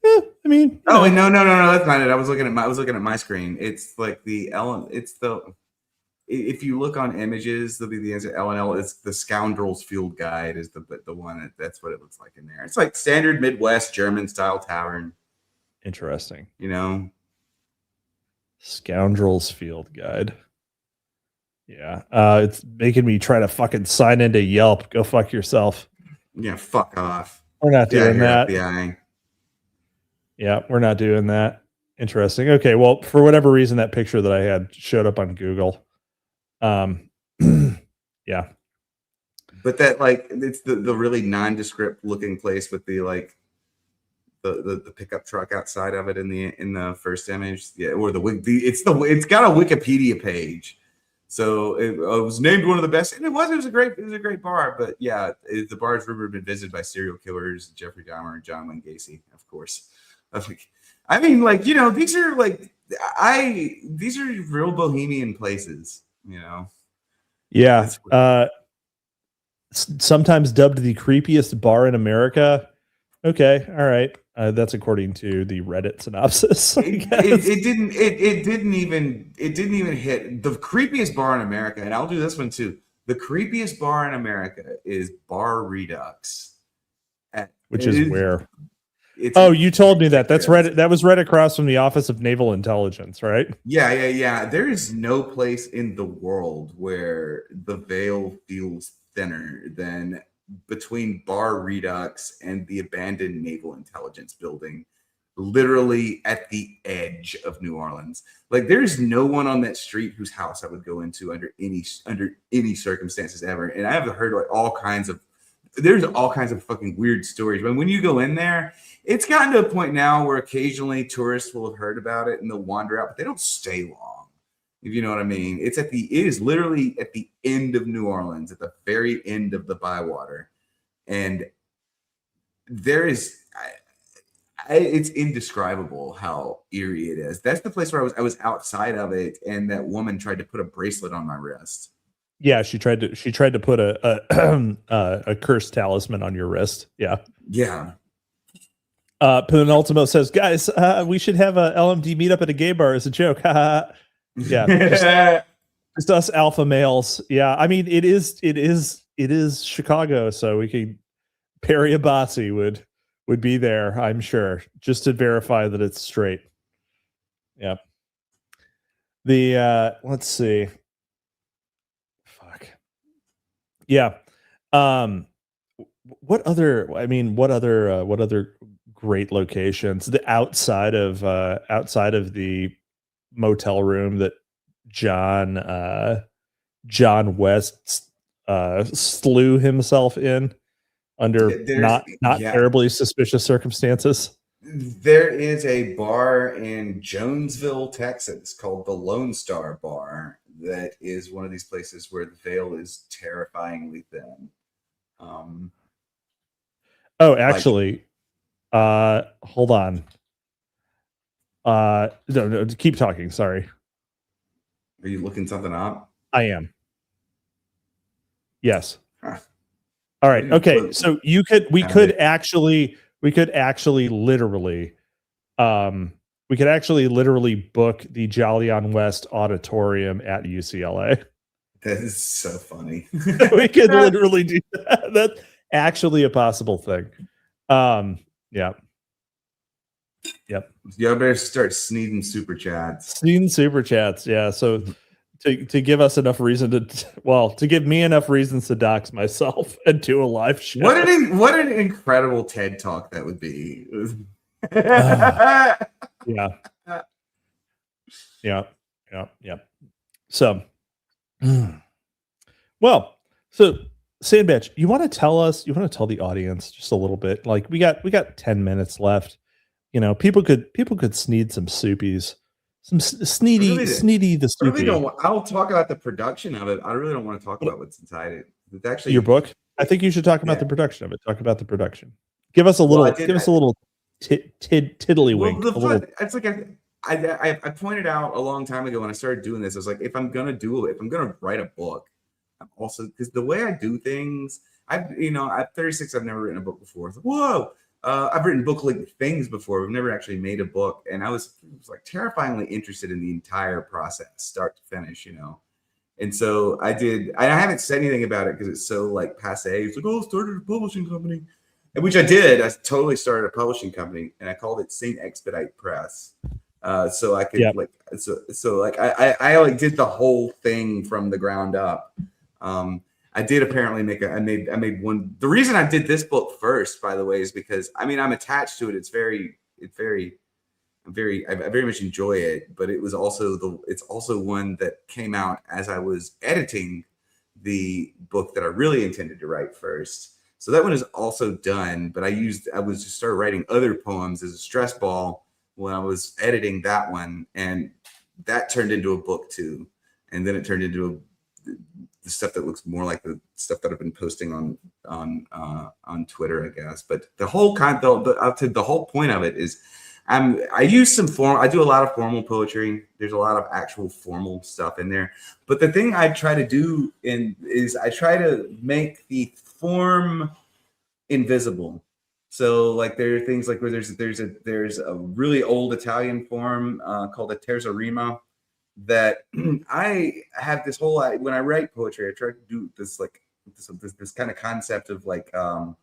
Yeah, I mean, Oh, wait, no, that's not it. I was looking at my screen. It's like the Ellen. It's the. If you look on images, there'll be the answer. LNL. It's the Scoundrels Field Guide is the one. That's what it looks like in there. It's like standard Midwest German style tavern. Interesting. You know. Scoundrels Field Guide. Yeah. It's making me try to fucking sign into Yelp. Go fuck yourself. Yeah, fuck off. We're not doing that. FBI. Yeah, we're not doing that. Interesting. Okay, well, for whatever reason, that picture that I had showed up on Google. Yeah. But that, like, it's the really nondescript looking place with the like the pickup truck outside of it in the first image. Yeah, or it's got a Wikipedia page. So it was named one of the best, and it was a great bar. But yeah, the bar is rumored to have been visited by serial killers, Jeffrey Dahmer and John Wayne Gacy, of course. I mean, like, you know, these are real bohemian places, you know. Yeah. Sometimes dubbed the creepiest bar in America. Okay, all right. That's according to the Reddit synopsis. It didn't even hit the creepiest bar in America, and I'll do this one too. The creepiest bar in America is Bar Redux, which is where. You told me that. That's right. That was right across from the Office of Naval Intelligence, right? Yeah. There is no place in the world where the veil feels thinner than between Bar Redux and the abandoned Naval Intelligence building, literally at the edge of New Orleans. Like, there's no one on that street whose house I would go into under any circumstances ever. And I have heard like there's all kinds of fucking weird stories. But when you go in there, it's gotten to a point now where occasionally tourists will have heard about it and they'll wander out, but they don't stay long. If you know what I mean. It is literally at the end of New Orleans, at the very end of the Bywater. And there is, it's indescribable how eerie it is. That's the place where I was outside of it, and that woman tried to put a bracelet on my wrist. Yeah, she tried to put a cursed talisman on your wrist. Yeah. Yeah. Penultimo says, guys, we should have a LMD meetup at a gay bar as a joke. Yeah. Just us alpha males. Yeah. I mean, it is Chicago, so we could Perry Abbasi would be there, I'm sure, just to verify that it's straight. Yeah. Let's see. Fuck. Yeah. What other great locations outside of the motel room that John West slew himself in under not terribly suspicious circumstances? There is a bar in Jonesville, Texas called the Lone Star Bar that is one of these places where the veil is terrifyingly thin. Actually, hold on. No, keep talking. Sorry. Are you looking something up? I am. Yes. Huh. All right. Okay. So we could actually literally book the Jolly on West auditorium at UCLA. That is so funny. We could literally do that. That's actually a possible thing. Yeah. Yep. You better start sneezing super chats. Yeah. So to give us enough reason to give me enough reasons to dox myself and do a live show. What an incredible TED talk that would be. Yeah. So, well, so Sandbatch, you want to tell the audience just a little bit, like we got 10 minutes left. You know, people could sneed some soupies, some sneedy the soupy. I'll talk about the production of it. I really don't want to talk about what's inside it. It's actually your book. I think you should talk about the production of it. Talk about the production. Give us a little. tiddlywink. It's like I pointed out a long time ago when I started doing this. I was like, if I'm gonna write a book, I'm also, because the way I do things, I'm 36. I've never written a book before. It's like, whoa. I've written book like things before. We've never actually made a book, and I was like terrifyingly interested in the entire process, start to finish. And so I did. I haven't said anything about it because it's so like passe. It's like, oh, started a publishing company, which I did. I totally started a publishing company, and I called it Saint Expedite Press. So I could I like did the whole thing from the ground up. I did apparently I made one. The reason I did this book first, by the way, is because I'm attached to it. I very much enjoy it, but it's also one that came out as I was editing the book that I really intended to write first. So that one is also done, but I was just started writing other poems as a stress ball when I was editing that one, and that turned into a book too. And then it turned into the stuff that looks more like the stuff that I've been posting on Twitter, I guess. But the whole the whole point of it is I use I do a lot of formal poetry. There's a lot of actual formal stuff in there. But the thing I try to do is I try to make the form invisible. So like there are things like where there's a really old Italian form called a terza rima that I have this whole, when I write poetry, I try to do this like this kind of concept of like of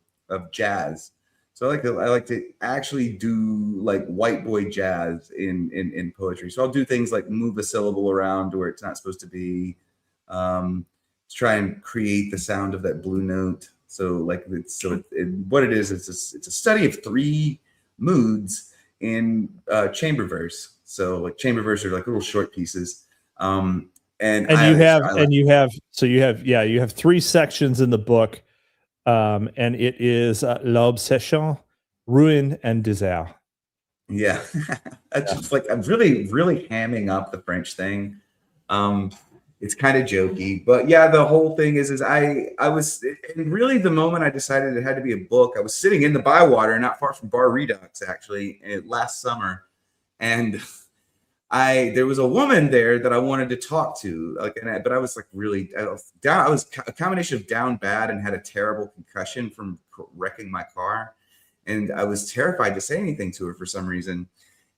jazz. So I like to actually do like white boy jazz in poetry. So I'll do things like move a syllable around where it's not supposed to be, try and create the sound of that blue note. So like what it is, it's a study of 3 moods in chamber verse. So like chamber verse are like little short pieces. You have 3 sections in the book. And it is l'obsession, ruin, and désert. Yeah. Just like I'm really, really hamming up the French thing. It's kind of jokey, but yeah, the whole thing is I was, and really the moment I decided it had to be a book, I was sitting in the Bywater, not far from Bar Redux, actually, last summer, and there was a woman there that I wanted to talk to, but I was like really down. I was a combination of down bad and had a terrible concussion from wrecking my car, and I was terrified to say anything to her for some reason.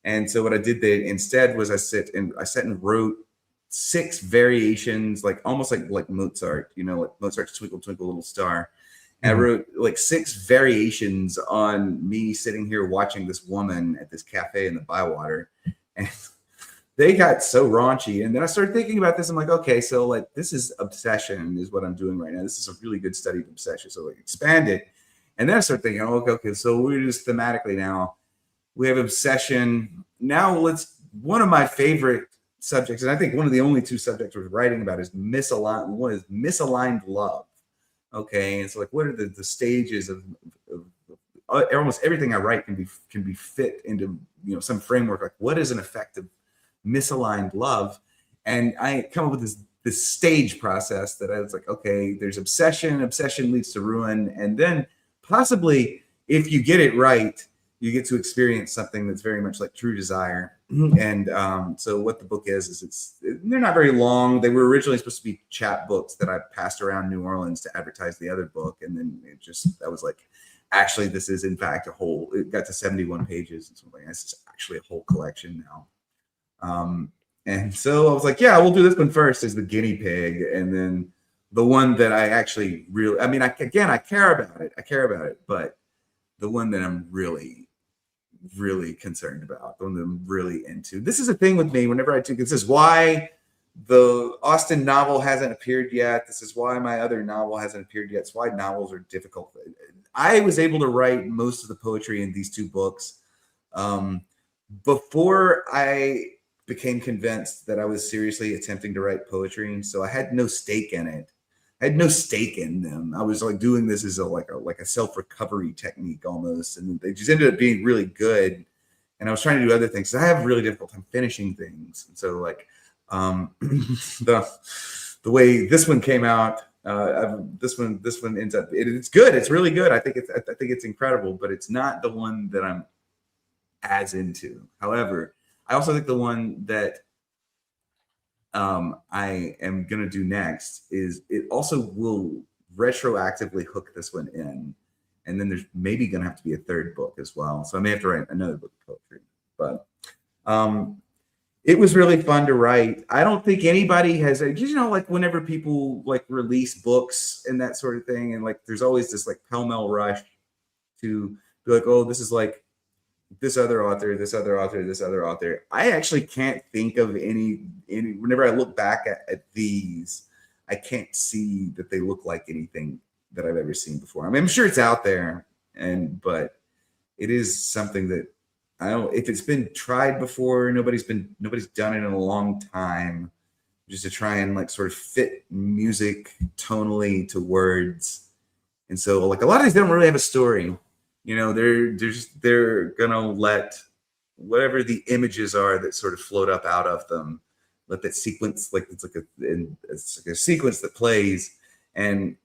And so what I did there instead was I sat and wrote 6 variations, like almost like Mozart, like Mozart's Twinkle Twinkle Little Star. And I wrote like 6 variations on me sitting here watching this woman at this cafe in the Bywater, and they got so raunchy. And then I started thinking about this. I'm like, okay, so like this is obsession is what I'm doing right now. This is a really good study of obsession. So like expand it. And then I started thinking, okay, so we're just thematically now. We have obsession. Now one of my favorite subjects, and I think one of the only 2 subjects we're writing about is misaligned. One is misaligned love. Okay. And so like what are the stages of almost everything I write can be fit into some framework. Like what is an effective misaligned love? And I come up with this stage process that I was like, okay, there's obsession leads to ruin, and then possibly if you get it right, you get to experience something that's very much like true desire. And so what the book is they're not very long. They were originally supposed to be chap books that I passed around New Orleans to advertise the other book, and then I was like, actually this is in fact it got to 71 pages and something. This is actually a whole collection now. And so I was like, yeah, we'll do this one first as the guinea pig. And then the one that I actually really, I care about it, but the one that I'm really, really concerned about, the one that I'm really into. This is a thing with me whenever this is why the Austen novel hasn't appeared yet. This is why my other novel hasn't appeared yet. It's why novels are difficult. I was able to write most of the poetry in these 2 books before I became convinced that I was seriously attempting to write poetry. So I had no stake in it. I had no stake in them. I was like doing this as a self-recovery technique almost. And they just ended up being really good. And I was trying to do other things. So I have a really difficult time finishing things. And so like the way this one came out, this one ends up, it's good. It's really good. I think it's incredible, but it's not the one that I'm as into. However, I also think the one that I am gonna do next is it also will retroactively hook this one in, and then there's maybe gonna have to be a third book as well. So I may have to write another book of poetry, but it was really fun to write. I don't think anybody has, like whenever people like release books and that sort of thing, and like there's always this like pell-mell rush to be like, oh, this is like this other author, this other author, this other author. I actually can't think of any whenever I look back at these, I can't see that they look like anything that I've ever seen before. I mean, I'm sure it's out there, but it is something that I don't, if it's been tried before, nobody's done it in a long time, just to try and like sort of fit music tonally to words. And so like a lot of these don't really have a story. They're gonna let whatever the images are that sort of float up out of them, let that sequence, like it's like a sequence that plays, and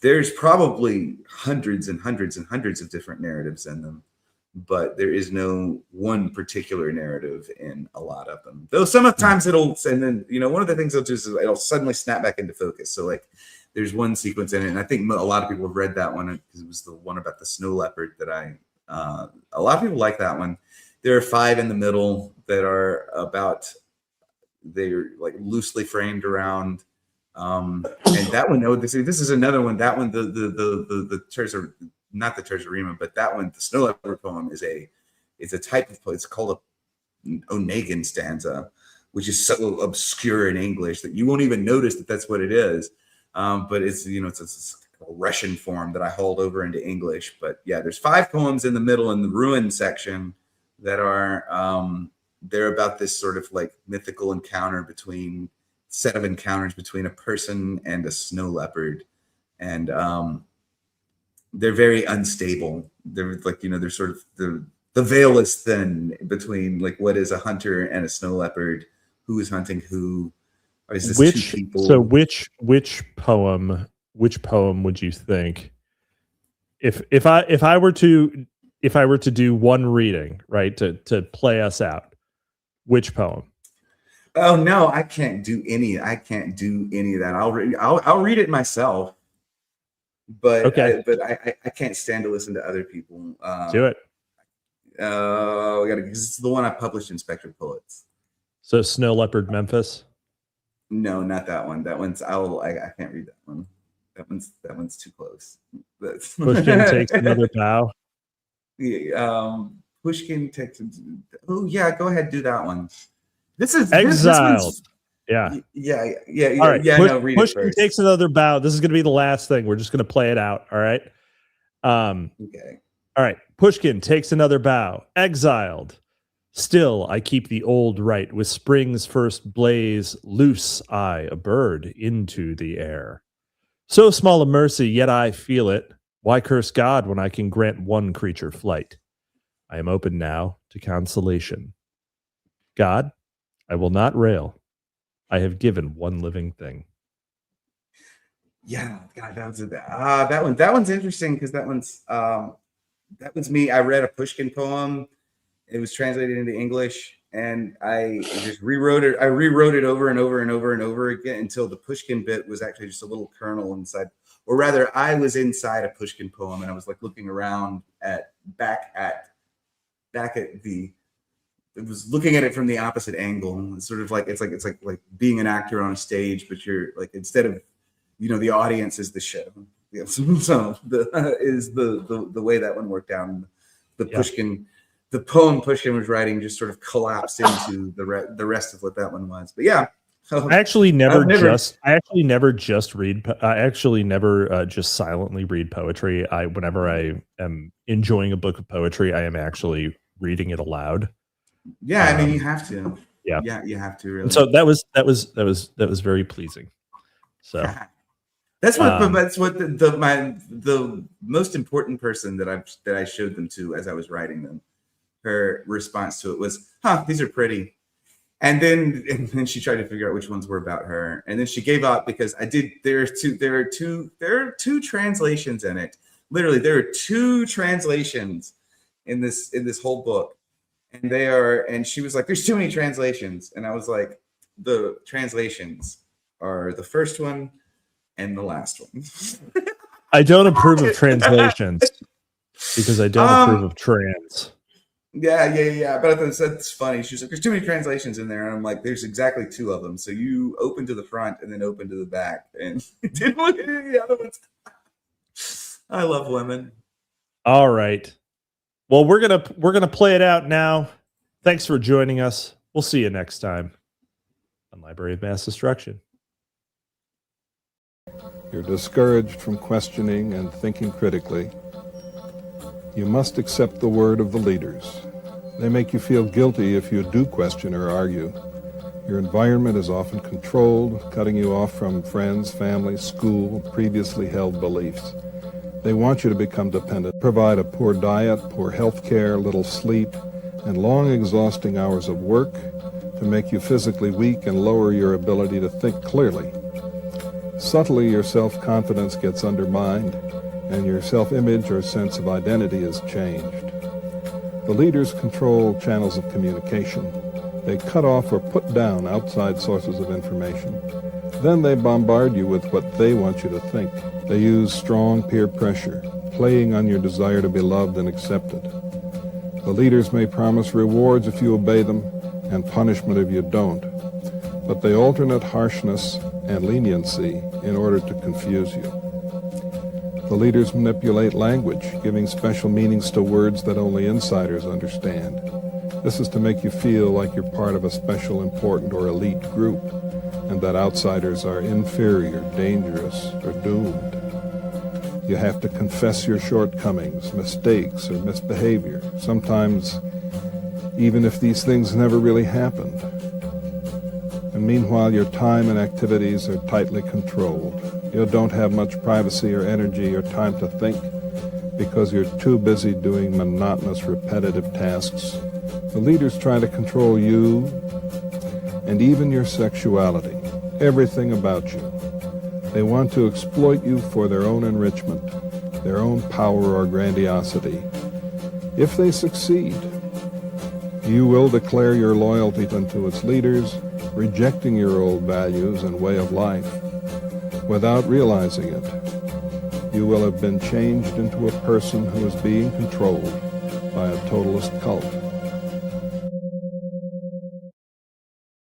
there's probably hundreds and hundreds and hundreds of different narratives in them, but there is no one particular narrative in a lot of them. Though sometimes and then one of the things it'll do is it'll suddenly snap back into focus. So like there's one sequence in it, and I think a lot of people have read that one because it was the one about the snow leopard that a lot of people like that one. There are 5 in the middle that are about, they're like loosely framed around, and that one, this is another one. That one, the not the Terzarima, but that one, the snow leopard poem is a type of poem. It's called a Onegan stanza, which is so obscure in English that you won't even notice that that's what it is. But it's it's a Russian form that I hold over into English. But yeah, there's 5 poems in the middle in the ruin section that are they're about this sort of like mythical set of encounters between a person and a snow leopard, and they're very unstable. They're like they're sort of the veil is thin between like what is a hunter and a snow leopard, who is hunting who. Is this which 2 people? So which poem would you think if I were to do one reading, right, to play us out, which poem? Oh no, I can't do any of that. I'll read it myself, but okay. I can't stand to listen to other people. Do it. Because it's the one I published in Spectre Poets. So Snow Leopard Memphis. No, not that one. That one's I can't read that one. That one's too close. Pushkin takes another bow. Pushkin takes. Oh yeah, go ahead, do that one. This is Exiled. Yeah. All right. Read Pushkin it first. takes another bow. This is going to be the last thing. We're just going to play it out. All right. Okay. All right. Pushkin takes another bow. Exiled. Still, I keep the old right with spring's first blaze. Loose I, a bird, into the air. So small a mercy, yet I feel it. Why curse God when I can grant one creature flight? I am open now to consolation. God, I will not rail. I have given one living thing. Yeah, God, that one's interesting because that one's me. I read a Pushkin poem. It was translated into English, and I just rewrote it. I rewrote it over and over and over and over again until the Pushkin bit was actually just a little kernel inside, or rather, I was inside a Pushkin poem, and I was like looking around back at the. It was looking at it from the opposite angle. It's sort of like it's like being an actor on a stage, but you're like, instead of the audience is the show. Yeah, so the way that one worked out. The Pushkin. The poem Pushkin was writing just sort of collapsed into the rest of what that one was. But yeah, I actually never just silently read poetry. Whenever I am enjoying a book of poetry, I am actually reading it aloud. Yeah, I mean, you have to. Yeah, you have to really. And so that was very pleasing. So that's what the most important person that I showed them to as I was writing them. Her response to it was, these are pretty. And then she tried to figure out which ones were about her. And then she gave up because there are two translations in it. Literally, there are 2 translations in this whole book. And they are, and she was like, there's too many translations. And I was like, the translations are the first one and the last one. I don't approve of translations because I don't approve of trans. Yeah. But I thought that's funny. She's like, there's too many translations in there. And I'm like, there's exactly 2 of them. So you open to the front and then open to the back. And didn't look at any of the other ones. I love women. All right. Well, we're gonna play it out now. Thanks for joining us. We'll see you next time on Library of Mass Destruction. You're discouraged from questioning and thinking critically. You must accept the word of the leaders. They make you feel guilty if you do question or argue. Your environment is often controlled, cutting you off from friends, family, school, previously held beliefs. They want you to become dependent, provide a poor diet, poor health care, little sleep, and long exhausting hours of work to make you physically weak and lower your ability to think clearly. Subtly, your self-confidence gets undermined, and your self-image or sense of identity is changed. The leaders control channels of communication. They cut off or put down outside sources of information. Then they bombard you with what they want you to think. They use strong peer pressure, playing on your desire to be loved and accepted. The leaders may promise rewards if you obey them and punishment if you don't, but they alternate harshness and leniency in order to confuse you. The leaders manipulate language, giving special meanings to words that only insiders understand. This is to make you feel like you're part of a special, important, or elite group, and that outsiders are inferior, dangerous, or doomed. You have to confess your shortcomings, mistakes, or misbehavior, sometimes even if these things never really happened. And meanwhile, your time and activities are tightly controlled. You don't have much privacy or energy or time to think because you're too busy doing monotonous, repetitive tasks. The leaders try to control you and even your sexuality, everything about you. They want to exploit you for their own enrichment, their own power or grandiosity. If they succeed, you will declare your loyalty to its leaders, rejecting your old values and way of life. Without realizing it, you will have been changed into a person who is being controlled by a totalist cult.